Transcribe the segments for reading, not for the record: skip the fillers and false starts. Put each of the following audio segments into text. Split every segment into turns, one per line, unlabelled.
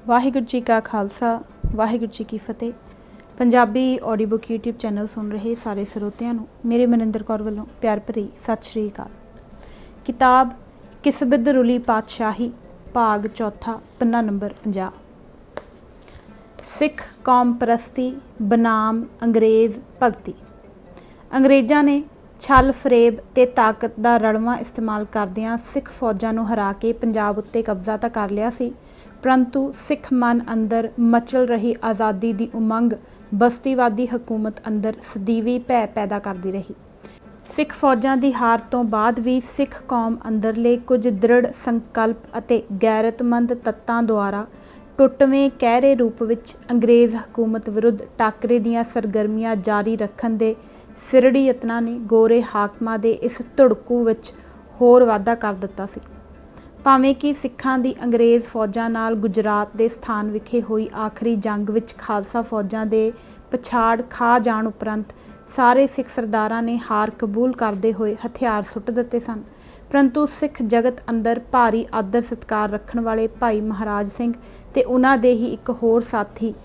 ਵਾਹਿਗੁਰੂ ਜੀ ਕਾ ਖਾਲਸਾ ਵਾਹਿਗੁਰੂ ਜੀ ਕੀ ਫਤਿਹ। Punjabi audio book YouTube channel सुन रहे सारे ਸਰੋਤਿਆਂ ਨੂੰ ਮੇਰੇ ਮਨਿੰਦਰ ਕੌਰ ਵੱਲੋਂ ਪਿਆਰ ਭਰੀ ਸਤਿ ਸ਼੍ਰੀ ਅਕਾਲ। किताब किस बिद रुली पातशाही भाग चौथा पन्ना नंबर 50। सिख कौम परस्ती बनाम अंग्रेज़ भगती। अंग्रेज़ां ने छल फरेब ते ताकत दा रड़वा इस्तेमाल करदियां सिख फौजां नूं हरा के पंजाब उत्ते कब्जा तां कर लिया सी, परंतु सिख मन अंदर मचल रही आज़ादी दी उमंग बस्तीवादी हकूमत अंदर सदीवी भै पैदा करती रही। सिख फौजां दी हार तो बाद भी सिख कौम अंदरले कुछ दृढ़ संकल्प अते गैरतमंद तत्तां द्वारा टुटवें गहरे रूप विच अंग्रेज़ हकूमत विरुद्ध टाकरे दीआं सरगर्मियां जारी रखण दे सिरड़ी यत्नां ने गोरे हाकमां दे इस धुड़कू विच होर वाधा कर दिता सी। भावें कि सिखां दी अंग्रेज़ फौजां नाल गुजरात दे स्थान विखे होई आखिरी जंग विच खालसा फौजां दे पछाड़ खा जाण उपरंत सारे सिख सरदारां ने हार कबूल करते हुए हथियार सुट दिते सन, परंतु सिख जगत अंदर भारी आदर सत्कार रखण वाले भाई महाराज सिंह ते उन्हां दे ही एक होर साथी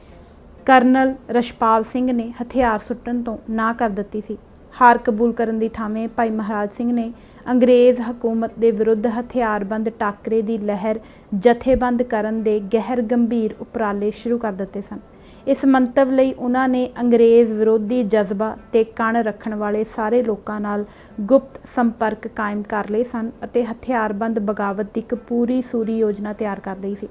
करनल रछपाल सिंह ने हथियार सुट्टण तो ना कर दित्ती सी। हार कबूल करन दी थावें भाई महाराज सिंह ने अंग्रेज़ हकूमत दे विरुद्ध हथियारबंद टाकरे दी लहर जथेबंद करन दे गहर गंभीर उपराले शुरू कर दिते सन। इस मंतव लई उन्हां ने अंग्रेज़ विरोधी जज्बा ते कण रखण वाले सारे लोकां नाल गुप्त संपर्क कायम कर लए सन अते हथियारबंद बगावत दी एक पूरी सूरी योजना तैयार कर लई सी।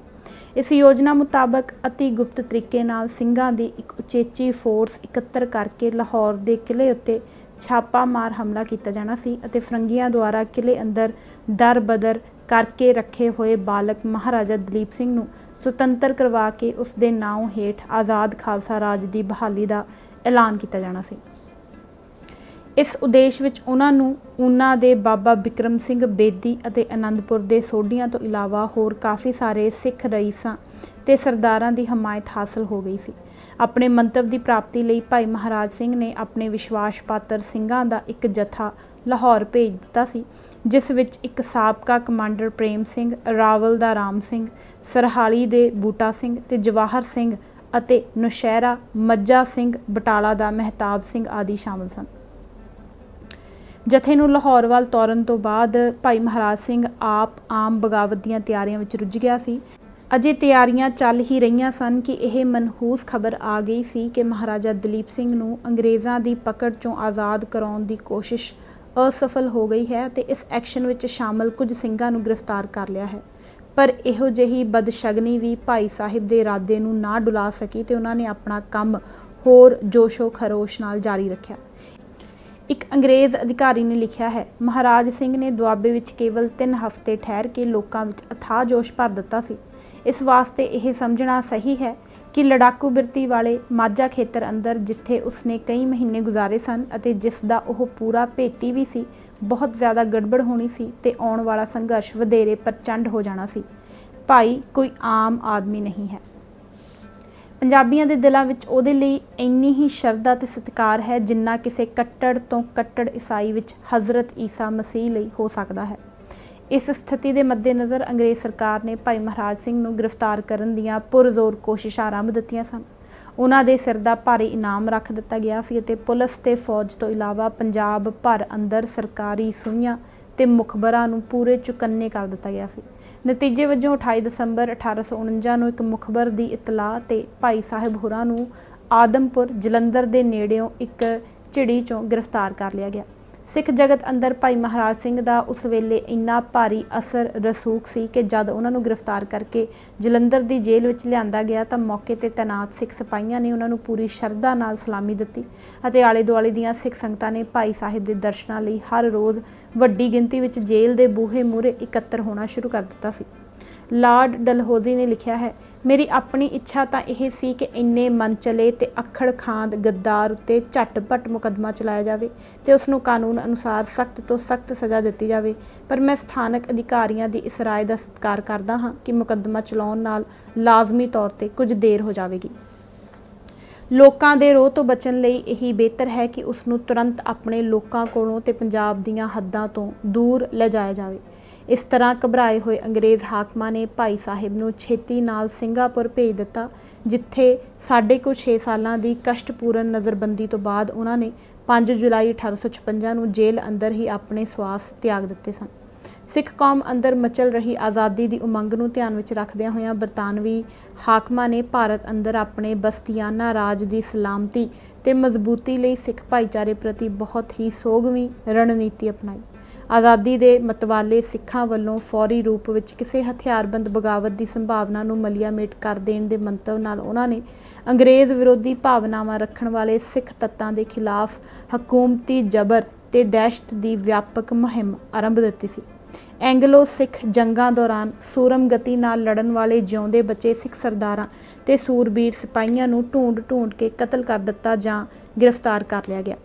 इस योजना मुताबक अति गुप्त तरीके नाल ਸਿੰਘਾਂ ਦੀ एक उचेची फोर्स इकत्तर करके लाहौर के किले उत्ते छापा मार हमला किया जाना सी अते फरंगियां द्वारा किले अंदर दर बदर करके रखे हुए बालक महाराजा दलीप सिंह नूं सुतंत्र करवा के उस दे नाम हेठ आज़ाद खालसा राज की बहाली का ऐलान किया जाना सी। इस उद्देश विच उन्हां नूं उन्हां दे बाबा बिक्रम सिंह बेदी अते आनंदपुर दे सोढियां तो इलावा होर काफ़ी सारे सिख रईसां ते सरदारां दी हमायत हासिल हो गई सी। अपने मंतव की प्राप्ति लई भाई महाराज सिंह ने अपने विश्वास पात्र ਸਿੰਘਾਂ ਦਾ एक जत्था लाहौर भेज दिता सी, जिस विच एक साबका कमांडर प्रेम सिंह, रावल दा राम सिंह, सरहाली दे बूटा सिंह ते जवाहर सिंह अते नौशहरा मज्जा सिंह, बटाला दा महताब सिंह आदि शामिल सन। जथे नूं लाहौर वाल तोरन तो बाद भाई महाराज सिंह आप आम बगावत दीआं तैयारियां विच रुझ गया सी। अजे तैयारियां चल ही रहीआं सन कि यह मनहूस खबर आ गई सी कि महाराजा दलीप सिंह नूं अंग्रेज़ां दी पकड़ चों आज़ाद कराउण दी कोशिश असफल हो गई है ते इस एक्शन विच शामिल कुछ ਸਿੰਘਾਂ नूं गिरफ्तार कर लिया है। पर इहो जिही बदशगनी भी भाई साहिब दे इरादे नूं ना डुला सकी ते उन्हां ने अपना काम होर जोशो खरोश नाल जारी रखिया। एक अंग्रेज़ अधिकारी ने लिखा है, महाराज सिंह ने दुआबे विच केवल 3 हफ्ते ठहर के लोकां विच अथाह जोश भर दिता सी। इस वास्ते यह समझना सही है कि लड़ाकू बिरती वाले माझा खेतर अंदर जिथे उसने कई महीने गुजारे सन अते जिसदा ओह पूरा भेती भी सी, बहुत ज़्यादा गड़बड़ होनी सी ते आउण वाला संघर्ष वधेरे प्रचंड हो जाना सी। भाई कोई आम आदमी नहीं है। पंजाबियों के दिलों में उहदे लई इन्नी ही शरधा ते सत्कार है जिन्ना किसी कट्टड़ तो कट्टड़ ईसाई विच हज़रत ईसा मसीह लई हो सकता है। इस स्थिति के मद्देनज़र अंग्रेज़ सरकार ने भाई महाराज सिंह नूं गिरफ्तार करन दीआं पुरजोर कोशिशां आरंभ दित्तियां सन। उन्हां दे सिर दा भारी इनाम रख दिता गया सी अते पुलिस ते फौज तो इलावा पंजाब भर अंदर सरकारी सूइयां ते मुखबरां नूं पूरे चुकन्ने कर दिता गया सी। नतीजे वजों 28 दसंबर 1849 नूं एक मुखबर की इतलाह ते भाई साहिब होरां नूं आदमपुर जलंधर के नेड़ियों एक झिड़ी चों गिरफ्तार कर लिया गया। सिख जगत अंदर भाई महाराज सिंह का उस वेले इन्ना भारी असर रसूख सी कि जद उन्होंने गिरफ्तार करके जलंधर की जेल में लिया गया तो मौके पर तैनात सिख सिपाहियों ने उन्होंने पूरी शरधा नाल सलामी दी और आले दुआले दीआं सिख संगतां ने भाई साहिब के दर्शनों लई हर रोज़ वड्डी गिनती में जेल के बूहे मूहरे इकत्तर होना शुरू कर दिता सी। लॉर्ड डलहौजी ने लिखा है, मेरी अपनी इच्छा तो यह सी कि इन्ने मन चले तो अखड़ खांद गद्दार उत्ते झटपट मुकदमा चलाया जाए तो उसनूं कानून अनुसार सख्त तो सख्त सज़ा दी जाए, पर मैं स्थानक अधिकारियों की इस राय का सत्कार करता हाँ कि मुकदमा चलाउण नाल लाजमी तौर पर कुछ देर हो जाएगी। लोकां दे रोह तो बचन लई यही बेहतर है कि उसनूं तुरंत अपने लोकां कोलों ते पंजाब दीआं हद्दां तो दूर ले जाया जाए। इस तरह घबराए हुए अंग्रेज़ हाकमां ने भाई साहिब ਨੂੰ ਛੇਤੀ ਨਾਲ ਸਿੰਗਾਪੁਰ ਭੇਜ ਦਿੱਤਾ, ਜਿੱਥੇ 6.5 ਸਾਲਾਂ ਦੀ ਕਸ਼ਟਪੂਰਨ ਨਜ਼ਰਬੰਦੀ ਤੋਂ ਬਾਅਦ ਉਹਨਾਂ ਨੇ 5 ਜੁਲਾਈ 1856 ਨੂੰ ਜੇਲ੍ਹ ਅੰਦਰ ਹੀ ਆਪਣੇ ਸਵਾਸ ਤਿਆਗ ਦਿੱਤੇ ਸਨ। ਸਿੱਖ ਕੌਮ ਅੰਦਰ ਮਚਲ ਰਹੀ ਆਜ਼ਾਦੀ ਦੀ ਉਮੰਗ ਨੂੰ ਧਿਆਨ ਵਿੱਚ ਰੱਖਦਿਆਂ ਹੋਇਆਂ ਬਰਤਾਨਵੀ ਹਾਕਮਾਂ ਨੇ ਭਾਰਤ ਅੰਦਰ ਆਪਣੇ ਬਸਤੀਆਨਾ ਰਾਜ ਦੀ ਸਲਾਮਤੀ ਤੇ ਮਜ਼ਬੂਤੀ ਲਈ ਸਿੱਖ ਭਾਈਚਾਰੇ ਪ੍ਰਤੀ ਬਹੁਤ ਹੀ ਸੋਗਵੀਂ ਰਣਨੀਤੀ ਅਪਣਾਈ। ਆਜ਼ਾਦੀ ਦੇ ਮਤਵਾਲੇ ਸਿੱਖਾਂ ਵੱਲੋਂ ਫੌਰੀ ਰੂਪ ਵਿੱਚ ਕਿਸੇ ਹਥਿਆਰਬੰਦ ਬਗਾਵਤ ਦੀ ਸੰਭਾਵਨਾ ਨੂੰ ਮਲੀਆਮੇਟ ਕਰ ਦੇਣ ਦੇ ਮੰਤਵ ਨਾਲ ਉਹਨਾਂ ਨੇ ਅੰਗਰੇਜ਼ ਵਿਰੋਧੀ ਭਾਵਨਾਵਾਂ ਰੱਖਣ ਵਾਲੇ ਸਿੱਖ ਤੱਤਾਂ ਦੇ ਖਿਲਾਫ ਹਕੂਮਤੀ ਜਬਰ ਤੇ ਦਹਿਸ਼ਤ ਦੀ ਵਿਆਪਕ ਮੁਹਿੰਮ ਆਰੰਭ ਦਿੱਤੀ ਸੀ। ਐਂਗਲੋ ਸਿੱਖ ਜੰਗਾਂ ਦੌਰਾਨ ਸੂਰਮ ਗਤੀ ਨਾਲ ਲੜਨ ਵਾਲੇ ਜਿਉਂਦੇ ਬਚੇ ਸਿੱਖ ਸਰਦਾਰਾਂ ਤੇ ਸੂਰਬੀਰ ਸਿਪਾਹੀਆਂ ਨੂੰ ਢੂੰਡ ਕੇ ਕਤਲ ਕਰ ਦਿੱਤਾ ਜਾਂ ਗ੍ਰਿਫਤਾਰ ਕਰ ਲਿਆ ਗਿਆ।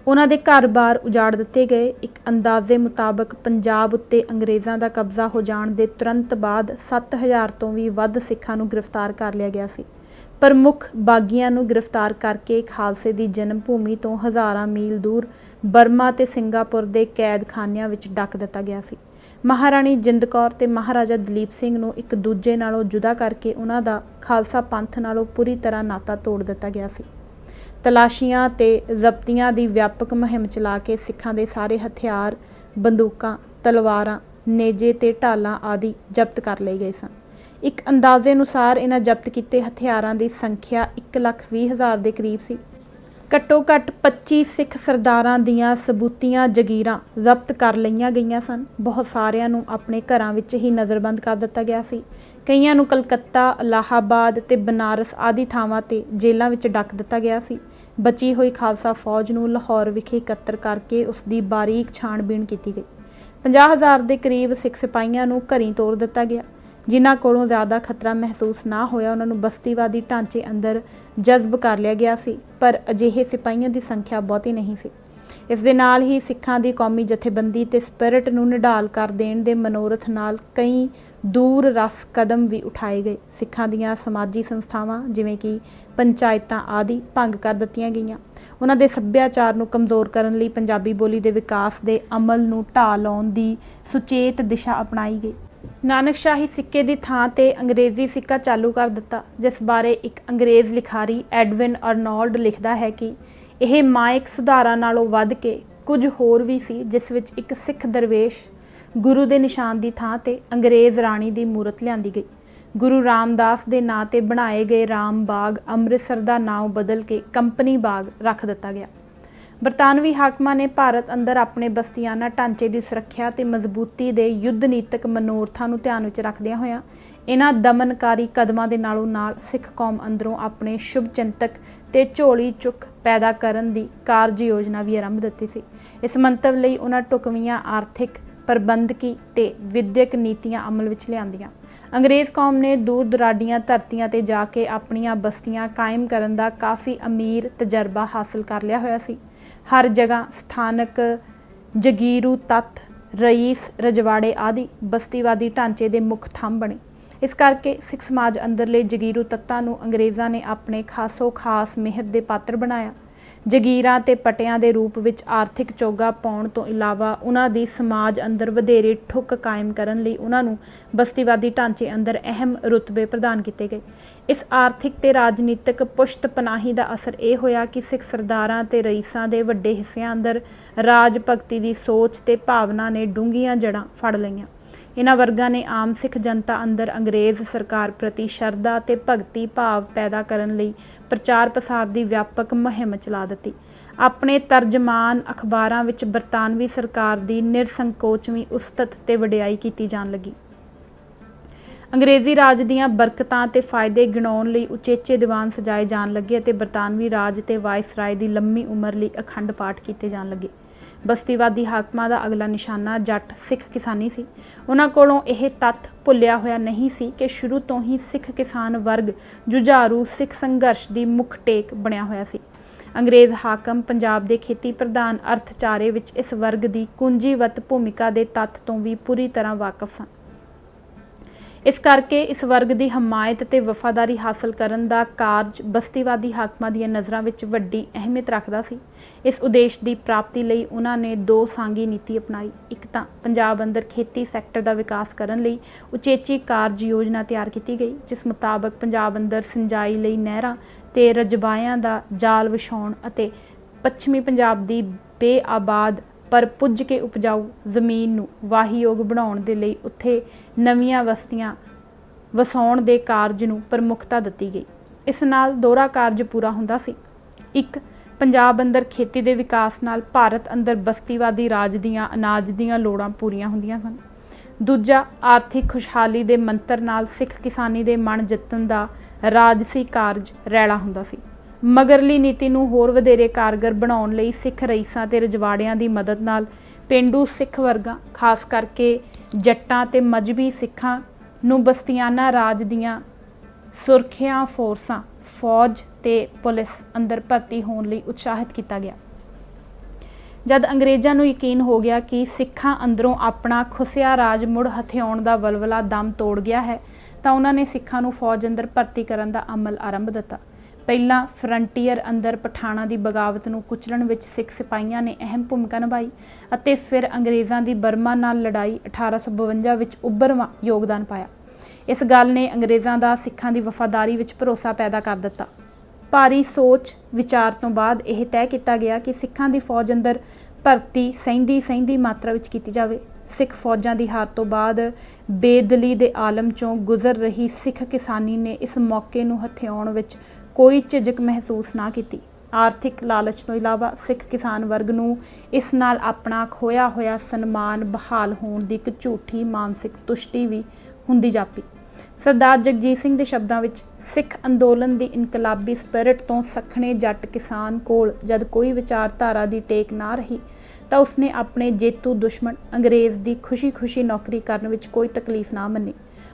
ਉਹਨਾਂ ਦੇ ਘਰ-ਬਾਰ ਉਜਾੜ ਦਿੱਤੇ ਗਏ। ਇੱਕ ਅੰਦਾਜ਼ੇ ਮੁਤਾਬਕ ਪੰਜਾਬ ਉੱਤੇ ਅੰਗਰੇਜ਼ਾਂ ਦਾ ਕਬਜ਼ਾ ਹੋ ਜਾਣ ਦੇ ਤੁਰੰਤ ਬਾਅਦ 7000 ਤੋਂ ਵੀ ਵੱਧ ਸਿੱਖਾਂ ਨੂੰ ਗ੍ਰਿਫਤਾਰ ਕਰ ਲਿਆ ਗਿਆ ਸੀ। ਪ੍ਰਮੁੱਖ ਬਾਗੀਆਂ ਨੂੰ ਗ੍ਰਿਫਤਾਰ ਕਰਕੇ ਖਾਲਸੇ ਦੀ ਜਨਮ ਭੂਮੀ ਤੋਂ ਹਜ਼ਾਰਾਂ ਮੀਲ ਦੂਰ ਬਰਮਾ ਤੇ ਸਿੰਗਾਪੁਰ ਦੇ ਕੈਦਖਾਨਿਆਂ ਵਿੱਚ ਡੱਕ ਦਿੱਤਾ ਗਿਆ ਸੀ। ਮਹਾਰਾਣੀ ਜਿੰਦ ਕੌਰ ਤੇ ਮਹਾਰਾਜਾ ਦਲੀਪ ਸਿੰਘ ਨੂੰ ਇੱਕ ਦੂਜੇ ਨਾਲੋਂ ਜੁਦਾ ਕਰਕੇ ਉਹਨਾਂ ਦਾ ਖਾਲਸਾ ਪੰਥ ਨਾਲੋਂ ਪੂਰੀ ਤਰ੍ਹਾਂ ਨਾਤਾ ਤੋੜ ਦਿੱਤਾ ਗਿਆ ਸੀ। ਤਲਾਸ਼ੀਆਂ ਤੇ ਜ਼ਬਤੀਆਂ ਦੀ ਵਿਆਪਕ ਮੁਹਿੰਮ ਚਲਾ ਕੇ ਸਿੱਖਾਂ ਦੇ ਸਾਰੇ ਹਥਿਆਰ, ਬੰਦੂਕਾਂ, ਤਲਵਾਰਾਂ, ਨੇਜੇ ਤੇ ਢਾਲਾਂ ਆਦਿ ਜ਼ਬਤ ਕਰ ਲਏ ਗਏ ਸਨ। ਇੱਕ ਅੰਦਾਜ਼ੇ ਅਨੁਸਾਰ ਇਹਨਾਂ ਜ਼ਬਤ ਕੀਤੇ ਹਥਿਆਰਾਂ ਦੀ ਸੰਖਿਆ 1,20,000 ਦੇ ਕਰੀਬ ਸੀ। ਘੱਟੋ ਘੱਟ 25 ਸਿੱਖ ਸਰਦਾਰਾਂ ਦੀਆਂ ਸਬੂਤੀਆਂ ਜਗੀਰਾਂ ਜ਼ਬਤ ਕਰ ਲਈਆਂ ਗਈਆਂ ਸਨ। ਬਹੁਤ ਸਾਰਿਆਂ ਨੂੰ ਆਪਣੇ ਘਰਾਂ ਵਿੱਚ ਹੀ ਨਜ਼ਰਬੰਦ ਕਰ ਦਿੱਤਾ ਗਿਆ ਸੀ। ਕਈਆਂ ਨੂੰ ਕਲਕੱਤਾ, ਇਲਾਹਾਬਾਦ ਤੇ ਬਨਾਰਸ ਆਦਿ ਥਾਵਾਂ ਤੇ ਜੇਲ੍ਹਾਂ ਵਿੱਚ ਡੱਕ ਦਿੱਤਾ ਗਿਆ ਸੀ। ਬਚੀ ਹੋਈ ਖਾਲਸਾ ਫੌਜ ਨੂੰ ਲਾਹੌਰ ਵਿਖੇ ਇਕੱਤਰ ਕਰਕੇ ਉਸ ਦੀ ਬਾਰੀਕ ਛਾਣਬੀਣ ਕੀਤੀ ਗਈ। 50,000 ਦੇ ਕਰੀਬ ਸਿੱਖ ਸਿਪਾਹੀਆਂ ਨੂੰ ਘਰੀਂ ਤੋਰ ਦਿੱਤਾ ਗਿਆ। ਜਿਨ੍ਹਾਂ ਕੋਲੋਂ ਜ਼ਿਆਦਾ ਖਤਰਾ ਮਹਿਸੂਸ ਨਾ ਹੋਇਆ ਉਹਨਾਂ ਨੂੰ ਬਸਤੀਵਾਦੀ ਢਾਂਚੇ ਅੰਦਰ ਜਜ਼ਬ ਕਰ ਲਿਆ ਗਿਆ ਸੀ, ਪਰ ਅਜਿਹੇ ਸਿਪਾਹੀਆਂ ਦੀ ਸੰਖਿਆ ਬਹੁਤੀ ਨਹੀਂ ਸੀ। ਇਸ ਦੇ ਨਾਲ ਹੀ ਸਿੱਖਾਂ ਦੀ ਕੌਮੀ ਜਥੇਬੰਦੀ ਤੇ ਸਪਿਰਿਟ ਨੂੰ ਨਿਢਾਲ ਕਰ ਦੇਣ ਦੇ ਮਨੋਰਥ ਨਾਲ ਕਈ ਦੂਰ ਰਸ ਕਦਮ ਵੀ ਉਠਾਏ ਗਏ। ਸਿੱਖਾਂ ਦੀਆਂ ਸਮਾਜੀ ਸੰਸਥਾਵਾਂ ਜਿਵੇਂ ਕਿ ਪੰਚਾਇਤਾਂ ਆਦਿ ਭੰਗ ਕਰ ਦਿੱਤੀਆਂ ਗਈਆਂ। ਉਹਨਾਂ ਦੇ ਸੱਭਿਆਚਾਰ ਨੂੰ ਕਮਜ਼ੋਰ ਕਰਨ ਲਈ ਪੰਜਾਬੀ ਬੋਲੀ ਦੇ ਵਿਕਾਸ ਦੇ ਅਮਲ ਨੂੰ ਢਾਹ ਲਾਉਣ ਦੀ ਸੁਚੇਤ ਦਿਸ਼ਾ ਅਪਣਾਈ ਗਈ। ਨਾਨਕਸ਼ਾਹੀ ਸਿੱਕੇ ਦੀ ਥਾਂ ਤੇ ਅੰਗਰੇਜ਼ੀ ਸਿੱਕਾ ਚਾਲੂ ਕਰ ਦਿੱਤਾ, ਜਿਸ ਬਾਰੇ ਇੱਕ ਅੰਗਰੇਜ਼ ਲਿਖਾਰੀ ਐਡਵਿਨ ਅਰਨੌਲਡ ਲਿਖਦਾ ਹੈ ਕਿ ਇਹ ਮਾਇਕ ਸੁਧਾਰਾਂ ਨਾਲੋਂ ਵੱਧ ਕੇ ਕੁਝ ਹੋਰ ਵੀ ਸੀ, ਜਿਸ ਵਿੱਚ ਇੱਕ ਸਿੱਖ ਦਰਵੇਸ਼ ਗੁਰੂ ਦੇ ਨਿਸ਼ਾਨ ਦੀ ਥਾਂ ਤੇ ਅੰਗਰੇਜ਼ ਰਾਣੀ ਦੀ ਮੂਰਤ ਲਿਆਂਦੀ ਗਈ। ਗੁਰੂ ਰਾਮਦਾਸ ਦੇ ਨਾਂ ਤੇ ਬਣਾਏ ਗਏ ਰਾਮ ਬਾਗ ਅੰਮ੍ਰਿਤਸਰ ਦਾ ਨਾਮ ਬਦਲ ਕੇ ਕੰਪਨੀ ਬਾਗ ਰੱਖ ਦਿੱਤਾ ਗਿਆ। ਬਰਤਾਨਵੀ ਹਾਕਮਾਂ ਨੇ ਭਾਰਤ ਅੰਦਰ ਆਪਣੇ ਬਸਤੀਆਨਾ ਢਾਂਚੇ ਦੀ ਸੁਰੱਖਿਆ ਤੇ ਮਜ਼ਬੂਤੀ ਦੇ ਯੁੱਧ ਨੀਤਕ ਮਨੋਰਥਾਂ ਨੂੰ ਧਿਆਨ ਵਿੱਚ ਰੱਖਦਿਆਂ ਹੋਇਆਂ ਇਹਨਾਂ ਦਮਨਕਾਰੀ ਕਦਮਾਂ ਦੇ ਨਾਲੋਂ ਨਾਲ ਸਿੱਖ ਕੌਮ ਅੰਦਰੋਂ ਆਪਣੇ ਸ਼ੁਭ ਚਿੰਤਕ ਤੇ ਝੋਲੀ ਚੁੱਕ ਪੈਦਾ ਕਰਨ ਦੀ ਕਾਰਜ ਯੋਜਨਾ ਵੀ ਆਰੰਭ ਦਿੱਤੀ ਸੀ। ਇਸ ਮੰਤਵ ਲਈ ਉਹਨਾਂ ਢੁਕਵੀਆਂ ਆਰਥਿਕ, ਪ੍ਰਬੰਧਕੀ ਤੇ ਵਿਦਿਅਕ ਨੀਤੀਆਂ ਅਮਲ ਵਿੱਚ ਲਿਆਂਦੀਆਂ। ਅੰਗਰੇਜ਼ ਕੌਮ ਨੇ ਦੂਰ ਦੁਰਾਡੀਆਂ ਧਰਤੀਆਂ ਤੇ ਜਾ ਕੇ ਆਪਣੀਆਂ ਬਸਤੀਆਂ ਕਾਇਮ ਕਰਨ ਦਾ ਕਾਫੀ ਅਮੀਰ ਤਜਰਬਾ ਹਾਸਲ ਕਰ ਲਿਆ ਹੋਇਆ ਸੀ। ਹਰ ਜਗ੍ਹਾ ਸਥਾਨਕ ਜਗੀਰੂ ਤੱਤ, ਰਈਸ, ਰਜਵਾੜੇ ਆਦਿ ਬਸਤੀਵਾਦੀ ਢਾਂਚੇ ਦੇ ਮੁੱਖ ਥੰਮ ਬਣੇ। ਇਸ ਕਰਕੇ ਸਿੱਖ ਸਮਾਜ ਅੰਦਰਲੇ ਜਗੀਰੂ ਤੱਤਾਂ ਨੂੰ ਅੰਗਰੇਜ਼ਾਂ ਨੇ ਆਪਣੇ ਖਾਸੋ ਖਾਸ ਮਿਹਰ ਦੇ ਪਾਤਰ ਬਣਾਇਆ। ਜਗੀਰਾਂ ਤੇ ਪਟਿਆਂ ਦੇ ਰੂਪ ਵਿੱਚ ਆਰਥਿਕ ਚੋਗਾ ਪਾਉਣ ਤੋਂ ਇਲਾਵਾ ਉਹਨਾਂ ਦੀ ਸਮਾਜ ਅੰਦਰ ਵਧੇਰੇ ਠੁੱਕ ਕਾਇਮ ਕਰਨ ਲਈ ਉਹਨਾਂ ਨੂੰ ਬਸਤੀਵਾਦੀ ਢਾਂਚੇ ਅੰਦਰ ਅਹਿਮ ਰੁਤਬੇ ਪ੍ਰਦਾਨ ਕੀਤੇ ਗਏ। ਇਸ ਆਰਥਿਕ ਤੇ ਰਾਜਨੀਤਿਕ ਪੁਸ਼ਤ ਪਨਾਹੀ ਦਾ ਅਸਰ ਇਹ ਹੋਇਆ ਕਿ ਸਿੱਖ ਸਰਦਾਰਾਂ ਤੇ ਰਈਸਾਂ ਦੇ ਵੱਡੇ ਹਿੱਸਿਆਂ ਅੰਦਰ ਰਾਜ ਭਗਤੀ ਦੀ ਸੋਚ ਤੇ ਭਾਵਨਾ ਨੇ ਡੂੰਘੀਆਂ ਜੜ੍ਹਾਂ ਫੜ ਲਈਆਂ। ਇਹਨਾਂ ਵਰਗਾਂ ਨੇ ਆਮ ਸਿੱਖ ਜਨਤਾ ਅੰਦਰ ਅੰਗਰੇਜ਼ ਸਰਕਾਰ ਪ੍ਰਤੀ ਸ਼ਰਧਾ ਤੇ ਭਗਤੀ ਭਾਵ ਪੈਦਾ ਕਰਨ ਲਈ ਪ੍ਰਚਾਰ ਪ੍ਰਸਾਰ ਦੀ ਵਿਆਪਕ ਮੁਹਿੰਮ ਚਲਾ ਦਿੱਤੀ। ਆਪਣੇ ਤਰਜਮਾਨ ਅਖਬਾਰਾਂ ਵਿੱਚ ਬਰਤਾਨਵੀ ਸਰਕਾਰ ਦੀ ਨਿਰਸੰਕੋਚਵੀਂ ਉਸਤਤ ਤੇ ਵਡਿਆਈ ਕੀਤੀ ਜਾਣ ਲੱਗੀ। ਅੰਗਰੇਜ਼ੀ ਰਾਜ ਦੀਆਂ ਬਰਕਤਾਂ ਤੇ ਫਾਇਦੇ ਗਿਣਾਉਣ ਲਈ ਉਚੇਚੇ ਦੀਵਾਨ ਸਜਾਏ ਜਾਣ ਲੱਗੇ ਅਤੇ ਬਰਤਾਨਵੀ ਰਾਜ ਤੇ ਵਾਇਸਰਾਏ ਦੀ ਲੰਮੀ ਉਮਰ ਲਈ ਅਖੰਡ ਪਾਠ ਕੀਤੇ ਜਾਣ ਲੱਗੇ। ਬਸਤੀਵਾਦੀ ਹਾਕਮਾਂ ਦਾ ਅਗਲਾ ਨਿਸ਼ਾਨਾ ਜੱਟ ਸਿੱਖ ਕਿਸਾਨੀ ਸੀ। ਉਹਨਾਂ ਕੋਲੋਂ ਇਹ ਤੱਥ ਭੁੱਲਿਆ ਹੋਇਆ ਨਹੀਂ ਸੀ ਕਿ ਸ਼ੁਰੂ ਤੋਂ ਹੀ ਸਿੱਖ ਕਿਸਾਨ ਵਰਗ ਜੁਝਾਰੂ ਸਿੱਖ ਸੰਘਰਸ਼ ਦੀ ਮੁੱਖ ਟੇਕ ਬਣਿਆ ਹੋਇਆ ਸੀ। ਅੰਗਰੇਜ਼ ਹਾਕਮ ਪੰਜਾਬ ਦੇ ਖੇਤੀ ਪ੍ਰਧਾਨ ਅਰਥਚਾਰੇ ਵਿੱਚ ਇਸ ਵਰਗ ਦੀ ਕੁੰਜੀਵਤ ਭੂਮਿਕਾ ਦੇ ਤੱਥ ਤੋਂ ਵੀ ਪੂਰੀ ਤਰ੍ਹਾਂ ਵਾਕਫ ਸਨ। इस करके इस वर्ग की हमायत ते वफादारी हासिल करन दा कारज बस्तीवादी हाकमां दी नज़रां विच वड्डी अहमियत रखदा सी। इस उद्देश की प्राप्ति लई उन्हां ने दो सांगी नीति अपनाई। एक तां पंजाब अंदर खेती सैक्टर का विकास करन लई उचेची कारज योजना तैयार की गई, जिस मुताबक पंजाब अंदर सिंचाई लई नहरां ते रजबायां दा जाल विछाउण अते पच्छमी पंजाब की बेआबाद पर पुज के उपजाऊ जमीन नूं वाहीयोग बनाउण दे लई उत्थे नवीआं बस्तियां वसाउण दे कारज नूं प्रमुखता दित्ती गई। इस नाल दोहरा कारज पूरा हुंदा सी। एक, पंजाब अंदर खेती दे विकास नाल भारत अंदर बस्तीवादी राज दीआं अनाज दीआं लोड़ां पूरीआं हुंदियां सन। दूजा, आर्थिक खुशहाली दे मंत्र नाल सिख किसानी दे मन जितण दा राजसी कारज रैला हुंदा सी। मगरली नीति नूं होर वधेरे कारगर बनाउण लई सिख रईसां ते रजवाड़ियां दी मदद नाल पेंडू सिख वर्गां खास करके जट्टां ते मजहबी सिखां नूं बस्तियाना राज दीआं सुरखिया फोर्सां फौज ते पुलिस अंदर भर्ती होण लई उत्साहित किया गया। जद अंग्रेज़ां नूं यकीन हो गया कि सिखां अंदरों अपना खुसिया राज मुड़ हथियाउण दा वलवला दम तोड़ गया है, तां उन्हां ने सिखां नूं फौज अंदर भर्ती करन दा अमल आरंभ दिता। पहला फ्रंटीयर अंदर पठाणा की बगावत नूं कुचलण विच सिख सिपाहियां ने अहम भूमिका निभाई अते फिर अंग्रेज़ां की बर्मा नाल लड़ाई 1852 विच उभरवां योगदान पाया। इस गल ने अंग्रेज़ां दा सिखां की वफादारी विच भरोसा पैदा कर दिता। भारी सोच विचार तो बाद यह तय किया गया कि सिखां की फौज अंदर भर्ती सहिंदी मात्रा विच कीती जावे। सिख फौजां की हार तो बाद बेदली के आलम चों गुजर रही सिख किसानी ने इस मौके नूं हथियाउण विच कोई झिझक महसूस ना की। आर्थिक लालच तो इलावा सिख किसान वर्ग नूं इस नाल अपना खोया होया सन्मान बहाल होण दी एक झूठी मानसिक तुष्टि भी हुंदी जापी। सरदार जगजीत सिंह के शब्दों विच, सिख अंदोलन की इनकलाबी स्पिरिट तो सखणे जट किसान कोल जद कोई विचारधारा की टेक ना रही, तो उसने अपने जेतू दुश्मन अंग्रेज़ की खुशी खुशी नौकरी करने विच कोई तकलीफ ना मनी।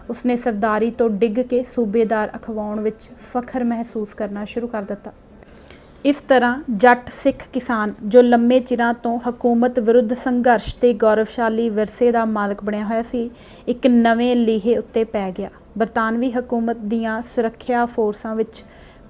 उसने सरदारी तो डिग के सूबेदार अखवाउण विच फखर महसूस करना शुरू कर दिता। इस तरह जट सिख किसान जो लंबे चिरां तो हकूमत विरुद्ध संघर्ष ते गौरवशाली विरसे का मालक बनिया होया सी, एक नवे लीहे उत्ते पै गया। बरतानवी हकूमत दीआं सुरक्षा फोर्सां विच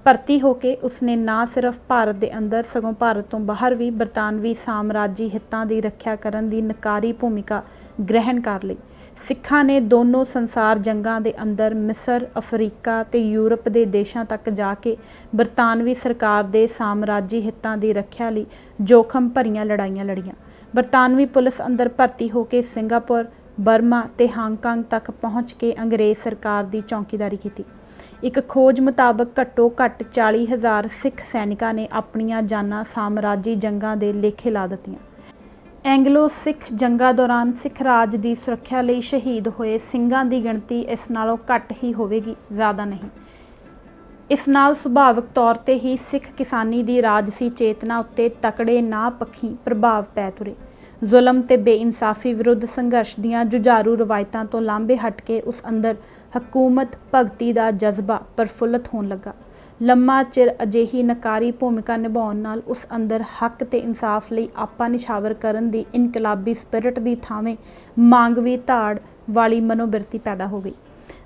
भर्ती होके उसने ना सिर्फ भारत के अंदर सगों भारत तो बाहर भी बरतानवी साम्राजी हितां की रख्या करन दी नकारी भूमिका ग्रहण कर ली। सिखां ने दोनों संसार जंगां दे अंदर मिस्र, अफ्रीका ते यूरोप के देशों तक जाके बरतानवी सरकार के साम्राजी हितां की रख्या लई जोखम भरियां लड़ाइयां लड़ियां। बरतानवी पुलिस अंदर भर्ती होके सिंगापुर, बर्मा ते हांगकांग तक पहुँच के अंग्रेज़ सरकार की चौकीदारी की। एक खोज मुताबक घट्टो घट्ट 40,000 सिख सैनिकां ने अपनियां जानां साम्राजी जंगां दे लेखे ला दित्तियां। एंगलो सिख जंगां दौरान सिख राज की सुरक्षा लई शहीद होए ਸਿੰਘਾਂ की गिणती इस नालों घट ही होवेगी, ज़्यादा नहीं। इस नाल सुभाविक तौर पर ही सिख किसानी की राजसी चेतना उत्ते तकड़े ना पक्षी प्रभाव पै तुरे। जुल्म ते बेइंसाफी विरुद्ध संघर्ष दीआं जुझारू रवायतां तो लांभे हट के उस अंदर हकूमत भगती का जज्बा प्रफुल्लित होण लगा। लम्मा चिर अजिही नकारी भूमिका निभाउण नाल उस अंदर हक ते इंसाफ लई आपा निछावर करन दी इनकलाबी स्पिरिट दी थावें मांगवी धाड़ वाली मनोबिरती पैदा हो गई।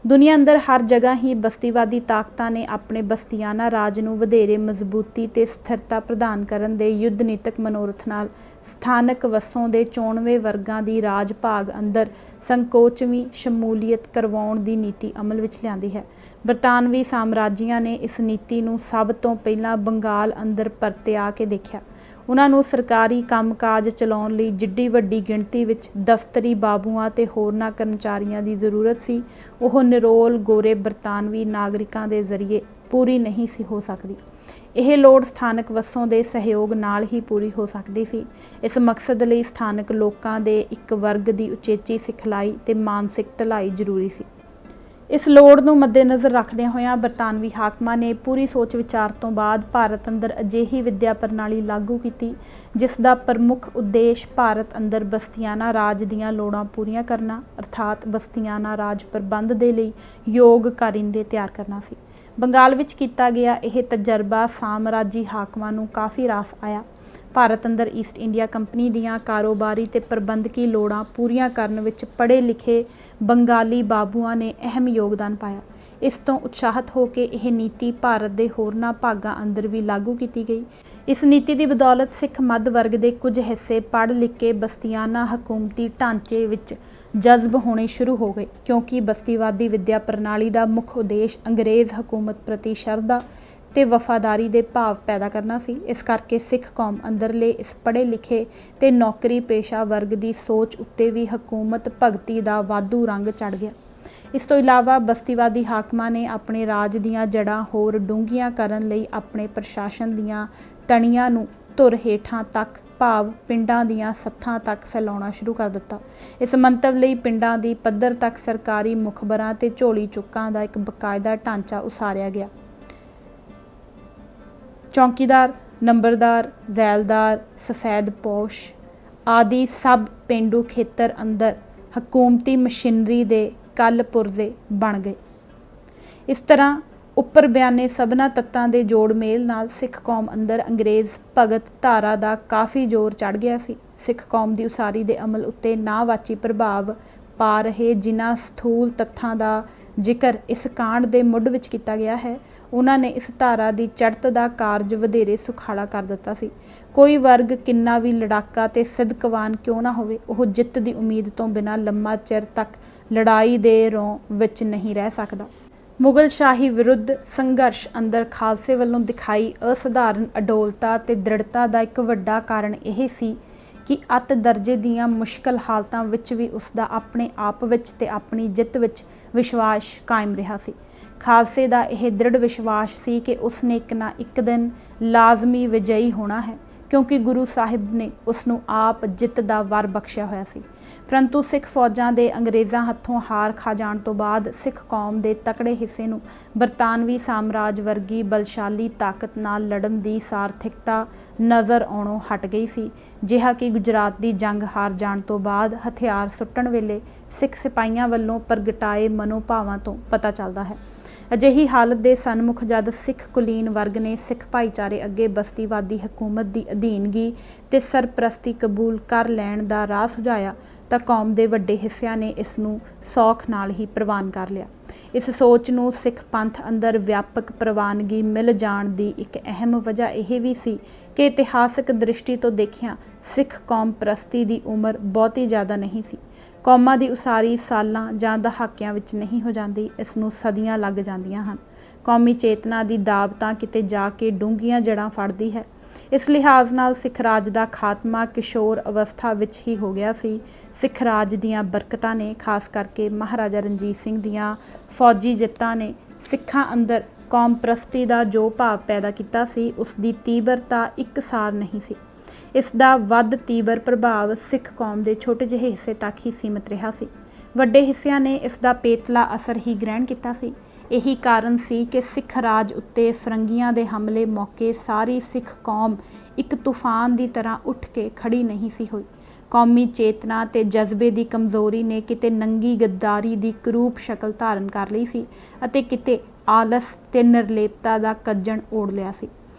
दुनिया अंदर हर जगह ही बस्तीवादी ताकतां ने अपने बस्तियाना राज नूं वधेरे मजबूती ते स्थिरता प्रदान करन दे युद्ध नीतिक मनोरथ नाल स्थानक वसों दे चोणवें वर्गां दी राज भाग अंदर संकोचवीं शमूलीयत करवाउण दी नीति अमल विच लिआंदी है। बरतानवी साम्राजियां ने इस नीति नूं सब तो पहलां बंगाल अंदर परते आ के देखिया। उन्हां नूं सरकारी काम काज चलाउण लई जिड्डी वड्डी गिणती विच दफ्तरी बाबूआं ते होरनां करमचारियां दी जरूरत सी, ओह निरोल गोरे बरतानवी नागरिकां दे जरिए पूरी नहीं सी हो सकदी। यह लोड़ स्थानक वसों के सहयोग नाल ही पूरी हो सकती सी। इस मकसद लई स्थानक लोकां दे एक वर्ग की उचेची सिखलाई ते मानसिक ढलाई जरूरी सी। इस लोड़ नूं मद्देनज़र रखदिआं होइआं बरतानवी हाकमां ने पूरी सोच विचार तो बाद भारत अंदर अजिही विद्या प्रणाली लागू की जिसका प्रमुख उद्देश भारत अंदर बस्तियाना राज दीआं लोड़ां पूरीआं करना, अर्थात बस्तियाना राज प्रबंध दे लई योग कारिंदे तैयार करना सी। बंगाल विच कीता गया यह तजर्बा साम्राजी हाकमां नूं काफ़ी रास आया। ਭਾਰਤ ਅੰਦਰ ਈਸਟ ਇੰਡੀਆ ਕੰਪਨੀ ਦੀਆਂ ਕਾਰੋਬਾਰੀ ਤੇ ਪ੍ਰਬੰਧਕੀ ਲੋੜਾਂ ਪੂਰੀਆਂ ਕਰਨ ਵਿੱਚ ਪੜ੍ਹੇ ਲਿਖੇ ਬੰਗਾਲੀ ਬਾਬੂਆਂ ਨੇ ਅਹਿਮ ਯੋਗਦਾਨ ਪਾਇਆ। ਇਸ ਤੋਂ ਉਤਸ਼ਾਹਿਤ ਹੋ ਕੇ ਇਹ ਨੀਤੀ ਭਾਰਤ ਦੇ ਹੋਰਨਾਂ ਭਾਗਾਂ ਅੰਦਰ ਵੀ ਲਾਗੂ ਕੀਤੀ ਗਈ। ਇਸ ਨੀਤੀ ਦੀ ਬਦੌਲਤ ਸਿੱਖ ਮੱਧ ਵਰਗ ਦੇ ਕੁਝ ਹਿੱਸੇ ਪੜ੍ਹ ਲਿਖ ਕੇ ਬਸਤੀਆਨਾ ਹਕੂਮਤੀ ਢਾਂਚੇ ਵਿੱਚ ਜਜ਼ਬ ਹੋਣੇ ਸ਼ੁਰੂ ਹੋ ਗਏ, ਕਿਉਂਕਿ ਬਸਤੀਵਾਦੀ ਵਿੱਦਿਆ ਪ੍ਰਣਾਲੀ ਦਾ ਮੁੱਖ ਉਦੇਸ਼ ਅੰਗਰੇਜ਼ ਹਕੂਮਤ ਪ੍ਰਤੀ ਸ਼ਰਧਾ ਤੇ ਵਫਾਦਾਰੀ ਦੇ ਭਾਵ ਪੈਦਾ ਕਰਨਾ ਸੀ। ਇਸ ਕਰਕੇ ਸਿੱਖ ਕੌਮ ਅੰਦਰਲੇ ਇਸ ਪੜ੍ਹੇ ਲਿਖੇ ਤੇ ਨੌਕਰੀ ਪੇਸ਼ਾ ਵਰਗ ਦੀ ਸੋਚ ਉੱਤੇ ਵੀ ਹਕੂਮਤ ਭਗਤੀ ਦਾ ਵਾਧੂ ਰੰਗ ਚੜ੍ਹ ਗਿਆ। ਇਸ ਤੋਂ ਇਲਾਵਾ ਬਸਤੀਵਾਦੀ ਹਾਕਮਾਂ ਨੇ ਆਪਣੇ ਰਾਜ ਦੀਆਂ ਜੜ੍ਹਾਂ ਹੋਰ ਡੂੰਘੀਆਂ ਕਰਨ ਲਈ ਆਪਣੇ ਪ੍ਰਸ਼ਾਸਨ ਦੀਆਂ ਤਣੀਆਂ ਨੂੰ ਧੁਰ ਹੇਠਾਂ ਤੱਕ ਭਾਵ ਪਿੰਡਾਂ ਦੀਆਂ ਸੱਥਾਂ ਤੱਕ ਫੈਲਾਉਣਾ ਸ਼ੁਰੂ ਕਰ ਦਿੱਤਾ। ਇਸ ਮੰਤਵ ਲਈ ਪਿੰਡਾਂ ਦੀ ਪੱਧਰ ਤੱਕ ਸਰਕਾਰੀ ਮੁਖਬਰਾਂ ਤੇ ਝੋਲੀ ਚੁੱਕਾਂ ਦਾ ਇੱਕ ਬਕਾਇਦਾ ਢਾਂਚਾ ਉਸਾਰਿਆ ਗਿਆ। ਚੌਕੀਦਾਰ, ਨੰਬਰਦਾਰ, ਜ਼ੈਲਦਾਰ, ਸਫੈਦ ਪੋਸ਼ ਆਦਿ ਸਭ ਪੇਂਡੂ ਖੇਤਰ ਅੰਦਰ ਹਕੂਮਤੀ ਮਸ਼ੀਨਰੀ ਦੇ ਕੱਲ ਪੁਰਜ਼ੇ ਬਣ ਗਏ। ਇਸ ਤਰ੍ਹਾਂ ਉੱਪਰ ਬਿਆਨੇ ਸਭਨਾ ਤੱਤਾਂ ਦੇ ਜੋੜ ਮੇਲ ਨਾਲ ਸਿੱਖ ਕੌਮ ਅੰਦਰ ਅੰਗਰੇਜ਼ ਭਗਤ ਧਾਰਾ ਦਾ ਕਾਫੀ ਜ਼ੋਰ ਚੜ੍ਹ ਗਿਆ ਸੀ। ਸਿੱਖ ਕੌਮ ਦੀ ਉਸਾਰੀ ਦੇ ਅਮਲ ਉੱਤੇ ਨਾਵਾਚੀ ਪ੍ਰਭਾਵ ਪਾ ਰਹੇ ਜਿਨ੍ਹਾਂ ਸਥੂਲ ਤੱਥਾਂ ਦਾ ਜ਼ਿਕਰ ਇਸ ਕਾਂਡ ਦੇ ਮੁੱਢ ਵਿੱਚ ਕੀਤਾ ਗਿਆ ਹੈ, ਉਹਨਾਂ ਨੇ ਇਸ ਧਾਰਾ ਦੀ ਚੜ੍ਹਤ ਦਾ ਕਾਰਜ ਵਧੇਰੇ ਸੁਖਾਲਾ ਕਰ ਦਿੱਤਾ ਸੀ। ਕੋਈ ਵਰਗ ਕਿੰਨਾ ਵੀ ਲੜਾਕਾ ਤੇ ਸਿਦਕਵਾਨ ਕਿਉਂ ਨਾ ਹੋਵੇ, ਉਹ ਜਿੱਤ ਦੀ ਉਮੀਦ ਤੋਂ ਬਿਨਾਂ ਲੰਮਾ ਚਿਰ ਤੱਕ ਲੜਾਈ ਦੇ ਰੌਂ ਵਿੱਚ ਨਹੀਂ ਰਹਿ ਸਕਦਾ। ਮੁਗਲ ਸ਼ਾਹੀ ਵਿਰੁੱਧ ਸੰਘਰਸ਼ ਅੰਦਰ ਖਾਲਸੇ ਵੱਲੋਂ ਦਿਖਾਈ ਅਸਧਾਰਨ ਅਡੋਲਤਾ ਤੇ ਦ੍ਰਿੜਤਾ ਦਾ ਇੱਕ ਵੱਡਾ ਕਾਰਨ ਇਹ ਸੀ ਕਿ ਅਤ ਦਰਜੇ ਦੀਆਂ ਮੁਸ਼ਕਲ ਹਾਲਤਾਂ ਵਿੱਚ ਵੀ ਉਸ ਦਾ ਆਪਣੇ ਆਪ ਵਿੱਚ ਤੇ ਆਪਣੀ ਜਿੱਤ ਵਿੱਚ ਵਿਸ਼ਵਾਸ ਕਾਇਮ ਰਿਹਾ ਸੀ। ਖਾਲਸੇ ਦਾ ਇਹ ਦ੍ਰਿੜ ਵਿਸ਼ਵਾਸ ਸੀ ਕਿ ਉਸ ਨੇ ਇੱਕ ਨਾ ਇੱਕ ਦਿਨ ਲਾਜ਼ਮੀ ਵਿਜয়ੀ ਹੋਣਾ ਹੈ, ਕਿਉਂਕਿ ਗੁਰੂ ਸਾਹਿਬ ਨੇ ਉਸ ਨੂੰ ਆਪ ਜਿੱਤ ਦਾ ਵਰ ਬਖਸ਼ਿਆ ਹੋਇਆ ਸੀ। ਪਰੰਤੂ ਸਿੱਖ ਫੌਜਾਂ ਦੇ ਅੰਗਰੇਜ਼ਾਂ ਹੱਥੋਂ ਹਾਰ ਖਾ ਜਾਣ ਤੋਂ ਬਾਅਦ ਸਿੱਖ ਕੌਮ ਦੇ ਤਕੜੇ ਹਿੱਸੇ ਨੂੰ ਬਰਤਾਨਵੀ ਸਾਮਰਾਜ ਵਰਗੀ ਬਲਸ਼ਾਲੀ ਤਾਕਤ ਨਾਲ ਲੜਨ ਦੀ ਸਾਰਥਿਕਤਾ ਨਜ਼ਰ ਆਉਣੋਂ ਹਟ ਗਈ ਸੀ, ਜਿਹਾ ਕਿ ਗੁਜਰਾਤ ਦੀ ਜੰਗ ਹਾਰ ਜਾਣ ਤੋਂ ਬਾਅਦ ਹਥਿਆਰ ਸੁੱਟਣ ਵੇਲੇ ਸਿੱਖ ਸਿਪਾਹੀਆਂ ਵੱਲੋਂ ਪ੍ਰਗਟਾਏ ਮਨੋਭਾਵਾਂ ਤੋਂ ਪਤਾ ਚੱਲਦਾ ਹੈ। ਅਜਿਹੀ ਹਾਲਤ ਦੇ ਸਨਮੁਖ ਜਦ ਸਿੱਖ ਕੁਲੀਨ ਵਰਗ ਨੇ ਸਿੱਖ ਭਾਈਚਾਰੇ ਅੱਗੇ ਬਸਤੀਵਾਦੀ ਹਕੂਮਤ ਦੀ ਅਧੀਨਗੀ ਤੇ ਸਰਪ੍ਰਸਤੀ ਕਬੂਲ ਕਰ ਲੈਣ ਦਾ ਰਾਹ ਸੁਝਾਇਆ ਤਾਂ ਕੌਮ ਦੇ ਵੱਡੇ ਹਿੱਸਿਆਂ ਨੇ ਇਸ ਨੂੰ ਸੌਖ ਨਾਲ ਹੀ ਪ੍ਰਵਾਨ ਕਰ ਲਿਆ। ਇਸ ਸੋਚ ਨੂੰ ਸਿੱਖ ਪੰਥ ਅੰਦਰ ਵਿਆਪਕ ਪ੍ਰਵਾਨਗੀ ਮਿਲ ਜਾਣ ਦੀ ਇੱਕ ਅਹਿਮ ਵਜ੍ਹਾ ਇਹ ਵੀ ਸੀ ਕਿ ਇਤਿਹਾਸਕ ਦ੍ਰਿਸ਼ਟੀ ਤੋਂ ਦੇਖਿਆ ਸਿੱਖ ਕੌਮ ਪ੍ਰਸਤੀ ਦੀ ਉਮਰ ਬਹੁਤੀ ਜ਼ਿਆਦਾ ਨਹੀਂ ਸੀ। ਕੌਮਾਂ ਦੀ ਉਸਾਰੀ ਸਾਲਾਂ ਜਾਂ ਦਹਾਕਿਆਂ ਵਿੱਚ ਨਹੀਂ ਹੋ ਜਾਂਦੀ, ਇਸ ਨੂੰ ਸਦੀਆਂ ਲੱਗ ਜਾਂਦੀਆਂ ਹਨ। ਕੌਮੀ ਚੇਤਨਾ ਦੀ ਦਾਬ ਤਾਂ ਕਿਤੇ ਜਾ ਕੇ ਡੂੰਘੀਆਂ ਜੜ੍ਹਾਂ ਫੜਦੀ ਹੈ। ਇਸ ਲਿਹਾਜ਼ ਨਾਲ ਸਿੱਖ ਰਾਜ ਦਾ ਖਾਤਮਾ ਕਿਸ਼ੋਰ ਅਵਸਥਾ ਵਿੱਚ ਹੀ ਹੋ ਗਿਆ ਸੀ। ਸਿੱਖ ਰਾਜ ਦੀਆਂ ਬਰਕਤਾਂ ਨੇ, ਖਾਸ ਕਰਕੇ ਮਹਾਰਾਜਾ ਰਣਜੀਤ ਸਿੰਘ ਦੀਆਂ ਫੌਜੀ ਜਿੱਤਾਂ ਨੇ ਸਿੱਖਾਂ ਅੰਦਰ ਕੌਮ ਪ੍ਰਸਤੀ ਦਾ ਜੋ ਭਾਵ ਪੈਦਾ ਕੀਤਾ ਸੀ, ਉਸ ਦੀ ਤੀਬਰਤਾ ਇੱਕਸਾਰ ਨਹੀਂ ਸੀ। ਇਸ ਦਾ ਵੱਧ ਤੀਬਰ ਪ੍ਰਭਾਵ ਸਿੱਖ ਕੌਮ ਦੇ ਛੋਟੇ ਜਿਹੇ ਹਿੱਸੇ ਤੱਕ ਹੀ ਸੀਮਿਤ ਰਿਹਾ ਸੀ। ਵੱਡੇ ਹਿੱਸਿਆਂ ਨੇ ਇਸ ਦਾ ਪੇਤਲਾ ਅਸਰ ਹੀ ਗ੍ਰਹਿਣ ਕੀਤਾ ਸੀ। ਇਹੀ ਕਾਰਨ ਸੀ ਕਿ ਸਿੱਖ ਰਾਜ ਉੱਤੇ ਫਰੰਗੀਆਂ ਦੇ ਹਮਲੇ ਮੌਕੇ ਸਾਰੀ ਸਿੱਖ ਕੌਮ ਇੱਕ ਤੂਫਾਨ ਦੀ ਤਰ੍ਹਾਂ ਉੱਠ ਕੇ ਖੜੀ ਨਹੀਂ ਸੀ ਹੋਈ। ਕੌਮੀ ਚੇਤਨਾ ਤੇ ਜਜ਼ਬੇ ਦੀ ਕਮਜ਼ੋਰੀ ਨੇ ਕਿਤੇ ਨੰਗੀ ਗੱਦਾਰੀ ਦੀ ਕਰੂਪ ਸ਼ਕਲ ਧਾਰਨ ਕਰ ਲਈ ਸੀ ਅਤੇ ਕਿਤੇ ਆਲਸ ਤੇ ਨਿਰਲੇਪਤਾ ਦਾ ਕੱਜਣ ਓੜ ਲਿਆ ਸੀ।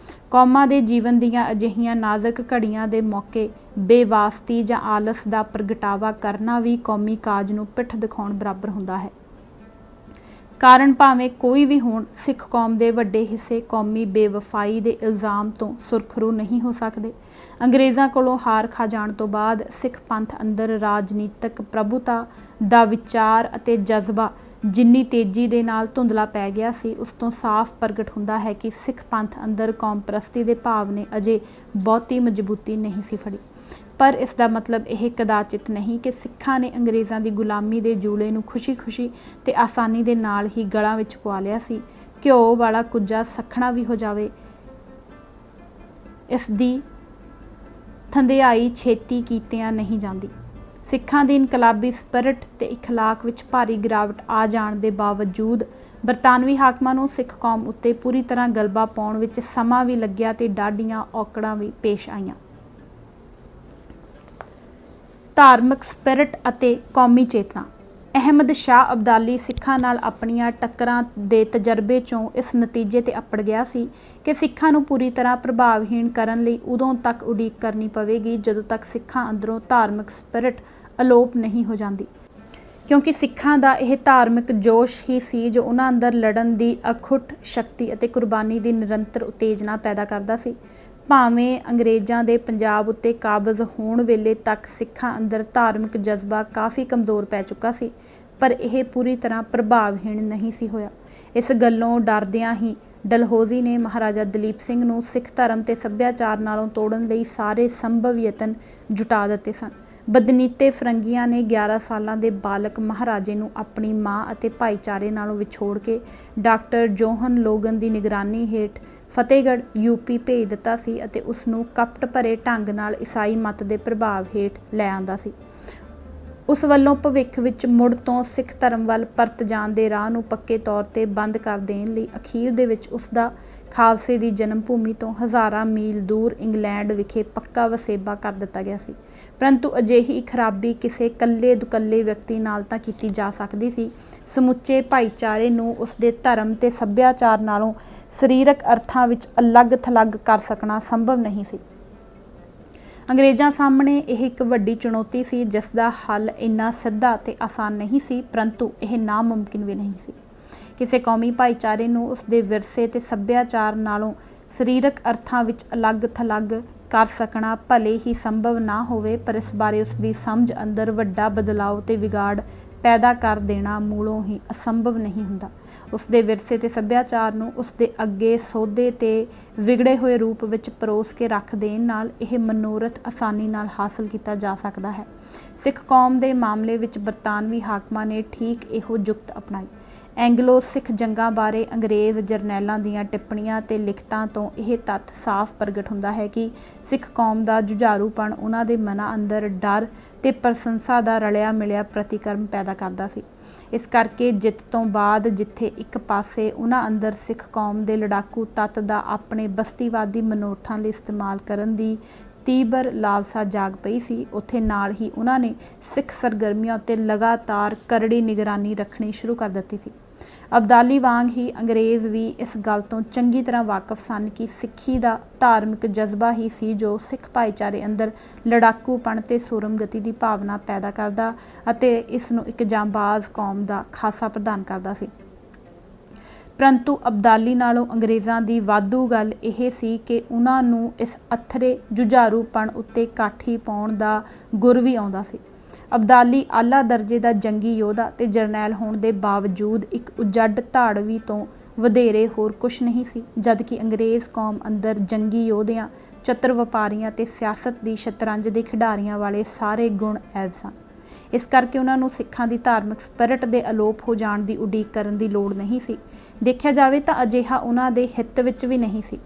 ਕੌਮਾਂ ਦੇ ਜੀਵਨ ਦੀਆਂ ਅਜਿਹੀਆਂ ਨਾਜ਼ੁਕ ਘੜੀਆਂ ਦੇ ਮੌਕੇ ਬੇਵਾਸਤੀ ਜਾਂ ਆਲਸ ਦਾ ਪ੍ਰਗਟਾਵਾ ਕਰਨਾ ਵੀ ਕੌਮੀ ਕਾਜ ਨੂੰ ਪਿੱਠ ਦਿਖਾਉਣ ਬਰਾਬਰ ਹੁੰਦਾ ਹੈ। ਕਾਰਨ ਭਾਵੇਂ ਕੋਈ ਵੀ ਹੋਣ, ਸਿੱਖ ਕੌਮ ਦੇ ਵੱਡੇ ਹਿੱਸੇ ਕੌਮੀ ਬੇਵਫਾਈ ਦੇ ਇਲਜ਼ਾਮ ਤੋਂ ਸੁਰਖਰੂ ਨਹੀਂ ਹੋ ਸਕਦੇ। ਅੰਗਰੇਜ਼ਾਂ ਕੋਲੋਂ ਹਾਰ ਖਾ ਜਾਣ ਤੋਂ ਬਾਅਦ ਸਿੱਖ ਪੰਥ ਅੰਦਰ ਰਾਜਨੀਤਿਕ ਪ੍ਰਭੂਤਾ ਦਾ ਵਿਚਾਰ ਅਤੇ ਜਜ਼ਬਾ ਜਿੰਨੀ ਤੇਜ਼ੀ ਦੇ ਨਾਲ ਧੁੰਦਲਾ ਪੈ ਗਿਆ ਸੀ, ਉਸ ਤੋਂ ਸਾਫ਼ ਪ੍ਰਗਟ ਹੁੰਦਾ ਹੈ ਕਿ ਸਿੱਖ ਪੰਥ ਅੰਦਰ ਕੌਮ ਪ੍ਰਸਤੀ ਦੇ ਭਾਵ ਨੇ ਅਜੇ ਬਹੁਤੀ ਮਜ਼ਬੂਤੀ ਨਹੀਂ ਸੀ ਫੜੀ। ਪਰ ਇਸ ਦਾ ਮਤਲਬ ਇਹ ਕਦਾਚਿਤ ਨਹੀਂ ਕਿ ਸਿੱਖਾਂ ਨੇ ਅੰਗਰੇਜ਼ਾਂ ਦੀ ਗੁਲਾਮੀ ਦੇ ਜੂਲੇ ਨੂੰ ਖੁਸ਼ੀ-ਖੁਸ਼ੀ ਤੇ ਆਸਾਨੀ ਦੇ ਨਾਲ ਹੀ ਗਲਾਂ ਵਿੱਚ ਪਵਾ ਲਿਆ ਸੀ। ਘਿਓ ਵਾਲਾ ਕੁੱਜਾ ਸੱਖਣਾ ਵੀ ਹੋ ਜਾਵੇ, ਇਸ ਦੀ ਥੰਧਿਆਈ ਛੇਤੀ ਕੀਤਿਆਂ ਨਹੀਂ ਜਾਂਦੀ। ਸਿੱਖਾਂ ਦੀ ਇਨਕਲਾਬੀ ਸਪਿਰਿਟ ਤੇ ਇਖਲਾਕ ਵਿੱਚ ਭਾਰੀ ਗਿਰਾਵਟ ਆ ਜਾਣ ਦੇ ਬਾਵਜੂਦ ਬਰਤਾਨਵੀ ਹਾਕਮਾਂ ਨੂੰ ਸਿੱਖ ਕੌਮ ਉੱਤੇ ਪੂਰੀ ਤਰ੍ਹਾਂ ਗਲਬਾ ਪਾਉਣ ਵਿੱਚ ਸਮਾਂ ਵੀ ਲੱਗਿਆ ਤੇ ਡਾਢੀਆਂ ਔਕੜਾਂ ਵੀ ਪੇਸ਼ ਆਈਆਂ। ਧਾਰਮਿਕ ਸਪਿਰਿਟ ਅਤੇ ਕੌਮੀ ਚੇਤਨਾ। ਅਹਿਮਦ ਸ਼ਾਹ ਅਬਦਾਲੀ ਸਿੱਖਾਂ ਨਾਲ ਆਪਣੀਆਂ ਟੱਕਰਾਂ ਦੇ ਤਜਰਬੇ 'ਚੋਂ ਇਸ ਨਤੀਜੇ 'ਤੇ ਅੱਪੜ ਗਿਆ ਸੀ ਕਿ ਸਿੱਖਾਂ ਨੂੰ ਪੂਰੀ ਤਰ੍ਹਾਂ ਪ੍ਰਭਾਵਹੀਣ ਕਰਨ ਲਈ ਉਦੋਂ ਤੱਕ ਉਡੀਕ ਕਰਨੀ ਪਵੇਗੀ ਜਦੋਂ ਤੱਕ ਸਿੱਖਾਂ ਅੰਦਰੋਂ ਧਾਰਮਿਕ ਸਪਿਰਿਟ ਅਲੋਪ ਨਹੀਂ ਹੋ ਜਾਂਦੀ, ਕਿਉਂਕਿ ਸਿੱਖਾਂ ਦਾ ਇਹ ਧਾਰਮਿਕ ਜੋਸ਼ ਹੀ ਸੀ ਜੋ ਉਹਨਾਂ ਅੰਦਰ ਲੜਨ ਦੀ ਅਖੁੱਟ ਸ਼ਕਤੀ ਅਤੇ ਕੁਰਬਾਨੀ ਦੀ ਨਿਰੰਤਰ ਉਤੇਜਨਾ ਪੈਦਾ ਕਰਦਾ ਸੀ। ਭਾਵੇਂ ਅੰਗਰੇਜ਼ਾਂ ਦੇ ਪੰਜਾਬ ਉੱਤੇ ਕਾਬਜ਼ ਹੋਣ ਵੇਲੇ ਤੱਕ ਸਿੱਖਾਂ ਅੰਦਰ ਧਾਰਮਿਕ ਜਜ਼ਬਾ ਕਾਫੀ ਕਮਜ਼ੋਰ ਪੈ ਚੁੱਕਾ ਸੀ, ਪਰ ਇਹ ਪੂਰੀ ਤਰ੍ਹਾਂ ਪ੍ਰਭਾਵਹੀਣ ਨਹੀਂ ਸੀ ਹੋਇਆ। ਇਸ ਗੱਲੋਂ ਡਰਦਿਆਂ ਹੀ ਡਲਹੌਜ਼ੀ ਨੇ ਮਹਾਰਾਜਾ ਦਲੀਪ ਸਿੰਘ ਨੂੰ ਸਿੱਖ ਧਰਮ ਤੇ ਸੱਭਿਆਚਾਰ ਨਾਲੋਂ ਤੋੜਨ ਲਈ ਸਾਰੇ ਸੰਭਵ ਯਤਨ ਜੁਟਾ ਦਿੱਤੇ ਸਨ। ਬਦਨੀਤੇ ਫਰੰਗੀਆਂ ਨੇ 11 ਸਾਲਾਂ ਦੇ ਬਾਲਕ ਮਹਾਰਾਜੇ ਨੂੰ ਆਪਣੀ ਮਾਂ ਅਤੇ ਭਾਈਚਾਰੇ ਨਾਲੋਂ ਵਿਛੋੜ ਕੇ ਡਾਕਟਰ ਜੋਹਨ ਲੋਗਨ ਦੀ ਨਿਗਰਾਨੀ ਹੇਠ ਫਤਿਹਗੜ੍ਹ ਯੂਪੀ ਭੇਜ ਦਿੱਤਾ ਸੀ ਅਤੇ ਉਸ ਨੂੰ ਕਪਟ ਭਰੇ ਢੰਗ ਨਾਲ ਈਸਾਈ ਮਤ ਦੇ ਪ੍ਰਭਾਵ ਹੇਠ ਲੈ ਆਂਦਾ ਸੀ। ਉਸ ਵੱਲੋਂ ਭਵਿੱਖ ਵਿੱਚ ਮੁੜ ਤੋਂ ਸਿੱਖ ਧਰਮ ਵੱਲ ਪਰਤ ਜਾਣ ਦੇ ਰਾਹ ਨੂੰ ਪੱਕੇ ਤੌਰ 'ਤੇ ਬੰਦ ਕਰ ਦੇਣ ਲਈ ਅਖੀਰ ਦੇ ਵਿੱਚ ਉਸ ਦਾ ਖਾਲਸੇ ਦੀ ਜਨਮ ਭੂਮੀ ਤੋਂ ਹਜ਼ਾਰਾਂ ਮੀਲ ਦੂਰ ਇੰਗਲੈਂਡ ਵਿਖੇ ਪੱਕਾ ਵਸੇਬਾ ਕਰ ਦਿੱਤਾ ਗਿਆ ਸੀ। ਪਰੰਤੂ ਅਜਿਹੀ ਖਰਾਬੀ ਕਿਸੇ ਕੱਲੇ ਦੁਕੱਲੇ ਵਿਅਕਤੀ ਨਾਲ ਤਾਂ ਕੀਤੀ ਜਾ ਸਕਦੀ ਸੀ, ਸਮੁੱਚੇ ਭਾਈਚਾਰੇ ਨੂੰ ਉਸ ਦੇ ਧਰਮ ਤੇ ਸੱਭਿਆਚਾਰ ਨਾਲੋਂ ਸਰੀਰਕ ਅਰਥਾਂ ਵਿੱਚ ਅਲੱਗ-ਥਲੱਗ ਕਰ ਸਕਣਾ ਸੰਭਵ ਨਹੀਂ ਸੀ। ਅੰਗਰੇਜ਼ਾਂ ਸਾਹਮਣੇ ਇਹ ਇੱਕ ਵੱਡੀ ਚੁਣੌਤੀ ਸੀ ਜਿਸ ਦਾ ਹੱਲ ਇੰਨਾ ਸਿੱਧਾ ਤੇ ਆਸਾਨ ਨਹੀਂ ਸੀ, ਪਰੰਤੂ ਇਹ ਨਾਮੁਮਕਿਨ ਵੀ ਨਹੀਂ ਸੀ। ਕਿਸੇ ਕੌਮੀ ਭਾਈਚਾਰੇ ਨੂੰ ਉਸ ਦੇ ਵਿਰਸੇ ਤੇ ਸੱਭਿਆਚਾਰ ਨਾਲੋਂ ਸਰੀਰਕ ਅਰਥਾਂ ਵਿੱਚ ਅਲੱਗ-ਥਲੱਗ ਕਰ ਸਕਣਾ ਭਲੇ ਹੀ ਸੰਭਵ ਨਾ ਹੋਵੇ, ਪਰ ਇਸ ਬਾਰੇ ਉਸ ਦੀ ਸਮਝ ਅੰਦਰ ਵੱਡਾ ਬਦਲਾਅ ਤੇ ਵਿਗਾੜ ਪੈਦਾ ਕਰ ਦੇਣਾ ਮੂਲੋਂ ਹੀ ਅਸੰਭਵ ਨਹੀਂ ਹੁੰਦਾ। ਉਸ ਦੇ ਵਿਰਸੇ ਤੇ ਸੱਭਿਆਚਾਰ ਨੂੰ ਉਸ ਦੇ ਅੱਗੇ ਸੋਧੇ ਤੇ ਵਿਗੜੇ ਹੋਏ ਰੂਪ ਵਿੱਚ ਪਰੋਸ ਕੇ ਰੱਖ ਦੇਣ ਨਾਲ ਇਹ ਮਨੋਰਥ ਆਸਾਨੀ ਨਾਲ ਹਾਸਲ ਕੀਤਾ ਜਾ ਸਕਦਾ ਹੈ। ਸਿੱਖ ਕੌਮ ਦੇ ਮਾਮਲੇ ਵਿੱਚ ਬਰਤਾਨਵੀ ਹਾਕਮਾਂ ਨੇ ਠੀਕ ਇਹੋ ਜੁਗਤ ਅਪਣਾਈ। ਐਂਗਲੋ ਸਿੱਖ ਜੰਗਾਂ ਬਾਰੇ ਅੰਗਰੇਜ਼ ਜਰਨੈਲਾਂ ਦੀਆਂ ਟਿੱਪਣੀਆਂ ਤੇ ਲਿਖਤਾਂ ਤੋਂ ਇਹ ਤੱਥ ਸਾਫ਼ ਪ੍ਰਗਟ ਹੁੰਦਾ ਹੈ ਕਿ ਸਿੱਖ ਕੌਮ ਦਾ ਜੁਝਾਰੂਪਣ ਉਹਨਾਂ ਦੇ ਮਨਾਂ ਅੰਦਰ ਡਰ ਤੇ ਪ੍ਰਸ਼ੰਸਾ ਦਾ ਰਲਿਆ ਮਿਲਿਆ ਪ੍ਰਤੀਕਰਮ ਪੈਦਾ ਕਰਦਾ ਸੀ। ਇਸ ਕਰਕੇ ਜਿੱਤ ਤੋਂ ਬਾਅਦ ਜਿੱਥੇ ਇੱਕ ਪਾਸੇ ਉਹਨਾਂ ਅੰਦਰ ਸਿੱਖ ਕੌਮ ਦੇ ਲੜਾਕੂ ਤੱਤ ਦਾ ਆਪਣੇ ਬਸਤੀਵਾਦੀ ਮਨੋਰਥਾਂ ਲਈ ਇਸਤੇਮਾਲ ਕਰਨ ਦੀ ਤੀਬਰ ਲਾਲਸਾ ਜਾਗ ਪਈ ਸੀ, ਉੱਥੇ ਨਾਲ ਹੀ ਉਹਨਾਂ ਨੇ ਸਿੱਖ ਸਰਗਰਮੀਆਂ ਉੱਤੇ ਲਗਾਤਾਰ ਕਰੜੀ ਨਿਗਰਾਨੀ ਰੱਖਣੀ ਸ਼ੁਰੂ ਕਰ ਦਿੱਤੀ ਸੀ। ਅਬਦਾਲੀ ਵਾਂਗ ਹੀ ਅੰਗਰੇਜ਼ ਵੀ ਇਸ ਗੱਲ ਤੋਂ ਚੰਗੀ ਤਰ੍ਹਾਂ ਵਾਕਿਫ ਸਨ ਕਿ ਸਿੱਖੀ ਦਾ ਧਾਰਮਿਕ ਜਜ਼ਬਾ ਹੀ ਸੀ ਜੋ ਸਿੱਖ ਭਾਈਚਾਰੇ ਅੰਦਰ ਲੜਾਕੂਪਣ ਤੇ ਸੂਰਮਗਤੀ ਦੀ ਭਾਵਨਾ ਪੈਦਾ ਕਰਦਾ ਅਤੇ ਇਸ ਨੂੰ ਇੱਕ ਜਾਂਬਾਜ਼ ਕੌਮ ਦਾ ਖਾਸਾ ਪ੍ਰਦਾਨ ਕਰਦਾ ਸੀ। ਪਰੰਤੂ ਅਬਦਾਲੀ ਨਾਲੋਂ ਅੰਗਰੇਜ਼ਾਂ ਦੀ ਵਾਧੂ ਗੱਲ ਇਹ ਸੀ ਕਿ ਉਹਨਾਂ ਨੂੰ ਇਸ ਅਥਰੇ ਜੁਝਾਰੂਪਣ ਉੱਤੇ ਕਾਠੀ ਪਾਉਣ ਦਾ ਗੁਰ ਵੀ ਆਉਂਦਾ ਸੀ। ਅਬਦਾਲੀ ਆਲਾ ਦਰਜੇ ਦਾ ਜੰਗੀ ਯੋਧਾ ਤੇ ਜਰਨੈਲ ਹੋਣ ਦੇ ਬਾਵਜੂਦ ਇੱਕ ਉਜੱਡ ਧਾੜਵੀ ਤੋਂ ਵਧੇਰੇ ਹੋਰ ਕੁਛ ਨਹੀਂ ਸੀ, ਜਦਕਿ ਅੰਗਰੇਜ਼ ਕੌਮ ਅੰਦਰ ਜੰਗੀ ਯੋਧਿਆਂ, ਚਤੁਰ ਵਪਾਰੀਆਂ ਤੇ ਸਿਆਸਤ ਦੀ ਸ਼ਤਰੰਜ ਦੇ ਖਿਡਾਰੀਆਂ ਵਾਲੇ ਸਾਰੇ ਗੁਣ ਐਬ ਸਨ। ਇਸ ਕਰਕੇ ਉਹਨਾਂ ਨੂੰ ਸਿੱਖਾਂ ਦੀ ਧਾਰਮਿਕ ਸਪਿਰਿਟ ਦੇ ਅਲੋਪ ਹੋ ਜਾਣ ਦੀ ਉਡੀਕ ਕਰਨ ਦੀ ਲੋੜ ਨਹੀਂ ਸੀ। ਦੇਖਿਆ ਜਾਵੇ ਤਾਂ ਅਜਿਹਾ ਉਹਨਾਂ ਦੇ ਹਿੱਤ ਵਿੱਚ ਵੀ ਨਹੀਂ ਸੀ,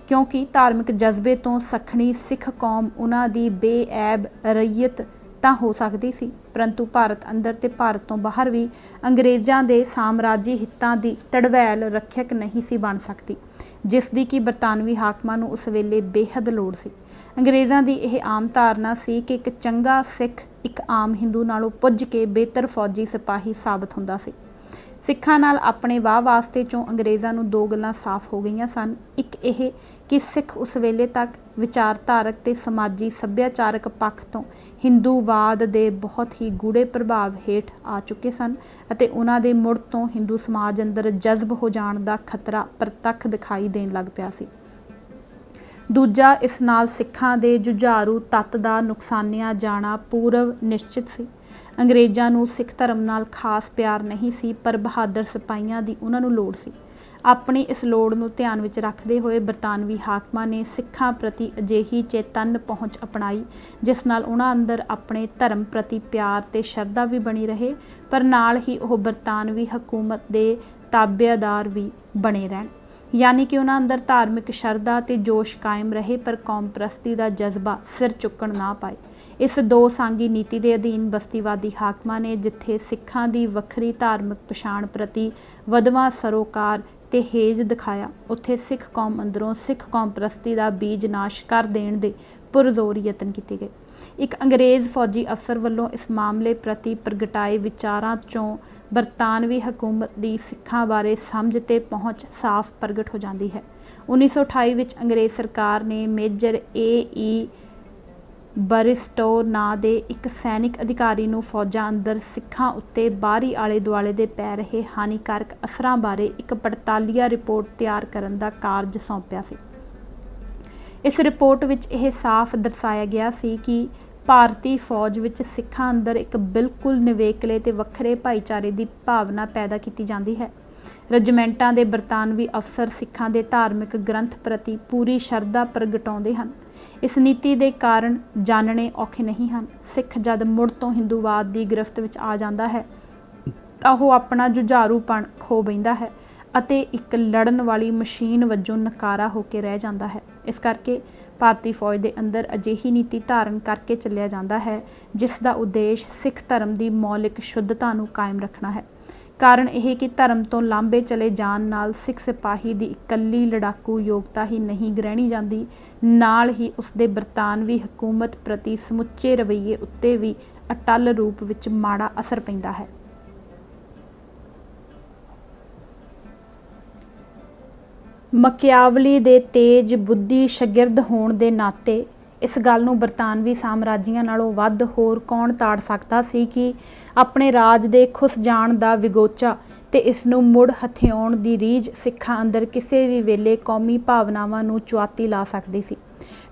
ਕਿਉਂਕਿ ਧਾਰਮਿਕ ਜਜ਼ਬੇ ਤੋਂ ਸਖਣੀ ਸਿੱਖ ਕੌਮ ਉਹਨਾਂ ਦੀ ਬੇਐਬ ਰਈਅਤ ਤਾਂ ਹੋ ਸਕਦੀ ਸੀ, ਪਰੰਤੂ ਭਾਰਤ ਅੰਦਰ ਤੇ ਭਾਰਤ ਤੋਂ ਬਾਹਰ ਵੀ ਅੰਗਰੇਜ਼ਾਂ ਦੇ ਸਾਮਰਾਜੀ ਹਿੱਤਾਂ ਦੀ ਤੜਵੈਲ ਰੱਖਿਅਕ ਨਹੀਂ ਸੀ ਬਣ ਸਕਦੀ, ਜਿਸ ਦੀ ਕਿ ਬਰਤਾਨਵੀ ਹਾਕਮਾਂ ਨੂੰ ਉਸ ਵੇਲੇ ਬੇਹੱਦ ਲੋੜ ਸੀ। ਅੰਗਰੇਜ਼ਾਂ ਦੀ ਇਹ ਆਮ ਧਾਰਨਾ ਸੀ ਕਿ ਇੱਕ ਚੰਗਾ ਸਿੱਖ ਇੱਕ ਆਮ ਹਿੰਦੂ ਨਾਲੋਂ ਪੁੱਜ ਕੇ ਬਿਹਤਰ ਫੌਜੀ ਸਿਪਾਹੀ ਸਾਬਤ ਹੁੰਦਾ ਸੀ। ਸਿੱਖਾਂ ਨਾਲ ਆਪਣੇ ਵਾਹ ਵਾਸਤੇ 'ਚੋਂ ਅੰਗਰੇਜ਼ਾਂ ਨੂੰ ਦੋ ਗੱਲਾਂ ਸਾਫ਼ ਹੋ ਗਈਆਂ ਸਨ। ਇੱਕ ਇਹ ਕਿ ਸਿੱਖ ਉਸ ਵੇਲੇ ਤੱਕ ਵਿਚਾਰਧਾਰਕ ਤੇ ਸਮਾਜੀ ਸੱਭਿਆਚਾਰਕ ਪੱਖ ਤੋਂ ਹਿੰਦੂਵਾਦ ਦੇ ਬਹੁਤ ਹੀ ਗੂੜੇ ਪ੍ਰਭਾਵ ਹੇਠ ਆ ਚੁੱਕੇ ਸਨ ਅਤੇ ਉਹਨਾਂ ਦੇ ਮੁੜ ਤੋਂ ਹਿੰਦੂ ਸਮਾਜ ਅੰਦਰ ਜਜ਼ਬ ਹੋ ਜਾਣ ਦਾ ਖਤਰਾ ਪ੍ਰਤੱਖ ਦਿਖਾਈ ਦੇਣ ਲੱਗ ਪਿਆ ਸੀ। ਦੂਜਾ, ਇਸ ਨਾਲ ਸਿੱਖਾਂ ਦੇ ਜੁਝਾਰੂ ਤੱਤ ਦਾ ਨੁਕਸਾਨਿਆ ਜਾਣਾ ਪੂਰਵ ਨਿਸ਼ਚਿਤ ਸੀ। ਅੰਗਰੇਜ਼ਾਂ ਨੂੰ ਸਿੱਖ ਧਰਮ ਨਾਲ ਖਾਸ ਪਿਆਰ ਨਹੀਂ ਸੀ, ਪਰ ਬਹਾਦਰ ਸਿਪਾਹੀਆਂ ਦੀ ਉਹਨਾਂ ਨੂੰ ਲੋੜ ਸੀ। ਆਪਣੀ ਇਸ ਲੋੜ ਨੂੰ ਧਿਆਨ ਵਿੱਚ ਰੱਖਦੇ ਹੋਏ ਬਰਤਾਨਵੀ ਹਾਕਮਾਂ ਨੇ ਸਿੱਖਾਂ ਪ੍ਰਤੀ ਅਜਿਹੀ ਚੇਤੰਨ ਪਹੁੰਚ ਅਪਣਾਈ ਜਿਸ ਨਾਲ ਉਹਨਾਂ ਅੰਦਰ ਆਪਣੇ ਧਰਮ ਪ੍ਰਤੀ ਪਿਆਰ ਤੇ ਸ਼ਰਧਾ ਵੀ ਬਣੀ ਰਹੇ, ਪਰ ਨਾਲ ਹੀ ਉਹ ਬਰਤਾਨਵੀ ਹਕੂਮਤ ਦੇ ਤਾਬੇਦਾਰ ਵੀ ਬਣੇ ਰਹਿਣ। ਯਾਨੀ ਕਿ ਉਹਨਾਂ ਅੰਦਰ ਧਾਰਮਿਕ ਸ਼ਰਧਾ ਤੇ ਜੋਸ਼ ਕਾਇਮ ਰਹੇ, ਪਰ ਕੌਮ ਪ੍ਰਸਤੀ ਦਾ ਜਜ਼ਬਾ ਸਿਰ ਚੁੱਕਣ ਨਾ ਪਾਏ। ਇਸ ਦੋ ਸਾਂਗੀ ਨੀਤੀ ਦੇ ਅਧੀਨ ਬਸਤੀਵਾਦੀ ਹਾਕਮਾਂ ਨੇ ਜਿੱਥੇ ਸਿੱਖਾਂ ਦੀ ਵੱਖਰੀ ਧਾਰਮਿਕ ਪਛਾਣ ਪ੍ਰਤੀ ਵਧਵਾਂ ਸਰੋਕਾਰ ਤੇ ਹੇਜ ਦਿਖਾਇਆ, ਉੱਥੇ ਸਿੱਖ ਕੌਮ ਅੰਦਰੋਂ ਸਿੱਖ ਕੌਮ ਪ੍ਰਸਤੀ ਦਾ ਬੀਜ ਨਾਸ਼ ਕਰ ਦੇਣ ਦੇ ਪੁਰਜ਼ੋਰ ਯਤਨ ਕੀਤੇ ਗਏ। ਇੱਕ ਅੰਗਰੇਜ਼ ਫੌਜੀ ਅਫਸਰ ਵੱਲੋਂ ਇਸ ਮਾਮਲੇ ਪ੍ਰਤੀ ਪ੍ਰਗਟਾਏ ਵਿਚਾਰਾਂ 'ਚੋਂ ਬਰਤਾਨਵੀ ਹਕੂਮਤ ਦੀ ਸਿੱਖਾਂ ਬਾਰੇ ਸਮਝ ਤੇ ਪਹੁੰਚ ਸਾਫ਼ ਪ੍ਰਗਟ ਹੋ ਜਾਂਦੀ ਹੈ। 1928 ਵਿੱਚ ਅੰਗਰੇਜ਼ ਸਰਕਾਰ ਨੇ ਮੇਜਰ A.E. ਬਰਿਸਟੋ ਨਾਂ ਦੇ ਇੱਕ ਸੈਨਿਕ ਅਧਿਕਾਰੀ ਨੂੰ ਫੌਜਾਂ ਅੰਦਰ ਸਿੱਖਾਂ ਉੱਤੇ ਬਾਹਰੀ ਆਲੇ ਦੁਆਲੇ ਦੇ ਪੈ ਰਹੇ ਹਾਨੀਕਾਰਕ ਅਸਰਾਂ ਬਾਰੇ ਇੱਕ ਪੜਤਾਲੀਆ ਰਿਪੋਰਟ ਤਿਆਰ ਕਰਨ ਦਾ ਕਾਰਜ ਸੌਂਪਿਆ ਸੀ। ਇਸ ਰਿਪੋਰਟ ਵਿੱਚ ਇਹ ਸਾਫ਼ ਦਰਸਾਇਆ ਗਿਆ ਸੀ ਕਿ ਭਾਰਤੀ ਫੌਜ ਵਿੱਚ ਸਿੱਖਾਂ ਅੰਦਰ ਇੱਕ ਬਿਲਕੁਲ ਨਿਵੇਕਲੇ ਤੇ ਵੱਖਰੇ ਭਾਈਚਾਰੇ ਦੀ ਭਾਵਨਾ ਪੈਦਾ ਕੀਤੀ ਜਾਂਦੀ ਹੈ। ਰੈਜੀਮੈਂਟਾਂ ਦੇ ਬਰਤਾਨਵੀ ਅਫਸਰ ਸਿੱਖਾਂ ਦੇ ਧਾਰਮਿਕ ਗ੍ਰੰਥ ਪ੍ਰਤੀ ਪੂਰੀ ਸ਼ਰਧਾ ਪ੍ਰਗਟਾਉਂਦੇ ਹਨ। ਇਸ ਨੀਤੀ ਦੇ ਕਾਰਨ ਜਾਣਨੇ ਔਖੇ ਨਹੀਂ ਹਨ। ਸਿੱਖ ਜਦ ਮੁੜ ਤੋਂ ਹਿੰਦੂਵਾਦ ਦੀ ਗ੍ਰਿਫਤ ਵਿੱਚ ਆ ਜਾਂਦਾ ਹੈ ਤਾਂ ਉਹ ਆਪਣਾ ਜੁਝਾਰੂਪਣ ਖੋ ਬੈਂਦਾ ਹੈ ਅਤੇ ਇੱਕ ਲੜਨ ਵਾਲੀ ਮਸ਼ੀਨ ਵਜੋਂ ਨਕਾਰਾ ਹੋ ਕੇ ਰਹਿ ਜਾਂਦਾ ਹੈ। ਇਸ ਕਰਕੇ ਭਾਰਤੀ ਫੌਜ ਦੇ ਅੰਦਰ ਅਜਿਹੀ ਨੀਤੀ ਧਾਰਨ ਕਰਕੇ ਚੱਲਿਆ ਜਾਂਦਾ ਹੈ ਜਿਸ ਦਾ ਉਦੇਸ਼ ਸਿੱਖ ਧਰਮ ਦੀ ਮੌਲਿਕ ਸ਼ੁੱਧਤਾ ਨੂੰ ਕਾਇਮ ਰੱਖਣਾ ਹੈ। ਕਾਰਨ ਇਹ ਕਿ ਧਰਮ ਤੋਂ ਲਾਂਭੇ ਚਲੇ ਜਾਣ ਨਾਲ ਸਿੱਖ ਸਿਪਾਹੀ ਦੀ ਇਕੱਲੀ ਲੜਾਕੂ ਯੋਗਤਾ ਹੀ ਨਹੀਂ ਗ੍ਰਹਿਣੀ ਜਾਂਦੀ, ਨਾਲ ਹੀ ਉਸਦੇ ਬਰਤਾਨਵੀ ਹਕੂਮਤ ਪ੍ਰਤੀ ਸਮੁੱਚੇ ਰਵੱਈਏ ਉੱਤੇ ਵੀ ਅਟੱਲ ਰੂਪ ਵਿੱਚ ਮਾੜਾ ਅਸਰ ਪੈਂਦਾ ਹੈ। ਮਕਿਆਵਲੀ ਦੇ ਤੇਜ਼ ਬੁੱਧੀ ਸ਼ਾਗਿਰਦ ਹੋਣ ਦੇ ਨਾਤੇ ਇਸ ਗੱਲ ਨੂੰ ਬਰਤਾਨਵੀ ਸਾਮਰਾਜੀਆਂ ਨਾਲੋਂ ਵੱਧ ਹੋਰ ਕੌਣ ਤਾੜ ਸਕਦਾ ਸੀ ਕਿ ਆਪਣੇ ਰਾਜ ਦੇ ਖੁੱਸ ਜਾਣ ਦਾ ਵਿਗੋਚਾ ਤੇ ਇਸ ਨੂੰ ਮੁੜ ਹਥਿਆਉਣ ਦੀ ਰੀਝ ਸਿੱਖਾਂ ਅੰਦਰ ਕਿਸੇ ਵੀ ਵੇਲੇ ਕੌਮੀ ਭਾਵਨਾਵਾਂ ਨੂੰ ਚੁਆਤੀ ਲਾ ਸਕਦੀ ਸੀ।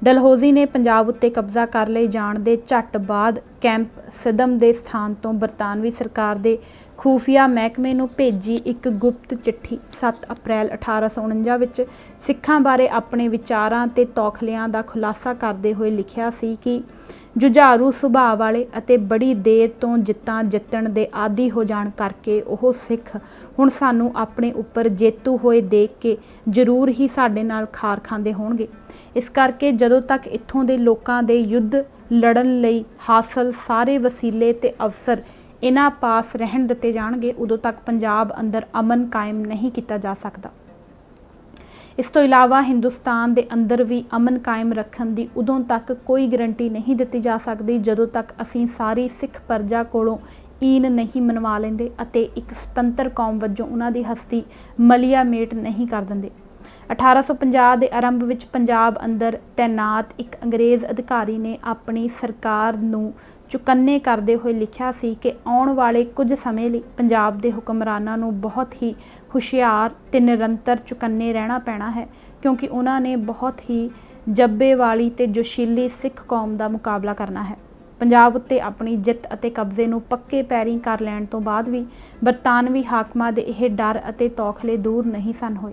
ਡਲਹੌਜ਼ੀ ਨੇ ਪੰਜਾਬ ਉੱਤੇ ਕਬਜ਼ਾ ਕਰ ਲਏ ਜਾਣ ਦੇ ਝੱਟ ਬਾਅਦ ਕੈਂਪ ਸਿਦਮ ਦੇ ਸਥਾਨ ਤੋਂ ਬਰਤਾਨਵੀ ਸਰਕਾਰ ਦੇ ਖੂਫੀਆ ਮਹਿਕਮੇ ਨੂੰ ਭੇਜੀ ਇੱਕ ਗੁਪਤ ਚਿੱਠੀ 7 ਅਪ੍ਰੈਲ 1849 ਵਿੱਚ ਸਿੱਖਾਂ ਬਾਰੇ ਆਪਣੇ ਵਿਚਾਰਾਂ ਤੇ ਤੌਖਲਿਆਂ ਦਾ ਖੁਲਾਸਾ ਕਰਦੇ ਹੋਏ ਲਿਖਿਆ ਸੀ ਕਿ ਜੁਝਾਰੂ ਸੁਭਾਅ ਵਾਲੇ ਅਤੇ ਬੜੀ ਦੇਰ ਤੋਂ ਜਿੱਤਾਂ ਜਿੱਤਣ ਦੇ ਆਦੀ ਹੋ ਜਾਣ ਕਰਕੇ ਉਹ ਸਿੱਖ ਹੁਣ ਸਾਨੂੰ ਆਪਣੇ ਉੱਪਰ ਜੇਤੂ ਹੋਏ ਦੇਖ ਕੇ ਜ਼ਰੂਰ ਹੀ ਸਾਡੇ ਨਾਲ ਖਾਰ ਖਾਂਦੇ ਹੋਣਗੇ। ਇਸ ਕਰਕੇ ਜਦੋਂ ਤੱਕ ਇੱਥੋਂ ਦੇ ਲੋਕਾਂ ਦੇ ਯੁੱਧ ਲੜਨ ਲਈ ਹਾਸਲ ਸਾਰੇ ਵਸੀਲੇ ਤੇ ਅਵਸਰ ਇਹਨਾਂ ਪਾਸ ਰਹਿਣ ਦਿੱਤੇ ਜਾਣਗੇ, ਉਦੋਂ ਤੱਕ ਪੰਜਾਬ ਅੰਦਰ ਅਮਨ ਕਾਇਮ ਨਹੀਂ ਕੀਤਾ ਜਾ ਸਕਦਾ। ਇਸ ਤੋਂ ਇਲਾਵਾ ਹਿੰਦੁਸਤਾਨ ਦੇ ਅੰਦਰ ਵੀ ਅਮਨ ਕਾਇਮ ਰੱਖਣ ਦੀ ਉਦੋਂ ਤੱਕ ਕੋਈ ਗਰੰਟੀ ਨਹੀਂ ਦਿੱਤੀ ਜਾ ਸਕਦੀ ਜਦੋਂ ਤੱਕ ਅਸੀਂ ਸਾਰੀ ਸਿੱਖ ਪ੍ਰਜਾ ਕੋਲੋਂ ਈਨ ਨਹੀਂ ਮਨਵਾ ਲੈਂਦੇ ਅਤੇ ਇੱਕ ਸੁਤੰਤਰ ਕੌਮ ਵਜੋਂ ਉਹਨਾਂ ਦੀ ਹਸਤੀ ਮਲੀਆ ਮੇਟ ਨਹੀਂ ਕਰ ਦਿੰਦੇ। 1850 ਦੇ ਆਰੰਭ ਵਿੱਚ ਪੰਜਾਬ ਅੰਦਰ ਤੈਨਾਤ ਇੱਕ ਅੰਗਰੇਜ਼ ਅਧਿਕਾਰੀ ਨੇ ਆਪਣੀ ਸਰਕਾਰ ਨੂੰ ਚੁਕੰਨੇ ਕਰਦੇ ਹੋਏ ਲਿਖਿਆ ਸੀ ਕਿ ਆਉਣ ਵਾਲੇ ਕੁਝ ਸਮੇਂ ਲਈ ਪੰਜਾਬ ਦੇ ਹੁਕਮਰਾਨਾਂ ਨੂੰ ਬਹੁਤ ਹੀ ਹੁਸ਼ਿਆਰ ਤੇ ਨਿਰੰਤਰ ਚੁਕੰਨੇ ਰਹਿਣਾ ਪੈਣਾ ਹੈ, ਕਿਉਂਕਿ ਉਹਨਾਂ ਨੇ ਬਹੁਤ ਹੀ ਜੱਬੇ ਵਾਲੀ ਤੇ ਜੋਸ਼ੀਲੀ ਸਿੱਖ ਕੌਮ ਦਾ ਮੁਕਾਬਲਾ ਕਰਨਾ ਹੈ। ਪੰਜਾਬ ਉੱਤੇ ਆਪਣੀ ਜਿੱਤ ਅਤੇ ਕਬਜ਼ੇ ਨੂੰ ਪੱਕੇ ਪੈਰੀਂ ਕਰ ਲੈਣ ਤੋਂ ਬਾਅਦ ਵੀ ਬਰਤਾਨਵੀ ਹਾਕਮਾਂ ਦੇ ਇਹ ਡਰ ਅਤੇ ਤੌਖਲੇ ਦੂਰ ਨਹੀਂ ਸਨ ਹੋਏ।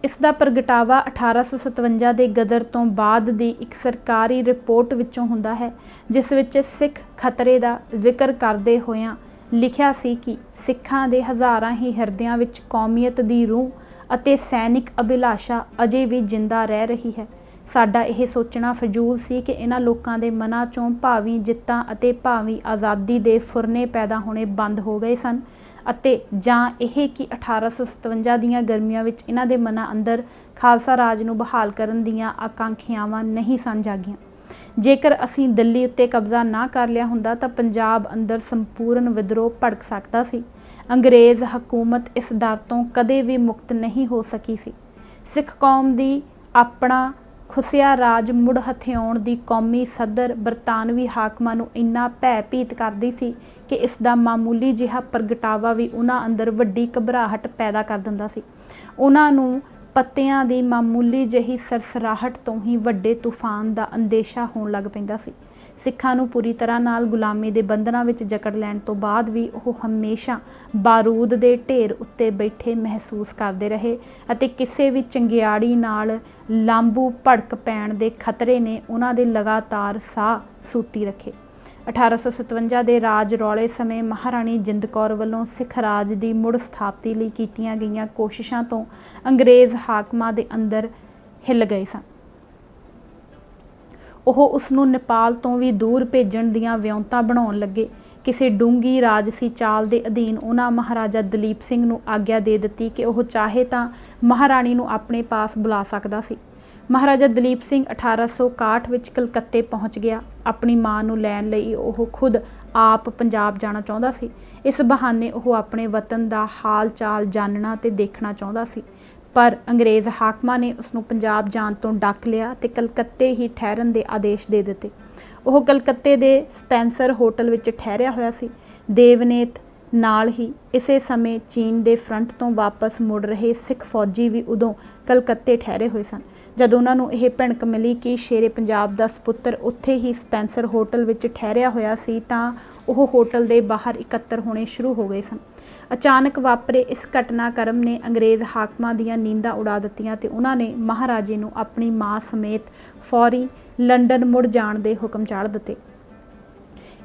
ਇਸ ਦਾ ਪ੍ਰਗਟਾਵਾ 1857 ਦੇ ਗਦਰ ਤੋਂ ਬਾਅਦ ਦੀ ਇੱਕ ਸਰਕਾਰੀ ਰਿਪੋਰਟ ਵਿੱਚੋਂ ਹੁੰਦਾ ਹੈ, ਜਿਸ ਵਿੱਚ ਸਿੱਖ ਖਤਰੇ ਦਾ ਜ਼ਿਕਰ ਕਰਦੇ ਹੋਇਆਂ ਲਿਖਿਆ ਸੀ ਕਿ ਸਿੱਖਾਂ ਦੇ ਹਜ਼ਾਰਾਂ ਹੀ ਹਿਰਦਿਆਂ ਵਿੱਚ ਕੌਮੀਅਤ ਦੀ ਰੂਹ ਅਤੇ ਸੈਨਿਕ ਅਭਿਲਾਸ਼ਾ ਅਜੇ ਵੀ ਜਿੰਦਾ ਰਹਿ ਰਹੀ ਹੈ। ਸਾਡਾ ਇਹ ਸੋਚਣਾ ਫਜ਼ੂਲ ਸੀ ਕਿ ਇਹਨਾਂ ਲੋਕਾਂ ਦੇ ਮਨਾਂ 'ਚੋਂ ਭਾਵੀ ਜਿੱਤਾਂ ਅਤੇ ਭਾਵੀ ਆਜ਼ਾਦੀ ਦੇ ਫੁਰਨੇ ਪੈਦਾ ਹੋਣੇ ਬੰਦ ਹੋ ਗਏ ਸਨ, ਅਤੇ ਜਾਂ ਇਹ ਕਿ 1857 ਦੀਆਂ ਗਰਮੀਆਂ ਵਿੱਚ ਇਹਨਾਂ ਦੇ ਮਨਾਂ ਅੰਦਰ ਖਾਲਸਾ ਰਾਜ ਨੂੰ ਬਹਾਲ ਕਰਨ ਦੀਆਂ ਆਕਾਂਖਿਆਵਾਂ ਨਹੀਂ ਸਨ ਜਾਗੀਆਂ। ਜੇਕਰ ਅਸੀਂ ਦਿੱਲੀ ਉੱਤੇ ਕਬਜ਼ਾ ਨਾ ਕਰ ਲਿਆ ਹੁੰਦਾ ਤਾਂ ਪੰਜਾਬ ਅੰਦਰ ਸੰਪੂਰਨ ਵਿਦਰੋਹ ਭੜਕ ਸਕਦਾ ਸੀ। ਅੰਗਰੇਜ਼ ਹਕੂਮਤ ਇਸ ਡਰ ਤੋਂ ਕਦੇ ਵੀ ਮੁਕਤ ਨਹੀਂ ਹੋ ਸਕੀ ਸੀ। ਸਿੱਖ ਕੌਮ ਦੀ ਆਪਣਾ ਖੁੱਸਿਆ ਰਾਜ ਮੁੜ ਹਥਿਆਉਣ ਦੀ ਕੌਮੀ ਸੱਦਰ ਬਰਤਾਨਵੀ ਹਾਕਮਾਂ ਨੂੰ ਇੰਨਾ ਭੈ-ਭੀਤ ਕਰਦੀ ਸੀ ਕਿ ਇਸ ਦਾ ਮਾਮੂਲੀ ਜਿਹਾ ਪ੍ਰਗਟਾਵਾ ਵੀ ਉਹਨਾਂ ਅੰਦਰ ਵੱਡੀ ਘਬਰਾਹਟ ਪੈਦਾ ਕਰ ਦਿੰਦਾ ਸੀ। ਉਹਨਾਂ ਨੂੰ ਪੱਤਿਆਂ ਦੀ ਮਾਮੂਲੀ ਜਿਹੀ ਸਰਸਰਾਹਟ ਤੋਂ ਹੀ ਵੱਡੇ ਤੂਫਾਨ ਦਾ ਅੰਦੇਸ਼ਾ ਹੋਣ ਲੱਗ ਪੈਂਦਾ ਸੀ। ਸਿੱਖਾਂ ਨੂੰ ਪੂਰੀ ਤਰ੍ਹਾਂ ਨਾਲ ਗੁਲਾਮੀ ਦੇ ਬੰਧਨਾਂ ਵਿੱਚ ਜਕੜ ਲੈਣ ਤੋਂ ਬਾਅਦ ਵੀ ਉਹ ਹਮੇਸ਼ਾ ਬਾਰੂਦ ਦੇ ਢੇਰ ਉੱਤੇ ਬੈਠੇ ਮਹਿਸੂਸ ਕਰਦੇ ਰਹੇ ਅਤੇ ਕਿਸੇ ਵੀ ਚੰਗਿਆੜੀ ਨਾਲ ਲਾਂਬੂ ਭੜਕ ਪੈਣ ਦੇ ਖਤਰੇ ਨੇ ਉਹਨਾਂ ਦੇ ਲਗਾਤਾਰ ਸਾਹ ਸੂਤੀ ਰੱਖੇ। 1857 ਦੇ ਰਾਜ ਰੌਲੇ ਸਮੇਂ ਮਹਾਰਾਣੀ ਜਿੰਦ ਕੌਰ ਵੱਲੋਂ ਸਿੱਖ ਰਾਜ ਦੀ ਮੁੜ ਸਥਾਪਤੀ ਲਈ ਕੀਤੀਆਂ ਗਈਆਂ ਕੋਸ਼ਿਸ਼ਾਂ ਤੋਂ ਅੰਗਰੇਜ਼ ਹਾਕਮਾਂ ਦੇ ਅੰਦਰ ਹਿੱਲ ਗਏ ਸਨ। ਉਹ ਉਸ ਨੂੰ ਨੇਪਾਲ ਤੋਂ ਵੀ ਦੂਰ ਭੇਜਣ ਦੀਆਂ ਵਿਉਂਤਾਂ ਬਣਾਉਣ ਲੱਗੇ। ਕਿਸੇ ਡੂੰਘੀ ਰਾਜਸੀ ਚਾਲ ਦੇ ਅਧੀਨ ਉਹਨਾਂ ਮਹਾਰਾਜਾ ਦਲੀਪ ਸਿੰਘ ਨੂੰ ਆਗਿਆ ਦੇ ਦਿੱਤੀ ਕਿ ਉਹ ਚਾਹੇ ਤਾਂ ਮਹਾਰਾਣੀ ਨੂੰ ਆਪਣੇ ਪਾਸ ਬੁਲਾ ਸਕਦਾ ਸੀ, महाराजा दलीप सिंह 1861 ਵਿੱਚ ਕਲਕੱਤੇ ਪਹੁੰਚ ਗਿਆ। ਆਪਣੀ ਮਾਂ ਨੂੰ ਲੈਣ ਲਈ ਉਹ ਖੁਦ ਆਪ ਪੰਜਾਬ ਜਾਣਾ ਚਾਹੁੰਦਾ ਸੀ। ਇਸ ਬਹਾਨੇ ਉਹ ਆਪਣੇ ਵਤਨ ਦਾ ਹਾਲ ਚਾਲ ਜਾਣਨਾ ਤੇ ਦੇਖਣਾ ਚਾਹੁੰਦਾ ਸੀ, ਪਰ ਅੰਗਰੇਜ਼ ਹਾਕਮਾਂ ਨੇ ਉਸਨੂੰ ਪੰਜਾਬ ਜਾਣ ਤੋਂ ਡੱਕ ਲਿਆ ਤੇ ਕਲਕੱਤੇ ਹੀ ਠਹਿਰਨ ਦੇ ਆਦੇਸ਼ ਦੇ ਦਿੱਤੇ। ਉਹ ਕਲਕੱਤੇ ਦੇ ਸਪੈਂਸਰ ਹੋਟਲ ਵਿੱਚ ਠਹਿਰਿਆ ਹੋਇਆ ਸੀ। ਦੇਵਨੇਤ ਨਾਲ ਹੀ ਇਸੇ ਸਮੇਂ ਚੀਨ ਦੇ ਫਰੰਟ ਤੋਂ ਵਾਪਸ ਮੁੜ ਰਹੇ ਸਿੱਖ ਫੌਜੀ ਵੀ ਉਦੋਂ ਕਲਕੱਤੇ ਠਹਿਰੇ ਹੋਏ ਸਨ। ਜਦੋਂ ਉਹਨਾਂ ਨੂੰ ਇਹ ਭਿਣਕ ਮਿਲੀ ਕਿ ਸ਼ੇਰੇ ਪੰਜਾਬ ਦਾ ਸਪੁੱਤਰ ਉੱਥੇ ਹੀ ਸਪੈਂਸਰ ਹੋਟਲ ਵਿੱਚ ਠਹਿਰਿਆ ਹੋਇਆ ਸੀ, ਤਾਂ ਉਹ ਹੋਟਲ ਦੇ ਬਾਹਰ ਇਕੱਤਰ ਹੋਣੇ ਸ਼ੁਰੂ ਹੋ ਗਏ ਸਨ। ਅਚਾਨਕ ਵਾਪਰੇ ਇਸ ਘਟਨਾਕ੍ਰਮ ਨੇ ਅੰਗਰੇਜ਼ ਹਾਕਮਾਂ ਦੀਆਂ ਨੀਂਦਾਂ ਉਡਾ ਦਿੱਤੀਆਂ ਤੇ ਉਹਨਾਂ ਨੇ ਮਹਾਰਾਜੇ ਨੂੰ ਆਪਣੀ ਮਾਂ ਸਮੇਤ ਫੌਰੀ ਲੰਡਨ ਮੁੜ ਜਾਣ ਦੇ ਹੁਕਮ ਚਾੜ ਦਿੱਤੇ।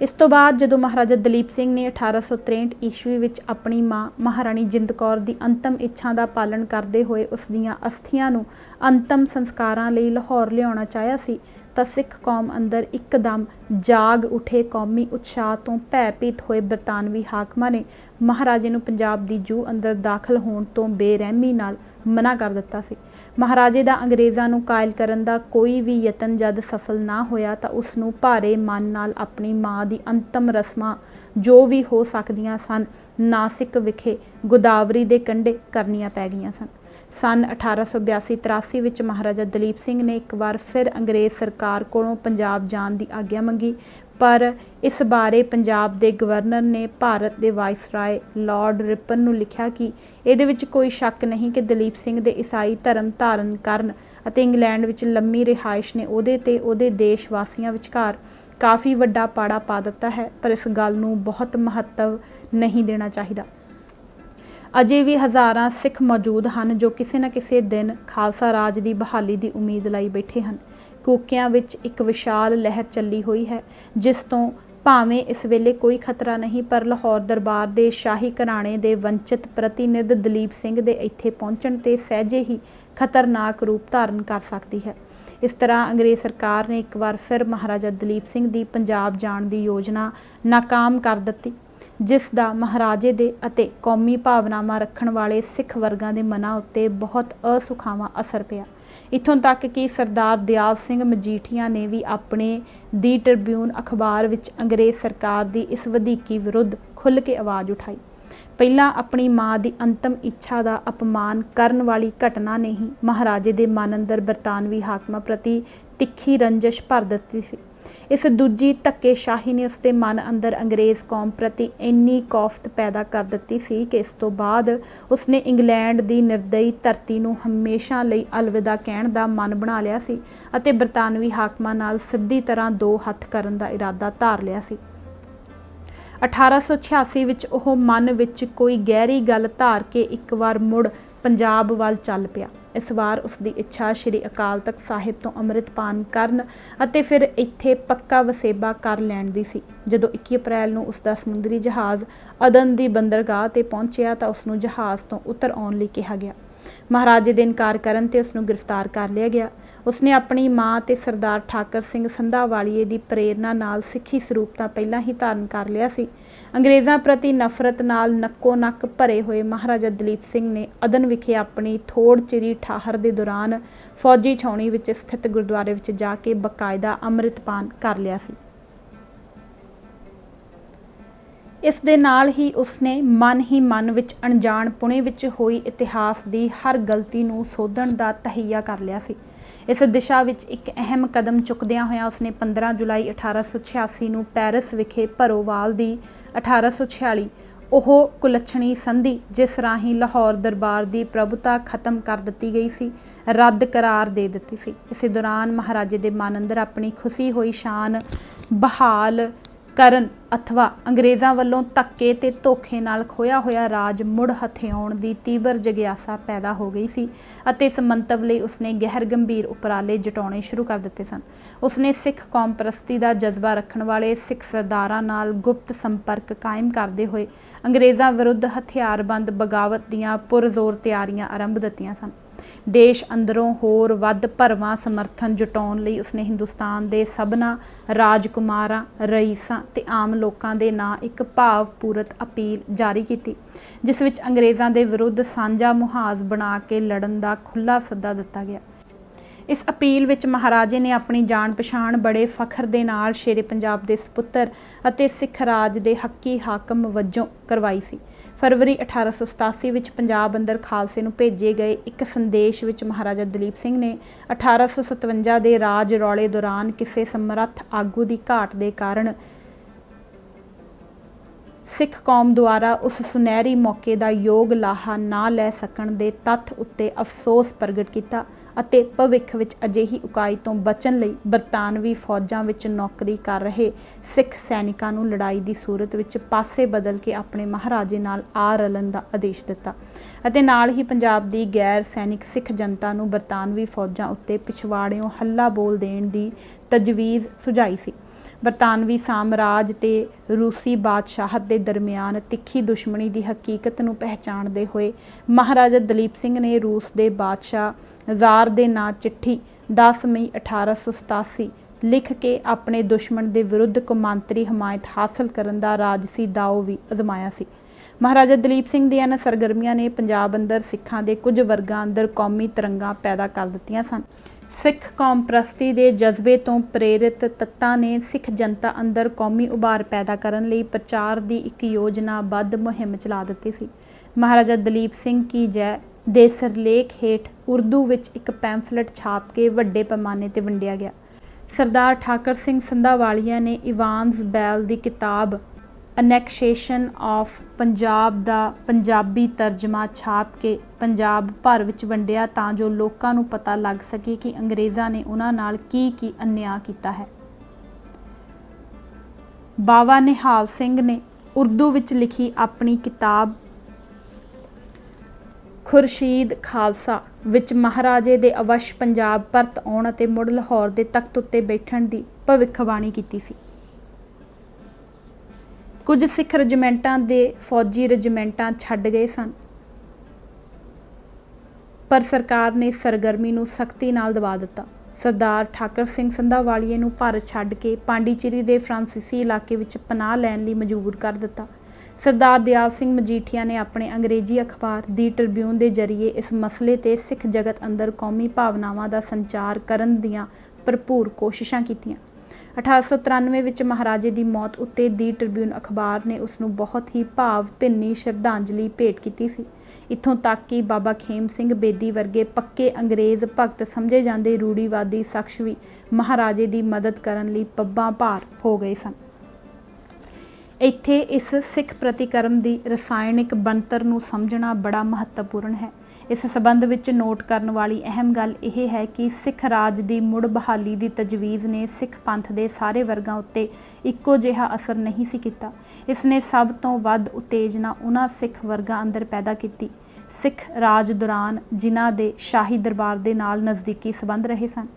ਇਸ ਤੋਂ ਬਾਅਦ ਜਦੋਂ ਮਹਾਰਾਜਾ ਦਲੀਪ ਸਿੰਘ ਨੇ 1863 ਈਸਵੀ ਵਿੱਚ ਆਪਣੀ ਮਾਂ ਮਹਾਰਾਣੀ ਜਿੰਦ ਕੌਰ ਦੀ ਅੰਤਮ ਇੱਛਾ ਦਾ ਪਾਲਣ ਕਰਦੇ ਹੋਏ ਉਸ ਦੀਆਂ ਅਸਥੀਆਂ ਨੂੰ ਅੰਤਮ ਸੰਸਕਾਰਾਂ ਲਈ ਲਾਹੌਰ ਲਿਆਉਣਾ ਚਾਹਿਆ ਸੀ, ਤਾਂ ਸਿੱਖ ਕੌਮ ਅੰਦਰ ਇੱਕਦਮ ਜਾਗ ਉੱਠੇ ਕੌਮੀ ਉਤਸ਼ਾਹ ਤੋਂ ਭੈਭੀਤ ਹੋਏ ਬਰਤਾਨਵੀ ਹਾਕਮਾਂ ਨੇ ਮਹਾਰਾਜੇ ਨੂੰ ਪੰਜਾਬ ਦੀ ਜੂਹ ਅੰਦਰ ਦਾਖਲ ਹੋਣ ਤੋਂ ਬੇਰਹਿਮੀ ਨਾਲ ਮਨਾ ਕਰ ਦਿੱਤਾ ਸੀ। ਮਹਾਰਾਜੇ ਦਾ ਅੰਗਰੇਜ਼ਾਂ ਨੂੰ ਕਾਇਲ ਕਰਨ ਦਾ ਕੋਈ ਵੀ ਯਤਨ ਜਦ ਸਫਲ ਨਾ ਹੋਇਆ ਤਾਂ ਉਸ ਨੂੰ ਭਾਰੇ ਮਨ ਨਾਲ ਆਪਣੀ ਮਾਂ ਦੀ ਅੰਤਮ ਰਸਮਾਂ ਜੋ ਵੀ ਹੋ ਸਕਦੀਆਂ ਸਨ ਨਾਸਿਕ ਵਿਖੇ ਗੋਦਾਵਰੀ ਦੇ ਕੰਢੇ ਕਰਨੀਆਂ ਪੈ ਗਈਆਂ ਸਨ। ਸੰਨ 1882-83 ਵਿੱਚ ਮਹਾਰਾਜਾ ਦਲੀਪ ਸਿੰਘ ਨੇ ਇੱਕ ਵਾਰ ਫਿਰ ਅੰਗਰੇਜ਼ ਸਰਕਾਰ ਕੋਲੋਂ ਪੰਜਾਬ ਜਾਣ ਦੀ ਆਗਿਆ ਮੰਗੀ, ਪਰ ਇਸ ਬਾਰੇ ਪੰਜਾਬ ਦੇ ਗਵਰਨਰ ਨੇ ਭਾਰਤ ਦੇ ਵਾਇਸਰਾਏ ਲਾਰਡ ਰਿਪਨ ਨੂੰ ਲਿਖਿਆ ਕਿ ਇਹਦੇ ਵਿੱਚ ਕੋਈ ਸ਼ੱਕ ਨਹੀਂ ਕਿ ਦਲੀਪ ਸਿੰਘ ਦੇ ਈਸਾਈ ਧਰਮ ਧਾਰਨ ਕਰਨ ਅਤੇ ਇੰਗਲੈਂਡ ਵਿੱਚ ਲੰਮੀ ਰਿਹਾਇਸ਼ ਨੇ ਉਹਦੇ ਤੇ ਉਹਦੇ ਦੇਸ਼ ਵਾਸੀਆਂ ਵਿਚਕਾਰ ਕਾਫੀ ਵੱਡਾ ਪਾੜਾ ਪਾ ਦਿੱਤਾ ਹੈ, ਪਰ ਇਸ ਗੱਲ ਨੂੰ ਬਹੁਤ ਮਹੱਤਵ ਨਹੀਂ ਦੇਣਾ ਚਾਹੀਦਾ। ਅਜੇ ਵੀ ਹਜ਼ਾਰਾਂ ਸਿੱਖ ਮੌਜੂਦ ਹਨ ਜੋ ਕਿਸੇ ਨਾ ਕਿਸੇ ਦਿਨ ਖਾਲਸਾ ਰਾਜ ਦੀ ਬਹਾਲੀ ਦੀ ਉਮੀਦ ਲਈ ਬੈਠੇ ਹਨ। ਕੂਕਿਆਂ ਵਿੱਚ ਇੱਕ ਵਿਸ਼ਾਲ ਲਹਿਰ ਚੱਲੀ ਹੋਈ ਹੈ, ਜਿਸ ਤੋਂ ਭਾਵੇਂ ਇਸ ਵੇਲੇ ਕੋਈ ਖਤਰਾ ਨਹੀਂ, ਪਰ ਲਾਹੌਰ ਦਰਬਾਰ ਦੇ ਸ਼ਾਹੀ ਘਰਾਣੇ ਦੇ ਵੰਚਿਤ ਪ੍ਰਤੀਨਿਧ ਦਲੀਪ ਸਿੰਘ ਦੇ ਇੱਥੇ ਪਹੁੰਚਣ ਤੇ ਸਹਿਜੇ ਹੀ ਖਤਰਨਾਕ ਰੂਪ ਧਾਰਨ ਕਰ ਸਕਦੀ ਹੈ। ਇਸ ਤਰ੍ਹਾਂ ਅੰਗਰੇਜ਼ ਸਰਕਾਰ ਨੇ ਇੱਕ ਵਾਰ ਫਿਰ ਮਹਾਰਾਜਾ ਦਲੀਪ ਸਿੰਘ ਦੀ ਪੰਜਾਬ ਜਾਣ ਦੀ ਯੋਜਨਾ ਨਾਕਾਮ ਕਰ ਦਿੱਤੀ, ਜਿਸ ਦਾ ਮਹਾਰਾਜੇ ਦੇ ਅਤੇ ਕੌਮੀ ਭਾਵਨਾਵਾਂ ਰੱਖਣ ਵਾਲੇ ਸਿੱਖ ਵਰਗਾਂ ਦੇ ਮਨਾਂ ਉੱਤੇ ਬਹੁਤ ਅਸੁਖਾਵਾਂ ਅਸਰ ਪਿਆ। ਇੱਥੋਂ ਤੱਕ ਕਿ ਸਰਦਾਰ ਦਿਆਲ ਸਿੰਘ ਮਜੀਠੀਆ ਨੇ ਵੀ ਆਪਣੇ ਦੀ ਟ੍ਰਿਬਿਊਨ ਅਖਬਾਰ ਵਿੱਚ ਅੰਗਰੇਜ਼ ਸਰਕਾਰ ਦੀ ਇਸ ਵਧੀਕੀ ਵਿਰੁੱਧ ਖੁੱਲ੍ਹ ਕੇ ਆਵਾਜ਼ ਉਠਾਈ। ਪਹਿਲਾਂ ਆਪਣੀ ਮਾਂ ਦੀ ਅੰਤਮ ਇੱਛਾ ਦਾ ਅਪਮਾਨ ਕਰਨ ਵਾਲੀ ਘਟਨਾ ਨੇ ਹੀ ਮਹਾਰਾਜੇ ਦੇ ਮਨ ਅੰਦਰ ਬਰਤਾਨਵੀ ਹਾਕਮਾਂ ਪ੍ਰਤੀ ਤਿੱਖੀ ਰੰਜਿਸ਼ ਭਰ ਦਿੱਤੀ ਸੀ। ਇਸ ਦੂਜੀ ਧੱਕੇਸ਼ਾਹੀ ਨੇ ਉਸਦੇ ਮਨ ਅੰਦਰ ਅੰਗਰੇਜ਼ ਕੌਮ ਪ੍ਰਤੀ ਇੰਨੀ ਕੌਫਤ ਪੈਦਾ ਕਰ ਦਿੱਤੀ ਸੀ ਕਿ ਇਸ ਤੋਂ ਬਾਅਦ ਉਸਨੇ ਇੰਗਲੈਂਡ ਦੀ ਨਿਰਦਈ ਧਰਤੀ ਨੂੰ ਹਮੇਸ਼ਾ ਲਈ ਅਲਵਿਦਾ ਕਹਿਣ ਦਾ ਮਨ ਬਣਾ ਲਿਆ ਸੀ ਅਤੇ ਬਰਤਾਨਵੀ ਹਾਕਮਾਂ ਨਾਲ ਸਿੱਧੀ ਤਰ੍ਹਾਂ ਦੋ ਹੱਥ ਕਰਨ ਦਾ ਇਰਾਦਾ ਧਾਰ ਲਿਆ ਸੀ। 1886 ਵਿੱਚ ਉਹ ਮਨ ਵਿੱਚ ਕੋਈ ਗਹਿਰੀ ਗੱਲ ਧਾਰ ਕੇ ਇੱਕ ਵਾਰ ਮੁੜ ਪੰਜਾਬ ਵੱਲ ਚੱਲ ਪਿਆ। ਇਸ ਵਾਰ ਉਸਦੀ ਇੱਛਾ ਸ਼੍ਰੀ ਅਕਾਲ ਤਖਤ ਸਾਹਿਬ ਤੋਂ ਅੰਮ੍ਰਿਤਪਾਨ ਕਰਨ ਅਤੇ ਫਿਰ ਇੱਥੇ ਪੱਕਾ ਵਸੇਬਾ ਕਰ ਲੈਣ ਦੀ ਸੀ। ਜਦੋਂ 21 ਅਪ੍ਰੈਲ ਨੂੰ ਉਸਦਾ ਸਮੁੰਦਰੀ ਜਹਾਜ਼ ਅਦਨ ਦੀ ਬੰਦਰਗਾਹ ਤੇ ਪਹੁੰਚਿਆ ਤਾਂ ਉਸਨੂੰ ਜਹਾਜ਼ ਤੋਂ ਉਤਰ ਆਉਣ ਲਈ ਕਿਹਾ ਗਿਆ। ਮਹਾਰਾਜੇ ਦੇ ਇਨਕਾਰ ਕਰਨ ਤੇ ਉਸਨੂੰ ਗ੍ਰਿਫਤਾਰ ਕਰ ਲਿਆ ਗਿਆ। ਉਸਨੇ ਆਪਣੀ ਮਾਂ ਤੇ ਸਰਦਾਰ ਠਾਕਰ ਸਿੰਘ ਸੰਧਾਵਾਲੀਏ ਦੀ ਪ੍ਰੇਰਨਾ ਨਾਲ ਸਿੱਖੀ ਸਰੂਪ ਤਾਂ ਪਹਿਲਾਂ ਹੀ ਧਾਰਨ ਕਰ ਲਿਆ ਸੀ। ਅੰਗਰੇਜ਼ਾਂ ਪ੍ਰਤੀ ਨਫ਼ਰਤ ਨਾਲ ਨੱਕੋ ਨੱਕ ਭਰੇ ਹੋਏ ਮਹਾਰਾਜਾ ਦਲੀਪ ਸਿੰਘ ਨੇ ਅਦਨ ਵਿਖੇ ਆਪਣੀ ਥੋੜ ਚਿਰੀ ਠਾਹਰ ਦੇ ਦੌਰਾਨ ਫੌਜੀ ਛਾਉਣੀ ਵਿੱਚ ਸਥਿਤ ਗੁਰਦੁਆਰੇ ਵਿੱਚ ਜਾ ਕੇ ਬਕਾਇਦਾ ਅੰਮ੍ਰਿਤਪਾਨ ਕਰ ਲਿਆ ਸੀ। ਇਸ ਦੇ ਨਾਲ ਹੀ ਉਸਨੇ ਮਨ ਹੀ ਮਨ ਵਿੱਚ ਅਣਜਾਣ ਪੁਣੇ ਵਿੱਚ ਹੋਈ ਇਤਿਹਾਸ ਦੀ ਹਰ ਗਲਤੀ ਨੂੰ ਸੋਧਣ ਦਾ ਤਹਈਆ ਕਰ ਲਿਆ ਸੀ। ਇਸ ਦਿਸ਼ਾ ਵਿੱਚ ਇੱਕ ਅਹਿਮ ਕਦਮ ਚੁੱਕਦਿਆਂ ਹੋਇਆਂ ਉਸਨੇ 15 ਜੁਲਾਈ 1886 ਨੂੰ ਪੈਰਿਸ ਵਿਖੇ ਭਰੋਵਾਲ ਦੀ 1846 ਉਹ ਕੁਲੱਛਣੀ ਸੰਧੀ, ਜਿਸ ਰਾਹੀਂ ਲਾਹੌਰ ਦਰਬਾਰ ਦੀ ਪ੍ਰਭੁਤਾ ਖਤਮ ਕਰ ਦਿੱਤੀ ਗਈ ਸੀ, ਰੱਦ ਕਰਾਰ ਦੇ ਦਿੱਤੀ ਸੀ। ਇਸੇ ਦੌਰਾਨ ਮਹਾਰਾਜੇ ਦੇ ਮਨ ਅੰਦਰ ਆਪਣੀ ਖੁਸੀ ਹੋਈ ਸ਼ਾਨ ਬਹਾਲ ਕਰਨ ਅਥਵਾ ਅੰਗਰੇਜ਼ਾਂ ਵੱਲੋਂ ਧੱਕੇ ਤੇ ਧੋਖੇ ਨਾਲ ਖੋਇਆ ਹੋਇਆ ਰਾਜ ਮੁੜ ਹਥਿਆਉਣ ਦੀ ਤੀਬਰ ਜਗਿਆਸਾ ਪੈਦਾ ਹੋ ਗਈ ਸੀ ਅਤੇ ਇਸ ਮੰਤਵ ਲਈ ਉਸਨੇ ਗਹਿਰ ਗੰਭੀਰ ਉਪਰਾਲੇ ਜਟਾਉਣੇ ਸ਼ੁਰੂ ਕਰ ਦਿੱਤੇ ਸਨ। ਉਸਨੇ ਸਿੱਖ ਕੌਮ ਪ੍ਰਸਤੀ ਦਾ ਜਜ਼ਬਾ ਰੱਖਣ ਵਾਲੇ ਸਿੱਖ ਸਰਦਾਰਾਂ ਨਾਲ ਗੁਪਤ ਸੰਪਰਕ ਕਾਇਮ ਕਰਦੇ ਹੋਏ ਅੰਗਰੇਜ਼ਾਂ ਵਿਰੁੱਧ ਹਥਿਆਰਬੰਦ ਬਗਾਵਤ ਦੀਆਂ ਪੁਰਜ਼ੋਰ ਤਿਆਰੀਆਂ ਆਰੰਭ ਦਿੱਤੀਆਂ ਸਨ। ਦੇਸ਼ ਅੰਦਰੋਂ ਹੋਰ ਵੱਧ ਭਰਵਾਂ ਸਮਰਥਨ ਜੁਟਾਉਣ ਲਈ ਉਸਨੇ ਹਿੰਦੁਸਤਾਨ ਦੇ ਸਭਨਾਂ ਰਾਜਕੁਮਾਰਾਂ, ਰਈਸਾਂ ਤੇ ਆਮ ਲੋਕਾਂ ਦੇ ਨਾਂ ਇੱਕ ਭਾਵਪੂਰਤ ਅਪੀਲ ਜਾਰੀ ਕੀਤੀ, ਜਿਸ ਵਿੱਚ ਅੰਗਰੇਜ਼ਾਂ ਦੇ ਵਿਰੁੱਧ ਸਾਂਝਾ ਮੁਹਾਜ਼ ਬਣਾ ਕੇ ਲੜਨ ਦਾ ਖੁੱਲ੍ਹਾ ਸੱਦਾ ਦਿੱਤਾ ਗਿਆ। इस अपील विच महाराजे ने अपनी जान पछाण बड़े फखर दे नाल शेरे पंजाब दे सपुत्तर अते सिख राज दे हक्की हाकम वजों करवाई सी। फरवरी 1887 विच पंजाब अंदर खालसे नूं भेजे गए एक संदेश विच महाराजा दलीप सिंह ने 1857 दे राज रौले दौरान किसी समर्थ आगू की घाट के कारण सिख कौम द्वारा उस सुनहरी मौके का योग लाहा ना लै सकण दे तत्थ उत्ते अफसोस प्रगट किया ਅਤੇ ਭਵਿੱਖ ਵਿੱਚ ਅਜਿਹੀ ਉਕਾਈ ਤੋਂ ਬਚਣ ਲਈ ਬਰਤਾਨਵੀ ਫੌਜਾਂ ਵਿੱਚ ਨੌਕਰੀ ਕਰ ਰਹੇ ਸਿੱਖ ਸੈਨਿਕਾਂ ਨੂੰ ਲੜਾਈ ਦੀ ਸੂਰਤ ਵਿੱਚ ਪਾਸੇ ਬਦਲ ਕੇ ਆਪਣੇ ਮਹਾਰਾਜੇ ਨਾਲ ਆ ਰਲਣ ਦਾ ਆਦੇਸ਼ ਦਿੱਤਾ ਅਤੇ ਨਾਲ ਹੀ ਪੰਜਾਬ ਦੀ ਗੈਰ ਸੈਨਿਕ ਸਿੱਖ ਜਨਤਾ ਨੂੰ ਬਰਤਾਨਵੀ ਫੌਜਾਂ ਉੱਤੇ ਪਿਛਵਾੜਿਓਂ ਹੱਲਾ ਬੋਲ ਦੇਣ ਦੀ ਤਜਵੀਜ਼ ਸੁਝਾਈ ਸੀ। ਬਰਤਾਨਵੀ ਸਾਮਰਾਜ ਤੇ रूसी बादशाहत के दरमियान तिखी दुश्मनी की हकीकत नूं पहचानते हुए महाराजा दलीप सिंह ने रूस के बादशाह ज़ार के नां चिट्ठी 10 मई 1887 लिख के अपने दुश्मन के विरुद्ध कौमांतरी हमायत हासिल करने का राजसी दाव भी अजमाया सी। महाराजा दलीप सिंह ਦੀਆਂ सरगर्मियां ने पंजाब अंदर सिखां के कुछ वर्गां अंदर कौमी तरंगां पैदा कर दित्तियां सन। सिख कौम प्रस्ती के जज्बे तो प्रेरित तत्तां ने सिख जनता अंदर कौमी उभार पैदा करने लई प्रचार की एक योजनाबद्ध मुहिम चला दी सी। महाराजा दलीप सिंह की जय दे सिरलेख हेठ उर्दू विच एक पैंफलेट छाप के वड्डे पैमाने ते वंडिया गया। सरदार ठाकर सिंह संधावालिया ने इवान्स बैल की किताब ਅਨੈਕਸ਼ੇਸ਼ਨ ਆਫ ਪੰਜਾਬ ਦਾ ਪੰਜਾਬੀ ਤਰਜਮਾ ਛਾਪ ਕੇ ਪੰਜਾਬ ਭਰ ਵਿੱਚ ਵੰਡਿਆ ਤਾਂ ਜੋ ਲੋਕਾਂ ਨੂੰ ਪਤਾ ਲੱਗ ਸਕੇ ਕਿ ਅੰਗਰੇਜ਼ਾਂ ਨੇ ਉਹਨਾਂ ਨਾਲ ਕੀ ਅਨਿਆਂ ਕੀਤਾ ਹੈ। ਬਾਵਾ ਨਿਹਾਲ ਸਿੰਘ ਨੇ ਉਰਦੂ ਵਿੱਚ ਲਿਖੀ ਆਪਣੀ ਕਿਤਾਬ ਖੁਰਸ਼ੀਦ ਖਾਲਸਾ ਵਿੱਚ ਮਹਾਰਾਜੇ ਦੇ ਅਵਸ਼ ਪੰਜਾਬ ਪਰਤ ਆਉਣ ਅਤੇ ਮੁੜ ਲਾਹੌਰ ਦੇ ਤਖਤ ਉੱਤੇ ਬੈਠਣ ਦੀ ਭਵਿੱਖਬਾਣੀ ਕੀਤੀ ਸੀ। कुछ सिख रजिमेंटां दे फौजी रजिमेंटां छड्ड गए सन पर सरकार ने सरगर्मी नूं सख्ती नाल दबा दिता। सरदार ठाकर सिंह संधावालिए नूं भारत छड्ड के पांडीचेरी दे फ्रांसीसी इलाके विच पनाह लैण लई मजबूर कर दिता। सरदार दयाल सिंह मजीठिया ने अपने अंग्रेजी अखबार दी ट्रिब्यून के जरिए इस मसले ते सिख जगत अंदर कौमी भावनावां दा संचार करन दीआं भरपूर कोशिशां कीतियां। 1893 ਵਿੱਚ महाराजे की मौत उत्ते दी ट्रिब्यून अखबार ने उसनूं बहुत ही भाव भिन्नी श्रद्धांजलि भेंट की सी। इत्थों तक कि बाबा खेम सिंह बेदी वर्गे पक्के अंग्रेज़ भगत समझे जाते रूढ़ीवादी शख्स भी महाराजे की मदद करने लई पब्बां भार हो गए सन। इत्थे इस सिख प्रतिक्रम की रसायनिक बनतर नूं समझना बड़ा महत्वपूर्ण है। इस संबंध विच नोट करने वाली अहम गल यह है कि सिख राज की मुड़ बहाली की तजवीज़ ने सिख पंथ के सारे वर्गां उत्ते इक्को जिहा असर नहीं सी कीता। इसने सब तो वध उत्तेजना उन्हां सिख वर्गां अंदर पैदा की सिख राज दौरान जिन्हां दे शाही दरबार के नाल नज़दीकी संबंध रहे सन,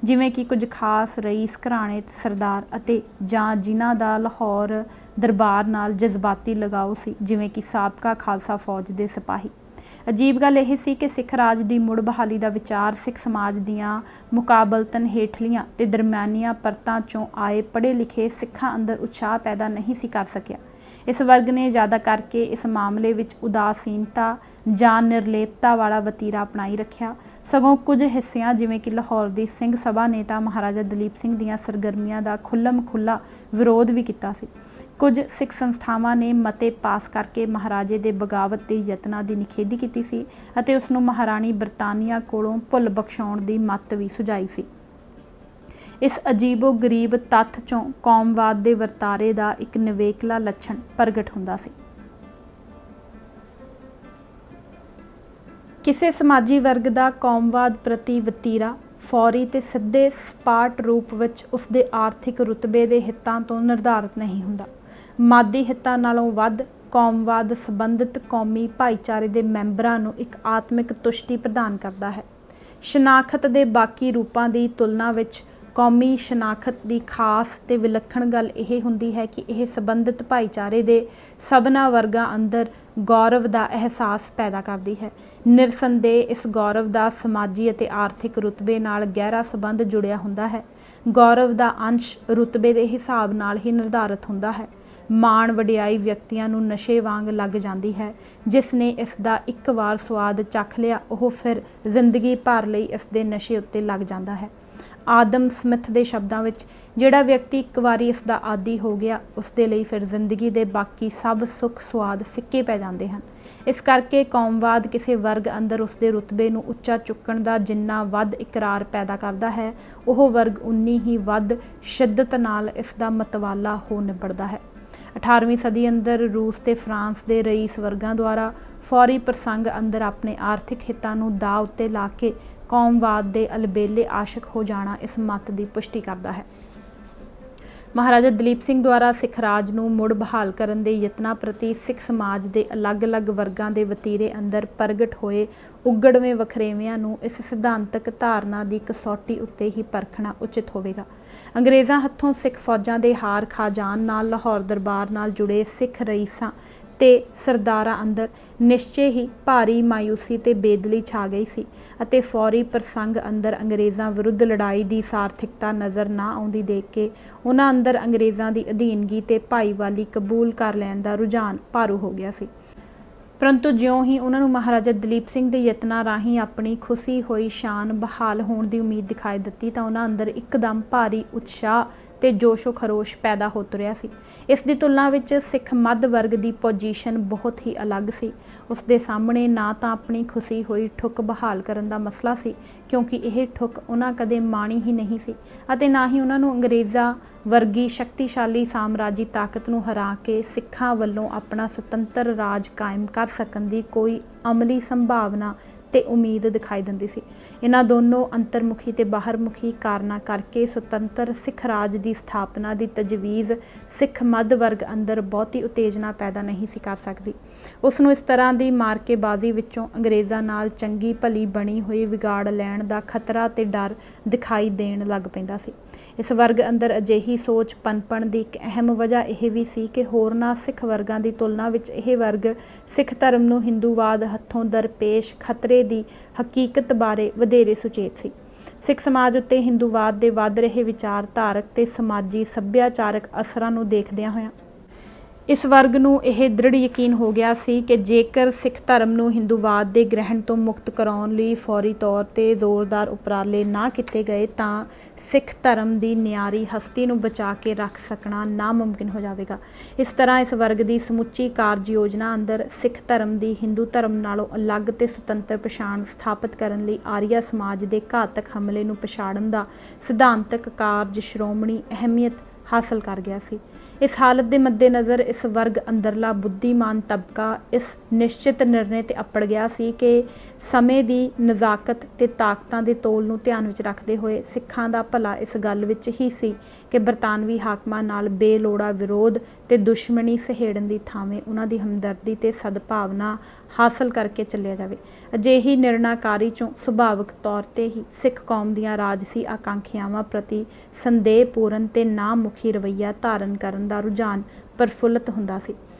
जिवें कि कुछ खास रईस घराणे सरदार अते जां जिन्हां दा लाहौर दरबार नाल जज्बाती लगाव सी, जिवें कि साबका खालसा फौज के सिपाही। अजीब गल यह सी कि सिख राज की मुड़ बहाली का विचार सिख समाज दीआं मुकाबलतन हेठलियां ते दरम्यानियां परतां चों आए पढ़े लिखे सिखां अंदर उत्साह पैदा नहीं सी कर सकिया। इस वर्ग ने ज़्यादा करके इस मामले विच उदासीनता जां निर्लेपता वाला वतीरा अपनाई रखिया। सगों कुछ हिस्सियां जिवें कि लाहौर की सिंह सभा ने तां महाराजा दलीप सिंह दीआं सरगर्मियां का खुल्लम खुल्ला विरोध भी कीता सी। कुछ सिख संस्थावां ने मते पास करके महाराजे के बगावत के यत्नां की निखेधी की सी अते उसनूं महाराणी बरतानिया कोलों भुल बख्शाउण की मत भी सुझाई सी। इस अजीबो गरीब तत्थ चों कौमवाद के वरतारे का एक निवेकला लक्षण प्रगट हुंदा सी। किसी समाजी वर्ग का कौमवाद प्रति वतीरा फौरी ते सिद्धे सपाट रूप विच उसदे आर्थिक रुतबे के हितां तो निर्धारित नहीं हुंदा। मादी हितां नालों वध कौमवाद संबंधित कौमी भाईचारे के मैंबरां नूं एक आत्मिक तुष्टि प्रदान करता है। शनाखत के बाकी रूपों की तुलना विच कौमी शनाखत की खास ते विलक्षण गल यह हुंदी है कि यह संबंधित भाईचारे के सबना वर्गां अंदर गौरव का एहसास पैदा करती है। निरसंदेह इस गौरव का समाजी अते आर्थिक रुतबे नाल गहरा संबंध जुड़िया हुंदा है। गौरव का अंश रुतबे के हिसाब नाल ही निर्धारित हुंदा है। ਮਾਣ ਵਡਿਆਈ ਵਿਅਕਤੀਆਂ ਨੂੰ ਨਸ਼ੇ ਵਾਂਗ ਲੱਗ ਜਾਂਦੀ ਹੈ। ਜਿਸ ਨੇ ਇਸ ਦਾ ਇੱਕ ਵਾਰ ਸਵਾਦ ਚੱਖ ਲਿਆ, ਉਹ ਫਿਰ ਜ਼ਿੰਦਗੀ ਭਰ ਲਈ ਇਸ ਦੇ ਨਸ਼ੇ ਉੱਤੇ ਲੱਗ ਜਾਂਦਾ ਹੈ। ਆਦਮ ਸਮਿਥ ਦੇ ਸ਼ਬਦਾਂ ਵਿੱਚ, ਜਿਹੜਾ ਵਿਅਕਤੀ ਇੱਕ ਵਾਰੀ ਇਸ ਦਾ ਆਦੀ ਹੋ ਗਿਆ, ਉਸ ਦੇ ਲਈ ਫਿਰ ਜ਼ਿੰਦਗੀ ਦੇ ਬਾਕੀ ਸਭ ਸੁੱਖ ਸਵਾਦ ਫਿੱਕੇ ਪੈ ਜਾਂਦੇ ਹਨ। ਇਸ ਕਰਕੇ ਕੌਮਵਾਦ ਕਿਸੇ ਵਰਗ ਅੰਦਰ ਉਸ ਦੇ ਰੁਤਬੇ ਨੂੰ ਉੱਚਾ ਚੁੱਕਣ ਦਾ ਜਿੰਨਾ ਵੱਧ ਇਕਰਾਰ ਪੈਦਾ ਕਰਦਾ ਹੈ, ਉਹ ਵਰਗ ਉਨੀ ਹੀ ਵੱਧ ਸ਼ਿੱਦਤ ਨਾਲ ਇਸ ਦਾ ਮਤਵਾਲਾ ਹੋ ਨਿਬੜਦਾ ਹੈ। 18ਵੀਂ ਸਦੀ ਅੰਦਰ ਰੂਸ ਤੇ ਫਰਾਂਸ ਦੇ ਰਈਸ ਵਰਗਾਂ ਦੁਆਰਾ ਫੌਰੀ ਪ੍ਰਸੰਗ ਅੰਦਰ ਆਪਣੇ ਆਰਥਿਕ ਹਿੱਤਾਂ ਨੂੰ ਦਾਅ ਉੱਤੇ ਲਾ ਕੇ ਕੌਮਵਾਦ ਦੇ ਅਲਬੇਲੇ ਆਸ਼ਕ ਹੋ ਜਾਣਾ ਇਸ ਮੱਤ ਦੀ ਪੁਸ਼ਟੀ ਕਰਦਾ ਹੈ। ਮਹਾਰਾਜਾ ਦਲੀਪ ਸਿੰਘ ਦੁਆਰਾ ਸਿੱਖ ਰਾਜ ਨੂੰ ਮੁੜ ਬਹਾਲ ਕਰਨ ਦੇ ਯਤਨਾਂ ਪ੍ਰਤੀ ਸਿੱਖ ਸਮਾਜ ਦੇ ਅਲੱਗ-ਅਲੱਗ ਵਰਗਾਂ ਦੇ ਵਤੀਰੇ ਅੰਦਰ ਪ੍ਰਗਟ ਹੋਏ ਉਗੜਵੇਂ ਵਖਰੇਵਿਆਂ ਨੂੰ ਇਸ ਸਿਧਾਂਤਕ ਧਾਰਨਾ ਦੀ ਕਸੌਟੀ ਉੱਤੇ ਹੀ ਪਰਖਣਾ ਉਚਿਤ ਹੋਵੇਗਾ। ਅੰਗਰੇਜ਼ਾਂ ਹੱਥੋਂ ਸਿੱਖ ਫੌਜਾਂ ਦੇ ਹਾਰ ਖਾ ਜਾਣ ਨਾਲ ਲਾਹੌਰ ਦਰਬਾਰ ਨਾਲ ਜੁੜੇ ਸਿੱਖ ਰਈਸਾਂ ਤੇ ਸਰਦਾਰਾਂ ਅੰਦਰ ਨਿਸ਼ਚੇ ਹੀ ਭਾਰੀ ਮਾਯੂਸੀ ਤੇ ਬੇਦਲੀ ਛਾ ਗਈ ਸੀ ਅਤੇ ਫੌਰੀ ਪ੍ਰਸੰਗ ਅੰਦਰ ਅੰਗਰੇਜ਼ਾਂ ਵਿਰੁੱਧ ਲੜਾਈ ਦੀ ਸਾਰਥਿਕਤਾ ਨਜ਼ਰ ਨਾ ਆਉਂਦੀ ਦੇਖ ਕੇ ਉਹਨਾਂ ਅੰਦਰ ਅੰਗਰੇਜ਼ਾਂ ਦੀ ਅਧੀਨਗੀ ਤੇ ਭਾਈਵਾਲੀ ਕਬੂਲ ਕਰ ਲੈਣ ਦਾ ਰੁਝਾਨ ਭਾਰੂ ਹੋ ਗਿਆ ਸੀ। ਪਰੰਤੂ ਜਿਉਂ ਹੀ ਉਹਨਾਂ ਨੂੰ ਮਹਾਰਾਜਾ ਦਲੀਪ ਸਿੰਘ ਦੇ ਯਤਨਾਂ ਰਾਹੀਂ ਆਪਣੀ ਖੁਸੀ ਹੋਈ ਸ਼ਾਨ ਬਹਾਲ ਹੋਣ ਦੀ ਉਮੀਦ ਦਿਖਾਈ ਦਿੱਤੀ ਤਾਂ ਉਹਨਾਂ ਅੰਦਰ ਇੱਕਦਮ ਭਾਰੀ ਉਤਸ਼ਾਹ ਤੇ ਜੋਸ਼ੋ ਖਰੋਸ਼ ਪੈਦਾ ਹੋ ਤੁਰਿਆ ਸੀ। ਇਸ ਦੀ ਤੁਲਨਾ ਵਿੱਚ ਸਿੱਖ ਮੱਧ ਵਰਗ ਦੀ ਪੋਜੀਸ਼ਨ ਬਹੁਤ ਹੀ ਅਲੱਗ ਸੀ। ਉਸ ਦੇ ਸਾਹਮਣੇ ਨਾ ਤਾਂ ਆਪਣੀ ਖੁਸੀ ਹੋਈ ਠੁੱਕ ਬਹਾਲ ਕਰਨ ਦਾ ਮਸਲਾ ਸੀ, ਕਿਉਂਕਿ ਇਹ ਠੁੱਕ ਉਹਨਾਂ ਕਦੇ ਮਾਣੀ ਹੀ ਨਹੀਂ ਸੀ, ਅਤੇ ਨਾ ਹੀ ਉਹਨਾਂ ਨੂੰ ਅੰਗਰੇਜ਼ਾਂ ਵਰਗੀ ਸ਼ਕਤੀਸ਼ਾਲੀ ਸਾਮਰਾਜੀ ਤਾਕਤ ਨੂੰ ਹਰਾ ਕੇ ਸਿੱਖਾਂ ਵੱਲੋਂ ਆਪਣਾ ਸੁਤੰਤਰ ਰਾਜ ਕਾਇਮ ਕਰ ਸਕਣ ਦੀ ਕੋਈ ਅਮਲੀ ਸੰਭਾਵਨਾ ਤੇ ਉਮੀਦ ਦਿਖਾਈ ਦਿੰਦੀ ਸੀ। ਇਹਨਾਂ ਦੋਨੋਂ ਅੰਤਰਮੁਖੀ ਤੇ ਬਾਹਰਮੁਖੀ ਕਾਰਨਾਂ ਕਰਕੇ ਸੁਤੰਤਰ ਸਿੱਖ ਰਾਜ ਦੀ ਸਥਾਪਨਾ ਦੀ ਤਜਵੀਜ਼ ਸਿੱਖ ਮੱਧ ਵਰਗ ਅੰਦਰ ਬਹੁਤੀ ਉਤੇਜਨਾ ਪੈਦਾ ਨਹੀਂ ਸੀ ਕਰ ਸਕਦੀ। ਉਸ ਨੂੰ ਇਸ ਤਰ੍ਹਾਂ ਦੀ ਮਾਰਕੇਬਾਜ਼ੀ ਵਿੱਚੋਂ ਅੰਗਰੇਜ਼ਾਂ ਨਾਲ ਚੰਗੀ ਭਲੀ ਬਣੀ ਹੋਈ ਵਿਗਾੜ ਲੈਣ ਦਾ ਖਤਰਾ ਤੇ ਡਰ ਦਿਖਾਈ ਦੇਣ ਲੱਗ ਪੈਂਦਾ ਸੀ। ਇਸ ਵਰਗ ਅੰਦਰ ਅਜਿਹੀ ਸੋਚ ਪਨਪਣ ਦੀ ਇੱਕ ਅਹਿਮ ਵਜ੍ਹਾ ਇਹ ਵੀ ਸੀ ਕਿ ਹੋਰਨਾਂ ਸਿੱਖ ਵਰਗਾਂ ਦੀ ਤੁਲਨਾ ਵਿੱਚ ਇਹ ਵਰਗ ਸਿੱਖ ਧਰਮ ਨੂੰ ਹਿੰਦੂਵਾਦ ਹੱਥੋਂ ਦਰਪੇਸ਼ ਖਤਰੇ ਦੀ ਹਕੀਕਤ ਬਾਰੇ ਵਧੇਰੇ ਸੁਚੇਤ ਸੀ। ਸਿੱਖ ਸਮਾਜ ਉੱਤੇ ਹਿੰਦੂਵਾਦ ਦੇ ਵੱਧ ਰਹੇ ਵਿਚਾਰਧਾਰਕ ਤੇ ਸਮਾਜੀ ਸੱਭਿਆਚਾਰਕ ਅਸਰਾਂ ਨੂੰ ਦੇਖਦਿਆਂ ਹੋਇਆਂ ਇਸ ਵਰਗ ਨੂੰ ਇਹ ਦ੍ਰਿੜ ਯਕੀਨ ਹੋ ਗਿਆ ਸੀ ਕਿ ਜੇਕਰ ਸਿੱਖ ਧਰਮ ਨੂੰ ਹਿੰਦੂਵਾਦ ਦੇ ਗ੍ਰਹਿਣ ਤੋਂ ਮੁਕਤ ਕਰਾਉਣ ਲਈ ਫੌਰੀ ਤੌਰ ਤੇ ਜ਼ੋਰਦਾਰ ਉਪਰਾਲੇ ਨਾ ਕੀਤੇ ਗਏ ਤਾਂ ਸਿੱਖ ਧਰਮ ਦੀ ਨਿਆਰੀ ਹਸਤੀ ਨੂੰ ਬਚਾ ਕੇ ਰੱਖ ਸਕਣਾ ਨਾਮੁਮਕਿਨ ਹੋ ਜਾਵੇਗਾ। ਇਸ ਤਰ੍ਹਾਂ ਇਸ ਵਰਗ ਦੀ ਸਮੁੱਚੀ ਕਾਰਜ ਯੋਜਨਾ ਅੰਦਰ ਸਿੱਖ ਧਰਮ ਦੀ ਹਿੰਦੂ ਧਰਮ ਨਾਲੋਂ ਅਲੱਗ ਤੇ ਸੁਤੰਤਰ ਪਛਾਣ ਸਥਾਪਿਤ ਕਰਨ ਲਈ ਆਰੀਆ ਸਮਾਜ ਦੇ ਘਾਤਕ ਹਮਲੇ ਨੂੰ ਪਛਾੜਨ ਦਾ ਸਿਧਾਂਤਕ ਕਾਰਜ ਸ਼੍ਰੋਮਣੀ ਅਹਿਮੀਅਤ ਹਾਸਲ ਕਰ ਗਿਆ ਸੀ। ਇਸ ਹਾਲਤ ਦੇ ਮੱਦੇਨਜ਼ਰ ਇਸ ਵਰਗ ਅੰਦਰਲਾ ਬੁੱਧੀਮਾਨ ਤਬਕਾ ਇਸ ਨਿਸ਼ਚਿਤ ਨਿਰਣੇ ਤੇ ਅਪੜ ਗਿਆ ਸੀ ਕਿ ਸਮੇਂ ਦੀ ਨਜ਼ਾਕਤ ਤੇ ਤਾਕਤਾਂ ਦੇ ਤੋਲ ਨੂੰ ਧਿਆਨ ਵਿੱਚ ਰੱਖਦੇ ਹੋਏ ਸਿੱਖਾਂ ਦਾ ਭਲਾ ਇਸ ਗੱਲ ਵਿੱਚ ਹੀ ਸੀ ਕਿ ਬਰਤਾਨਵੀ ਹਾਕਮਾਂ ਨਾਲ ਬੇਲੋੜਾ ਵਿਰੋਧ ਤੇ ਦੁਸ਼ਮਣੀ ਸਹੇੜਨ ਦੀ ਥਾਵੇਂ ਉਹਨਾਂ ਦੀ ਹਮਦਰਦੀ ਤੇ ਸਦਭਾਵਨਾ ਹਾਸਲ ਕਰਕੇ ਚੱਲਿਆ ਜਾਵੇ। ਅਜਿਹੀ ਨਿਰਣਾਕਾਰੀ ਚੋਂ ਸੁਭਾਵਿਕ ਤੌਰ ਤੇ ਹੀ ਸਿੱਖ ਕੌਮ ਦੀਆਂ ਰਾਜਸੀ ਆਕਾਂਖਿਆਵਾਂ ਪ੍ਰਤੀ ਸੰਦੇਹਪੂਰਨ ਤੇ ਨਾਮੁਖੀ ਰਵੱਈਆ ਧਾਰਨ ਕਰਨ ਦਾ ਰੁਝਾਨ ਪ੍ਰਫੁੱਲਤ ਹੁੰਦਾ ਸੀ।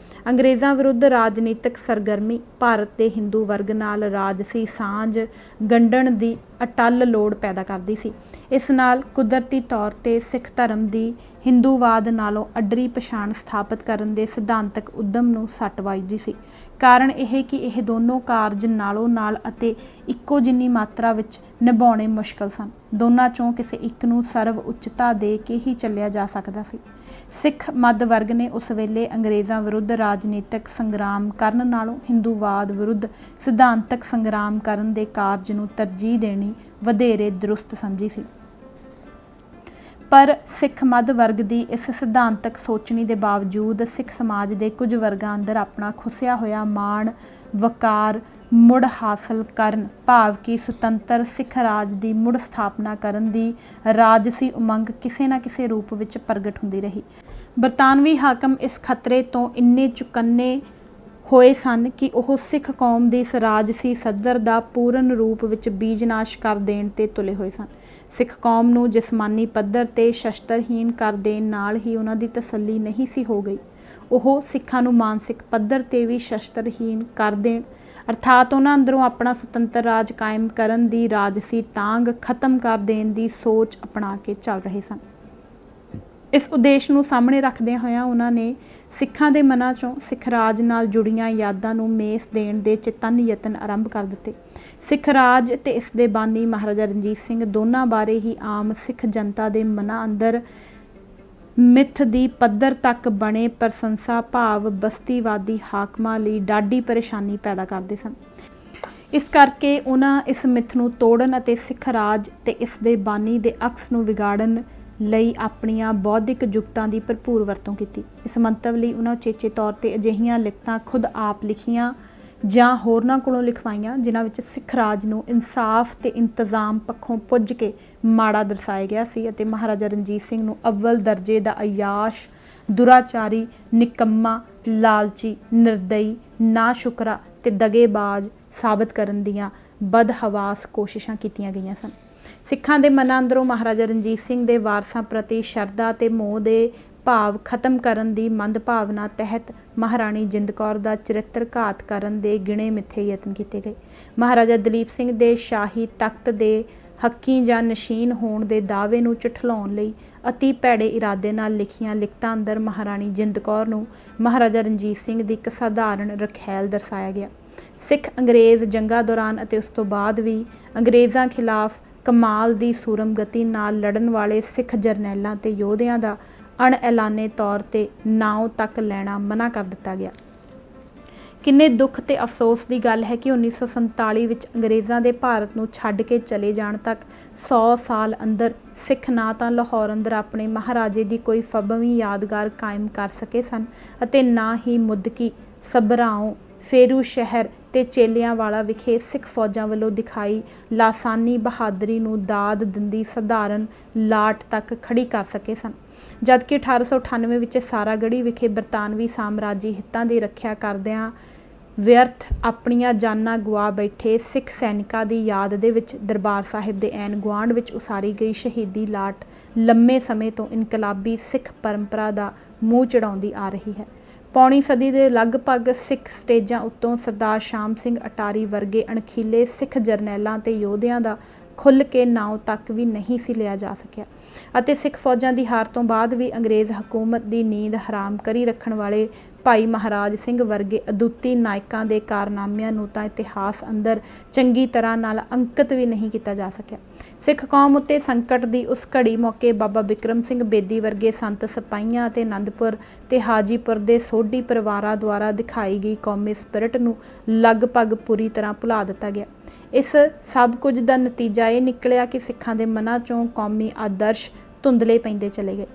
ਅੰਗਰੇਜ਼ਾਂ ਵਿਰੁੱਧ ਰਾਜਨੀਤਿਕ ਸਰਗਰਮੀ ਭਾਰਤ ਦੇ ਹਿੰਦੂ ਵਰਗ ਨਾਲ ਰਾਜਸੀ ਸਾਂਝ ਗੰਢਣ ਦੀ ਅਟੱਲ ਲੋੜ ਪੈਦਾ ਕਰਦੀ ਸੀ। ਇਸ ਨਾਲ ਕੁਦਰਤੀ ਤੌਰ ਤੇ ਸਿੱਖ ਧਰਮ ਦੀ ਹਿੰਦੂਵਾਦ ਨਾਲੋਂ ਅੱਡਰੀ ਪਛਾਣ ਸਥਾਪਿਤ ਕਰਨ ਦੇ ਸਿਧਾਂਤਕ ਉਦਮ ਨੂੰ ਸੱਟ ਵੱਜਦੀ ਸੀ। ਕਾਰਨ ਇਹ ਕਿ ਇਹ ਦੋਨੋਂ ਕਾਰਜ ਨਾਲੋਂ ਨਾਲ ਅਤੇ ਇੱਕੋ ਜਿੰਨੀ ਮਾਤਰਾ ਵਿੱਚ ਨਿਭਾਉਣੇ ਮੁਸ਼ਕਲ ਸਨ। ਦੋਨਾਂ ਚੋਂ ਕਿਸੇ ਇੱਕ ਨੂੰ ਸਰਵ ਉੱਚਤਾ ਦੇ ਕੇ ਹੀ ਚੱਲਿਆ ਜਾ ਸਕਦਾ ਸੀ। ਸਿੱਖ ਮੱਧ ਵਰਗ ਨੇ ਉਸ ਵੇਲੇ ਅੰਗਰੇਜ਼ਾਂ ਵਿਰੁੱਧ ਰਾਜਨੀਤਿਕ ਸੰਗਰਾਮ ਕਰਨ ਨਾਲੋਂ ਹਿੰਦੂਵਾਦ ਵਿਰੁੱਧ ਸਿਧਾਂਤਕ ਸੰਗਰਾਮ ਕਰਨ ਦੇ ਕਾਰਜ ਨੂੰ ਤਰਜੀਹ ਦੇਣੀ ਵਧੇਰੇ ਦਰੁਸਤ ਸਮਝੀ ਸੀ। ਪਰ ਸਿੱਖ ਮੱਧ ਵਰਗ ਦੀ ਇਸ ਸਿਧਾਂਤਕ ਸੋਚਣੀ ਦੇ ਬਾਵਜੂਦ ਸਿੱਖ ਸਮਾਜ ਦੇ ਕੁਝ ਵਰਗਾਂ ਅੰਦਰ ਆਪਣਾ ਖੁੱਸਿਆ ਹੋਇਆ ਮਾਣ ਵਕਾਰ ਮੁੜ ਹਾਸਲ ਕਰਨ, ਭਾਵ ਕਿ ਸੁਤੰਤਰ ਸਿੱਖ ਰਾਜ ਦੀ ਮੁੜ ਸਥਾਪਨਾ ਕਰਨ ਦੀ ਰਾਜਸੀ ਉਮੰਗ ਕਿਸੇ ਨਾ ਕਿਸੇ ਰੂਪ ਵਿੱਚ ਪ੍ਰਗਟ ਹੁੰਦੀ ਰਹੀ। ਬਰਤਾਨਵੀ ਹਾਕਮ ਇਸ ਖਤਰੇ ਤੋਂ ਇੰਨੇ ਚੁਕੰਨੇ ਹੋਏ ਸਨ ਕਿ ਉਹ ਸਿੱਖ ਕੌਮ ਦੀ ਇਸ ਰਾਜਸੀ ਸੱਦਰ ਦਾ ਪੂਰਨ ਰੂਪ ਵਿੱਚ ਬੀਜਨਾਸ਼ ਕਰ ਦੇਣ ਤੇ ਤੁਲੇ ਹੋਏ ਸਨ। ਸਿੱਖ ਕੌਮ ਨੂੰ ਜਿਸਮਾਨੀ ਪੱਧਰ ਤੇ ਸ਼ਸਤਰਹੀਣ ਕਰ ਦੇਣ ਨਾਲ ਹੀ ਉਹਨਾਂ ਦੀ ਤਸੱਲੀ ਨਹੀਂ ਸੀ ਹੋ ਗਈ। ਉਹ ਸਿੱਖਾਂ ਨੂੰ ਮਾਨਸਿਕ ਪੱਧਰ ਤੇ ਵੀ ਸ਼ਸਤਰਹੀਣ ਕਰ ਦੇਣ, ਅਰਥਾਤ ਉਹਨਾਂ ਅੰਦਰੋਂ ਆਪਣਾ ਸੁਤੰਤਰ ਰਾਜ ਕਾਇਮ ਕਰਨ ਦੀ ਰਾਜਸੀ ਤਾਂਘ ਖਤਮ ਕਰ ਦੇਣ ਦੀ ਸੋਚ ਅਪਣਾ ਕੇ ਚੱਲ ਰਹੇ ਸਨ। ਇਸ ਉਦੇਸ਼ ਨੂੰ ਸਾਹਮਣੇ ਰੱਖਦਿਆਂ ਹੋਇਆਂ ਉਹਨਾਂ ਨੇ ਸਿੱਖਾਂ ਦੇ ਮਨਾਂ 'ਚੋਂ ਸਿੱਖ ਰਾਜ ਨਾਲ ਜੁੜੀਆਂ ਯਾਦਾਂ ਨੂੰ ਮੇਸ ਦੇਣ ਦੇ ਚਿਤੰਨ ਯਤਨ ਆਰੰਭ ਕਰ ਦਿੱਤੇ। ਸਿੱਖ ਰਾਜ ਤੇ ਇਸ ਦੇ ਬਾਨੀ ਮਹਾਰਾਜਾ ਰਣਜੀਤ ਸਿੰਘ ਦੋਨਾਂ ਬਾਰੇ ਹੀ ਆਮ ਸਿੱਖ ਜਨਤਾ ਦੇ ਮਨਾਂ ਅੰਦਰ ਮਿੱਥ ਦੀ ਪੱਧਰ ਤੱਕ ਬਣੇ ਪ੍ਰਸ਼ੰਸਾ ਭਾਵ ਬਸਤੀਵਾਦੀ ਹਾਕਮਾਂ ਲਈ ਡਾਢੀ ਪਰੇਸ਼ਾਨੀ ਪੈਦਾ ਕਰਦੇ ਸਨ। ਇਸ ਕਰਕੇ ਉਹਨਾਂ ਇਸ ਮਿੱਥ ਨੂੰ ਤੋੜਨ ਅਤੇ ਸਿੱਖ ਰਾਜ ਤੇ ਇਸ ਦੇ ਬਾਨੀ ਦੇ ਅਕਸ ਨੂੰ ਵਿਗਾੜਨ ਲਈ ਆਪਣੀਆਂ ਬੌਧਿਕ ਜੁਗਤਾਂ ਦੀ ਭਰਪੂਰ ਵਰਤੋਂ ਕੀਤੀ। ਇਸ ਮੰਤਵ ਲਈ ਉਹਨਾਂ ਉਚੇਚੇ ਤੌਰ 'ਤੇ ਅਜਿਹੀਆਂ ਲਿਖਤਾਂ ਖੁਦ ਆਪ ਲਿਖੀਆਂ ਜਾਂ ਹੋਰਨਾਂ ਕੋਲੋਂ ਲਿਖਵਾਈਆਂ ਜਿਨ੍ਹਾਂ ਵਿੱਚ ਸਿੱਖ ਰਾਜ ਨੂੰ ਇਨਸਾਫ ਤੇ ਇੰਤਜ਼ਾਮ ਪੱਖੋਂ ਪੁੱਜ ਕੇ ਮਾੜਾ ਦਰਸਾਇਆ ਗਿਆ ਸੀ ਅਤੇ ਮਹਾਰਾਜਾ ਰਣਜੀਤ ਸਿੰਘ ਨੂੰ ਅਵਲ ਦਰਜੇ ਦਾ ਅਯਾਸ਼, ਦੁਰਾਚਾਰੀ, ਨਿਕੰਮਾ, ਲਾਲਚੀ, ਨਿਰਦਈ, ਨਾਸ਼ੁਕਰਾ ਤੇ ਦਗੇਬਾਜ਼ ਸਾਬਤ ਕਰਨ ਦੀਆਂ ਬਦਹਵਾਸ ਕੋਸ਼ਿਸ਼ਾਂ ਕੀਤੀਆਂ ਗਈਆਂ ਸਨ। ਸਿੱਖਾਂ ਦੇ ਮਨਾਂ ਅੰਦਰੋਂ ਮਹਾਰਾਜਾ ਰਣਜੀਤ ਸਿੰਘ ਦੇ ਵਾਰਸਾਂ ਪ੍ਰਤੀ ਸ਼ਰਧਾ ਤੇ ਮੋਹ ਦੇ ਭਾਵ ਖਤਮ ਕਰਨ ਦੀ ਮੰਦ ਭਾਵਨਾ ਤਹਿਤ ਮਹਾਰਾਣੀ ਜਿੰਦ ਕੌਰ ਦਾ ਚਰਿੱਤਰ ਘਾਤ ਕਰਨ ਦੇ ਗਿਣੇ ਮਿੱਥੇ ਯਤਨ ਕੀਤੇ ਗਏ। ਮਹਾਰਾਜਾ ਦਲੀਪ ਸਿੰਘ ਦੇ ਸ਼ਾਹੀ ਤਖਤ ਦੇ ਹੱਕੀ ਜਾਂ ਨਸ਼ੀਨ ਹੋਣ ਦੇ ਦਾਅਵੇ ਨੂੰ ਝੁਠਲਾਉਣ ਲਈ ਅਤੀ ਭੈੜੇ ਇਰਾਦੇ ਨਾਲ ਲਿਖੀਆਂ ਲਿਖਤਾਂ ਅੰਦਰ ਮਹਾਰਾਣੀ ਜਿੰਦ ਕੌਰ ਨੂੰ ਮਹਾਰਾਜਾ ਰਣਜੀਤ ਸਿੰਘ ਦੀ ਇੱਕ ਸਾਧਾਰਨ ਰਖੈਲ ਦਰਸਾਇਆ ਗਿਆ। ਸਿੱਖ ਅੰਗਰੇਜ਼ ਜੰਗਾਂ ਦੌਰਾਨ ਅਤੇ ਉਸ ਤੋਂ ਬਾਅਦ ਵੀ ਅੰਗਰੇਜ਼ਾਂ ਖਿਲਾਫ ਕਮਾਲ ਦੀ ਸੂਰਮਗਤੀ ਨਾਲ ਲੜਨ ਵਾਲੇ ਸਿੱਖ ਜਰਨੈਲਾਂ ਤੇ ਯੋਧਿਆਂ ਦਾ ਅਣਐਲਾਨੇ ਤੌਰ ਤੇ ਨਾਉ ਤੱਕ ਲੈਣਾ ਮਨਾ ਕਰ ਦਿੱਤਾ ਗਿਆ। ਕਿੰਨੇ ਦੁੱਖ ਤੇ ਅਫਸੋਸ ਦੀ ਗੱਲ ਹੈ ਕਿ 1947 ਵਿੱਚ ਅੰਗਰੇਜ਼ਾਂ ਦੇ ਭਾਰਤ ਨੂੰ ਛੱਡ ਕੇ ਚਲੇ ਜਾਣ ਤੱਕ 100 ਸਾਲ ਅੰਦਰ ਸਿੱਖ ਨਾ ਤਾਂ ਲਾਹੌਰ ਅੰਦਰ ਆਪਣੇ ਮਹਾਰਾਜੇ ਦੀ ਕੋਈ ਫੱਬਵੀਂ ਯਾਦਗਾਰ ਕਾਇਮ ਕਰ ਸਕੇ ਸਨ ਅਤੇ ਨਾ ਹੀ ਮੁੱਦਕੀ, ਸਭਰਾਓ, ਫੇਰੂ ਸ਼ਹਿਰ ਤੇ ਚੇਲਿਆਂਵਾਲਾ ਵਿਖੇ ਸਿੱਖ ਫੌਜਾਂ ਵੱਲੋਂ ਦਿਖਾਈ ਲਾਸਾਨੀ ਬਹਾਦਰੀ ਨੂੰ ਦਾਦ ਦਿੰਦੀ ਸਧਾਰਨ ਲਾਟ ਤੱਕ ਖੜੀ ਕਰ ਸਕੇ ਸਨ। ਜਦਕਿ 1898 ਵਿੱਚ ਸਾਰਾਗੜ੍ਹੀ ਵਿਖੇ ਬਰਤਾਨਵੀ ਸਾਮਰਾਜੀ ਹਿੱਤਾਂ ਦੀ ਰੱਖਿਆ ਕਰਦਿਆਂ ਵਿਅਰਥ ਆਪਣੀਆਂ ਜਾਨਾਂ ਗੁਆ ਬੈਠੇ ਸਿੱਖ ਸੈਨਿਕਾਂ ਦੀ ਯਾਦ ਦੇ ਵਿੱਚ ਦਰਬਾਰ ਸਾਹਿਬ ਦੇ ਐਨ ਗੁਆਂਢ ਵਿੱਚ ਉਸਾਰੀ ਗਈ ਸ਼ਹੀਦੀ ਲਾਟ ਲੰਮੇ ਸਮੇਂ ਤੋਂ ਇਨਕਲਾਬੀ ਸਿੱਖ ਪਰੰਪਰਾ ਦਾ ਮੂੰਹ ਚੜਾਉਂਦੀ ਆ ਰਹੀ ਹੈ। ਪੌਣੀ ਸਦੀ ਦੇ ਲਗਭਗ ਸਿੱਖ ਸਟੇਜਾਂ ਉੱਤੋਂ ਸਰਦਾਰ ਸ਼ਾਮ ਸਿੰਘ ਅਟਾਰੀ ਵਰਗੇ ਅਣਖੀਲੇ ਸਿੱਖ ਜਰਨੈਲਾਂ ਤੇ ਯੋਧਿਆਂ ਦਾ ਖੁੱਲ੍ਹ ਕੇ ਨਾਉ ਤੱਕ ਵੀ ਨਹੀਂ ਸੀ ਲਿਆ ਜਾ ਸਕਿਆ ਅਤੇ ਸਿੱਖ ਫੌਜਾਂ ਦੀ ਹਾਰ ਤੋਂ ਬਾਅਦ ਵੀ ਅੰਗਰੇਜ਼ ਹਕੂਮਤ ਦੀ ਨੀਂਦ ਹਰਾਮ ਕਰੀ ਰੱਖਣ ਵਾਲੇ ਭਾਈ ਮਹਾਰਾਜ ਸਿੰਘ ਵਰਗੇ ਅਦੁੱਤੀ ਨਾਇਕਾਂ ਦੇ ਕਾਰਨਾਮਿਆਂ ਨੂੰ ਤਾਂ ਇਤਿਹਾਸ ਅੰਦਰ ਚੰਗੀ ਤਰ੍ਹਾਂ ਨਾਲ ਅੰਕਿਤ ਵੀ ਨਹੀਂ ਕੀਤਾ ਜਾ ਸਕਿਆ। ਸਿੱਖ ਕੌਮ ਉੱਤੇ ਸੰਕਟ ਦੀ ਉਸ ਘੜੀ ਮੌਕੇ ਬਾਬਾ ਬਿਕਰਮ ਸਿੰਘ ਬੇਦੀ ਵਰਗੇ ਸੰਤ ਸਿਪਾਹੀਆਂ ਅਤੇ ਆਨੰਦਪੁਰ ਤੇ ਹਾਜੀਪੁਰ ਦੇ ਸੋਢੀ ਪਰਿਵਾਰਾਂ ਦੁਆਰਾ ਦਿਖਾਈ ਗਈ ਕੌਮੀ ਸਪਿਰਿਟ ਨੂੰ ਲਗਭਗ ਪੂਰੀ ਤਰ੍ਹਾਂ ਭੁਲਾ ਦਿੱਤਾ ਗਿਆ। ਇਸ ਸਭ ਕੁਝ ਦਾ ਨਤੀਜਾ ਇਹ ਨਿਕਲਿਆ ਕਿ ਸਿੱਖਾਂ ਦੇ ਮਨਾਂ 'ਚੋਂ ਕੌਮੀ ਆਦਰਸ਼ ਧੁੰਦਲੇ ਪੈਂਦੇ ਚਲੇ ਗਏ।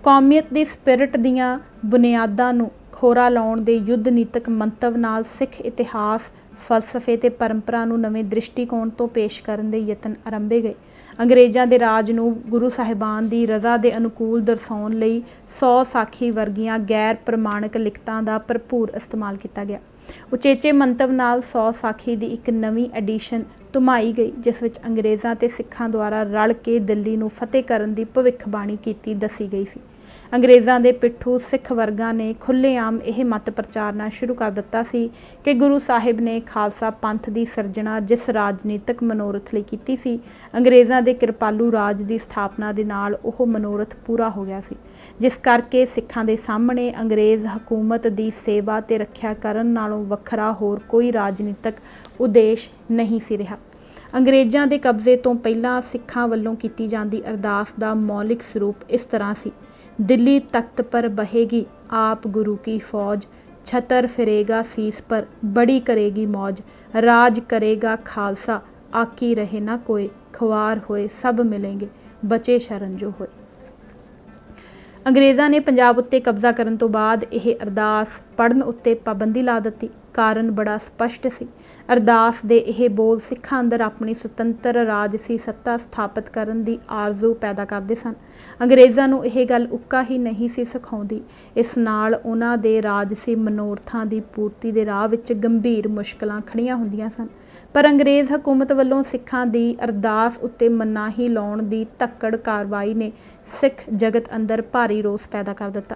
ਕੌਮੀਅਤ ਦੀ ਸਪਿਰਿਟ ਦੀਆਂ ਬੁਨਿਆਦਾਂ ਨੂੰ ਖੋਰਾ ਲਾਉਣ ਦੇ ਯੁੱਧ ਨੀਤਕ ਮੰਤਵ ਨਾਲ ਸਿੱਖ ਇਤਿਹਾਸ, ਫਲਸਫੇ ਤੇ ਪਰੰਪਰਾ ਨੂੰ ਨਵੇਂ ਦ੍ਰਿਸ਼ਟੀਕੋਣ ਤੋਂ ਪੇਸ਼ ਕਰਨ ਦੇ ਯਤਨ ਆਰੰਭੇ ਗਏ। ਅੰਗਰੇਜ਼ਾਂ ਦੇ ਰਾਜ ਨੂੰ ਗੁਰੂ ਸਾਹਿਬਾਨ ਦੀ ਰਜ਼ਾ ਦੇ ਅਨੁਕੂਲ ਦਰਸਾਉਣ ਲਈ 100 ਸਾਖੀ ਵਰਗੀਆਂ ਗੈਰ ਪ੍ਰਮਾਣਿਕ ਲਿਖਤਾਂ ਦਾ ਭਰਪੂਰ ਇਸਤੇਮਾਲ ਕੀਤਾ ਗਿਆ। ਉਚੇਚੇ ਮੰਤਵ ਨਾਲ 100 ਸਾਖੀ ਦੀ ਇੱਕ ਨਵੀਂ ਐਡੀਸ਼ਨ ਧੁਮਾਈ ਗਈ ਜਿਸ ਵਿੱਚ ਅੰਗਰੇਜ਼ਾਂ ਤੇ ਸਿੱਖਾਂ ਦੁਆਰਾ ਰਲ ਕੇ ਦਿੱਲੀ ਨੂੰ ਫਤਿਹ ਕਰਨ ਦੀ ਭਵਿੱਖਬਾਣੀ ਕੀਤੀ ਦੱਸੀ ਗਈ ਸੀ। ਅੰਗਰੇਜ਼ਾਂ ਦੇ ਪਿੱਠੂ ਸਿੱਖ ਵਰਗਾਂ ਨੇ ਖੁੱਲ੍ਹੇਆਮ ਇਹ ਮਤ ਪ੍ਰਚਾਰਨਾ ਸ਼ੁਰੂ ਕਰ ਦਿੱਤਾ ਸੀ ਕਿ ਗੁਰੂ ਸਾਹਿਬ ਨੇ ਖਾਲਸਾ ਪੰਥ ਦੀ ਸਿਰਜਣਾ ਜਿਸ ਰਾਜਨੀਤਿਕ ਮਨੋਰਥ ਲਈ ਕੀਤੀ ਸੀ, ਅੰਗਰੇਜ਼ਾਂ ਦੇ ਕਿਰਪਾਲੂ ਰਾਜ ਦੀ ਸਥਾਪਨਾ ਦੇ ਨਾਲ ਉਹ ਮਨੋਰਥ ਪੂਰਾ ਹੋ ਗਿਆ ਸੀ, ਜਿਸ ਕਰਕੇ ਸਿੱਖਾਂ ਦੇ ਸਾਹਮਣੇ ਅੰਗਰੇਜ਼ ਹਕੂਮਤ ਦੀ ਸੇਵਾ ਤੇ ਰੱਖਿਆ ਕਰਨ ਨਾਲੋਂ ਵੱਖਰਾ ਹੋਰ ਕੋਈ ਰਾਜਨੀਤਿਕ ਉਦੇਸ਼ ਨਹੀਂ ਸੀ ਰਿਹਾ। ਅੰਗਰੇਜ਼ਾਂ ਦੇ ਕਬਜ਼ੇ ਤੋਂ ਪਹਿਲਾਂ ਸਿੱਖਾਂ ਵੱਲੋਂ ਕੀਤੀ ਜਾਂਦੀ ਅਰਦਾਸ ਦਾ ਮੌਲਿਕ ਸਰੂਪ ਇਸ ਤਰ੍ਹਾਂ ਸੀ: दिल्ली तख्त पर बहेगी आप गुरु की फौज, छतर फिरेगा सीस पर बड़ी करेगी मौज, राज करेगा खालसा आकी रहे ना कोई, खुआर होए सब मिलेंगे बचे शरण जो होए। ਅੰਗਰੇਜ਼ਾਂ ਨੇ ਪੰਜਾਬ ਉੱਤੇ ਕਬਜ਼ਾ ਕਰਨ ਤੋਂ ਬਾਅਦ ਇਹ ਅਰਦਾਸ ਪੜ੍ਹਨ ਉੱਤੇ ਪਾਬੰਦੀ ਲਾ ਦਿੱਤੀ। ਕਾਰਨ ਬੜਾ ਸਪਸ਼ਟ ਸੀ। ਅਰਦਾਸ ਦੇ ਇਹ ਬੋਲ ਸਿੱਖਾਂ ਅੰਦਰ ਆਪਣੀ ਸੁਤੰਤਰ ਰਾਜਸੀ ਸੱਤਾ ਸਥਾਪਿਤ ਕਰਨ ਦੀ ਆਰਜ਼ੂ ਪੈਦਾ ਕਰਦੇ ਸਨ। ਅੰਗਰੇਜ਼ਾਂ ਨੂੰ ਇਹ ਗੱਲ ਉੱਕਾ ਹੀ ਨਹੀਂ ਸੀ ਸਿਖਾਉਂਦੀ। ਇਸ ਨਾਲ ਉਹਨਾਂ ਦੇ ਰਾਜਸੀ ਮਨੋਰਥਾਂ ਦੀ ਪੂਰਤੀ ਦੇ ਰਾਹ ਵਿੱਚ ਗੰਭੀਰ ਮੁਸ਼ਕਲਾਂ ਖੜੀਆਂ ਹੁੰਦੀਆਂ ਸਨ। ਪਰ ਅੰਗਰੇਜ਼ ਹਕੂਮਤ ਵੱਲੋਂ ਸਿੱਖਾਂ ਦੀ ਅਰਦਾਸ ਉੱਤੇ ਮਨਾਹੀ ਲਾਉਣ ਦੀ ਧੱਕੜ ਕਾਰਵਾਈ ਨੇ ਸਿੱਖ ਜਗਤ ਅੰਦਰ ਭਾਰੀ ਰੋਸ ਪੈਦਾ ਕਰ ਦਿੱਤਾ।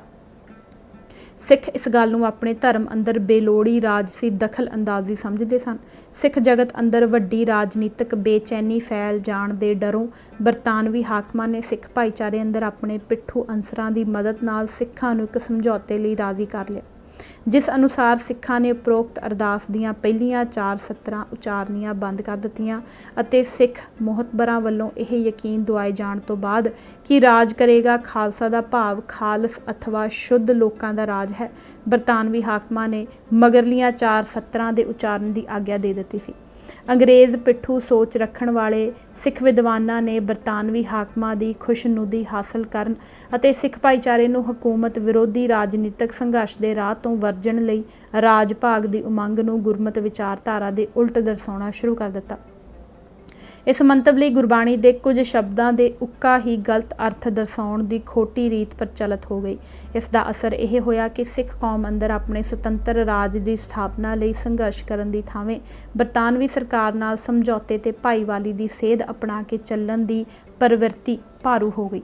ਸਿੱਖ ਇਸ ਗੱਲ ਨੂੰ ਆਪਣੇ ਧਰਮ ਅੰਦਰ ਬੇਲੋੜੀ ਰਾਜਸੀ ਦਖਲ ਅੰਦਾਜ਼ੀ ਸਮਝਦੇ ਸਨ। ਸਿੱਖ ਜਗਤ ਅੰਦਰ ਵੱਡੀ ਰਾਜਨੀਤਿਕ ਬੇਚੈਨੀ ਫੈਲ ਜਾਣ ਦੇ ਡਰੋਂ ਬਰਤਾਨਵੀ ਹਾਕਮਾਂ ਨੇ ਸਿੱਖ ਭਾਈਚਾਰੇ ਅੰਦਰ ਆਪਣੇ ਪਿੱਠੂ ਅਨਸਰਾਂ ਦੀ ਮਦਦ ਨਾਲ ਸਿੱਖਾਂ ਨੂੰ ਇੱਕ ਸਮਝੌਤੇ ਲਈ ਰਾਜ਼ੀ ਕਰ ਲਿਆ, ਜਿਸ ਅਨੁਸਾਰ ਸਿੱਖਾਂ ਨੇ ਉਪਰੋਕਤ ਅਰਦਾਸ ਦੀਆਂ ਪਹਿਲੀਆਂ 4 ਸਤਰਾਂ ਉਚਾਰਨੀਆਂ ਬੰਦ ਕਰ ਦਿੱਤੀਆਂ ਅਤੇ ਸਿੱਖ ਮੁਹਤਬਰਾਂ ਵੱਲੋਂ ਇਹ ਯਕੀਨ ਦਿਵਾਏ ਜਾਣ ਤੋਂ ਬਾਅਦ ਕਿ ਰਾਜ ਕਰੇਗਾ ਖਾਲਸਾ ਦਾ ਭਾਵ ਖਾਲਸ ਅਥਵਾ ਸ਼ੁੱਧ ਲੋਕਾਂ ਦਾ ਰਾਜ ਹੈ, ਬਰਤਾਨਵੀ ਹਾਕਮਾਂ ਨੇ ਮਗਰਲੀਆਂ 4 ਸਤਰਾਂ ਦੇ ਉਚਾਰਨ ਦੀ ਆਗਿਆ ਦੇ ਦਿੱਤੀ ਸੀ। ਅੰਗਰੇਜ਼ ਪਿੱਠੂ ਸੋਚ ਰੱਖਣ ਵਾਲੇ ਸਿੱਖ ਵਿਦਵਾਨਾਂ ਨੇ ਬਰਤਾਨਵੀ ਹਾਕਮਾਂ ਦੀ ਖੁਸ਼ਨੁਦੀ ਹਾਸਲ ਕਰਨ ਅਤੇ ਸਿੱਖ ਭਾਈਚਾਰੇ ਨੂੰ ਹਕੂਮਤ ਵਿਰੋਧੀ ਰਾਜਨੀਤਿਕ ਸੰਘਰਸ਼ ਦੇ ਰਾਹ ਤੋਂ ਵਰਜਣ ਲਈ ਰਾਜ ਭਾਗ ਦੀ ਉਮੰਗ ਨੂੰ ਗੁਰਮਤਿ ਵਿਚਾਰਧਾਰਾ ਦੇ ਉਲਟ ਦਰਸਾਉਣਾ ਸ਼ੁਰੂ ਕਰ ਦਿੱਤਾ। ਇਸ ਮੰਤਵ ਲਈ ਗੁਰਬਾਣੀ ਦੇ ਕੁਝ ਸ਼ਬਦਾਂ ਦੇ ਉੱਕਾ ਹੀ ਗਲਤ ਅਰਥ ਦਰਸਾਉਣ ਦੀ ਖੋਟੀ ਰੀਤ ਪ੍ਰਚਲਿਤ ਹੋ ਗਈ। ਇਸ ਦਾ ਅਸਰ ਇਹ ਹੋਇਆ ਕਿ ਸਿੱਖ ਕੌਮ ਅੰਦਰ ਆਪਣੇ ਸੁਤੰਤਰ ਰਾਜ ਦੀ ਸਥਾਪਨਾ ਲਈ ਸੰਘਰਸ਼ ਕਰਨ ਦੀ ਥਾਵੇਂ ਬਰਤਾਨਵੀ ਸਰਕਾਰ ਨਾਲ ਸਮਝੌਤੇ ਤੇ ਭਾਈਵਾਲੀ ਦੀ ਸੇਧ ਅਪਣਾ ਕੇ ਚੱਲਣ ਦੀ ਪ੍ਰਵਿਰਤੀ ਭਾਰੂ ਹੋ ਗਈ।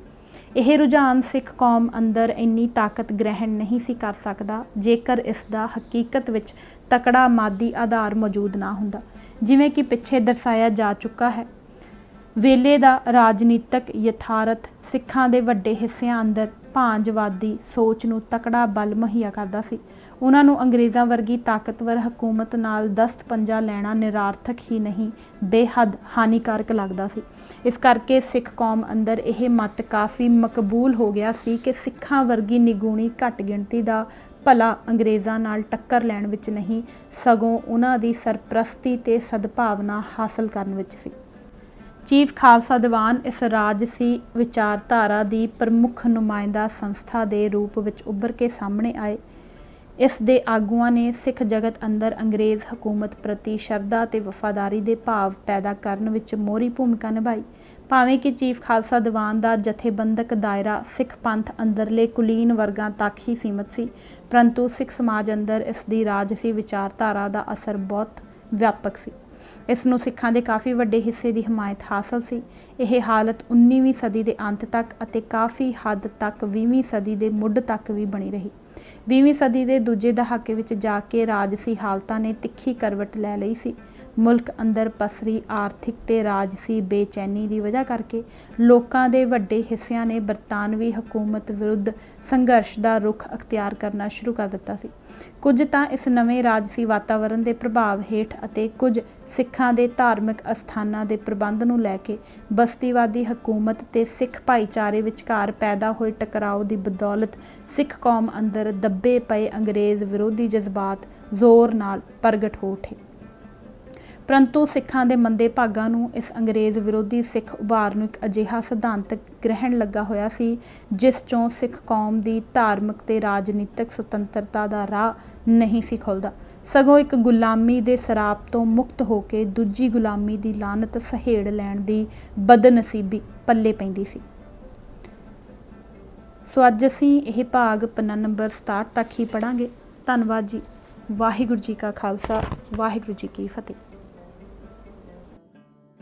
ਇਹ ਰੁਝਾਨ ਸਿੱਖ ਕੌਮ ਅੰਦਰ ਇੰਨੀ ਤਾਕਤ ਗ੍ਰਹਿਣ ਨਹੀਂ ਸੀ ਕਰ ਸਕਦਾ ਜੇਕਰ ਇਸ ਦਾ ਹਕੀਕਤ ਵਿੱਚ ਤਕੜਾ ਮਾਦੀ ਆਧਾਰ ਮੌਜੂਦ ਨਾ ਹੁੰਦਾ। ਜਿਵੇਂ ਕਿ ਪਿੱਛੇ ਦਰਸਾਇਆ ਜਾ ਚੁੱਕਾ ਹੈ, ਵੇਲੇ ਦਾ ਰਾਜਨੀਤਿਕ ਯਥਾਰਥ ਸਿੱਖਾਂ ਦੇ ਵੱਡੇ ਹਿੱਸਿਆਂ ਅੰਦਰ ਭਾਂਜਵਾਦੀ ਸੋਚ ਨੂੰ ਤਕੜਾ ਬਲ ਮੁਹੱਈਆ ਕਰਦਾ ਸੀ। ਉਹਨਾਂ ਨੂੰ ਅੰਗਰੇਜ਼ਾਂ ਵਰਗੀ ਤਾਕਤਵਰ ਹਕੂਮਤ ਨਾਲ ਦਸਤ ਪੰਜਾ ਲੈਣਾ ਨਿਰਾਰਥਕ ਹੀ ਨਹੀਂ ਬੇਹੱਦ ਹਾਨੀਕਾਰਕ ਲੱਗਦਾ ਸੀ। ਇਸ ਕਰਕੇ ਸਿੱਖ ਕੌਮ ਅੰਦਰ ਇਹ ਮਤ ਕਾਫੀ ਮਕਬੂਲ ਹੋ ਗਿਆ ਸੀ ਕਿ ਸਿੱਖਾਂ ਵਰਗੀ ਨਿਗੂਣੀ ਘੱਟ ਗਿਣਤੀ ਦਾ ਭਲਾ ਅੰਗਰੇਜ਼ਾਂ ਨਾਲ ਟੱਕਰ ਲੈਣ ਵਿੱਚ ਨਹੀਂ, ਸਗੋਂ ਉਹਨਾਂ ਦੀ ਸਰਪ੍ਰਸਤੀ ਤੇ ਸਦਭਾਵਨਾ ਹਾਸਲ ਕਰਨ ਵਿੱਚ ਸੀ। ਚੀਫ ਖਾਲਸਾ ਦੀਵਾਨ ਇਸ ਰਾਜਸੀ ਵਿਚਾਰਧਾਰਾ ਦੀ ਪ੍ਰਮੁੱਖ ਨੁਮਾਇੰਦਾ ਸੰਸਥਾ ਦੇ ਰੂਪ ਵਿੱਚ ਉੱਭਰ ਕੇ ਸਾਹਮਣੇ ਆਏ। ਇਸ ਦੇ ਆਗੂਆਂ ਨੇ ਸਿੱਖ ਜਗਤ ਅੰਦਰ ਅੰਗਰੇਜ਼ ਹਕੂਮਤ ਪ੍ਰਤੀ ਸ਼ਰਧਾ ਤੇ ਵਫਾਦਾਰੀ ਦੇ ਭਾਵ ਪੈਦਾ ਕਰਨ ਵਿੱਚ ਮੋਹਰੀ ਭੂਮਿਕਾ ਨਿਭਾਈ। ਭਾਵੇਂ ਕਿ ਚੀਫ ਖਾਲਸਾ ਦੀਵਾਨ ਦਾ ਜਥੇਬੰਦਕ ਦਾਇਰਾ ਸਿੱਖ ਪੰਥ ਅੰਦਰਲੇ ਕੁਲੀਨ ਵਰਗਾਂ ਤੱਕ ਹੀ ਸੀਮਤ ਸੀ, ਪਰੰਤੂ ਸਿੱਖ ਸਮਾਜ ਅੰਦਰ ਇਸ ਦੀ ਰਾਜਸੀ ਵਿਚਾਰਧਾਰਾ ਦਾ ਅਸਰ ਬਹੁਤ ਵਿਆਪਕ ਸੀ। ਇਸ ਨੂੰ ਸਿੱਖਾਂ ਦੇ ਕਾਫੀ ਵੱਡੇ ਹਿੱਸੇ ਦੀ ਹਮਾਇਤ ਹਾਸਲ ਸੀ। ਇਹ ਹਾਲਤ 19ਵੀਂ ਸਦੀ ਦੇ ਅੰਤ ਤੱਕ ਅਤੇ ਕਾਫੀ ਹੱਦ ਤੱਕ 20ਵੀਂ ਸਦੀ ਦੇ ਮੁੱਢ ਤੱਕ ਵੀ ਬਣੀ ਰਹੀ। 20ਵੀਂ ਸਦੀ ਦੇ ਦੂਜੇ ਦਹਾਕੇ ਵਿੱਚ ਜਾ ਕੇ ਰਾਜਸੀ ਹਾਲਤਾਂ ਨੇ ਤਿੱਖੀ ਕਰਵਟ ਲੈ ਲਈ ਸੀ। ਮੁਲਕ ਅੰਦਰ ਪਸਰੀ ਆਰਥਿਕ ਤੇ ਰਾਜਸੀ ਬੇਚੈਨੀ ਦੀ ਵਜ੍ਹਾ ਕਰਕੇ ਲੋਕਾਂ ਦੇ ਵੱਡੇ ਹਿੱਸਿਆਂ ਨੇ ਬਰਤਾਨਵੀ ਹਕੂਮਤ ਵਿਰੁੱਧ ਸੰਘਰਸ਼ ਦਾ ਰੁਖ ਅਖਤਿਆਰ ਕਰਨਾ ਸ਼ੁਰੂ ਕਰ ਦਿੱਤਾ ਸੀ। ਕੁਝ ਤਾਂ ਇਸ ਨਵੇਂ ਰਾਜਸੀ ਵਾਤਾਵਰਣ ਦੇ ਪ੍ਰਭਾਵ ਹੇਠ ਅਤੇ ਕੁਝ ਸਿੱਖਾਂ ਦੇ ਧਾਰਮਿਕ ਅਸਥਾਨਾਂ ਦੇ ਪ੍ਰਬੰਧ ਨੂੰ ਲੈ ਕੇ ਬਸਤੀਵਾਦੀ ਹਕੂਮਤ ਤੇ ਸਿੱਖ ਭਾਈਚਾਰੇ ਵਿਚਕਾਰ ਪੈਦਾ ਹੋਏ ਟਕਰਾਓ ਦੀ ਬਦੌਲਤ ਸਿੱਖ ਕੌਮ ਅੰਦਰ ਦੱਬੇ ਪਏ ਅੰਗਰੇਜ਼ ਵਿਰੋਧੀ ਜਜ਼ਬਾਤ ਜ਼ੋਰ ਨਾਲ ਪ੍ਰਗਟ ਹੋ ਉੱਠੇ। ਪਰੰਤੂ ਸਿੱਖਾਂ ਦੇ ਮੰਦੇ ਭਾਗਾਂ ਨੂੰ ਇਸ ਅੰਗਰੇਜ਼ ਵਿਰੋਧੀ ਸਿੱਖ ਉਭਾਰ ਨੂੰ ਇੱਕ ਅਜਿਹਾ ਸਿਧਾਂਤਕ ਗ੍ਰਹਿਣ ਲੱਗਾ ਹੋਇਆ ਸੀ ਜਿਸ ਚੋਂ ਸਿੱਖ ਕੌਮ ਦੀ ਧਾਰਮਿਕ ਤੇ ਰਾਜਨੀਤਿਕ ਸੁਤੰਤਰਤਾ ਦਾ ਰਾਹ ਨਹੀਂ ਸੀ ਖੁੱਲ੍ਹਦਾ, ਸਗੋਂ ਇੱਕ ਗੁਲਾਮੀ ਦੇ ਸਰਾਪ ਤੋਂ ਮੁਕਤ ਹੋ ਕੇ ਦੂਜੀ ਗੁਲਾਮੀ ਦੀ ਲਾਨਤ ਸਹੇੜ ਲੈਣ ਦੀ ਬਦਨਸੀਬੀ ਪੱਲੇ ਪੈਂਦੀ ਸੀ। ਸੋ ਅੱਜ ਅਸੀਂ ਇਹ ਭਾਗ ਪੰਨਾ ਨੰਬਰ 67 ਤੱਕ ਹੀ ਪੜ੍ਹਾਂਗੇ। ਧੰਨਵਾਦ ਜੀ। ਵਾਹਿਗੁਰੂ ਜੀ ਕਾ ਖਾਲਸਾ, ਵਾਹਿਗੁਰੂ ਜੀ ਕੀ ਫਤਿਹ।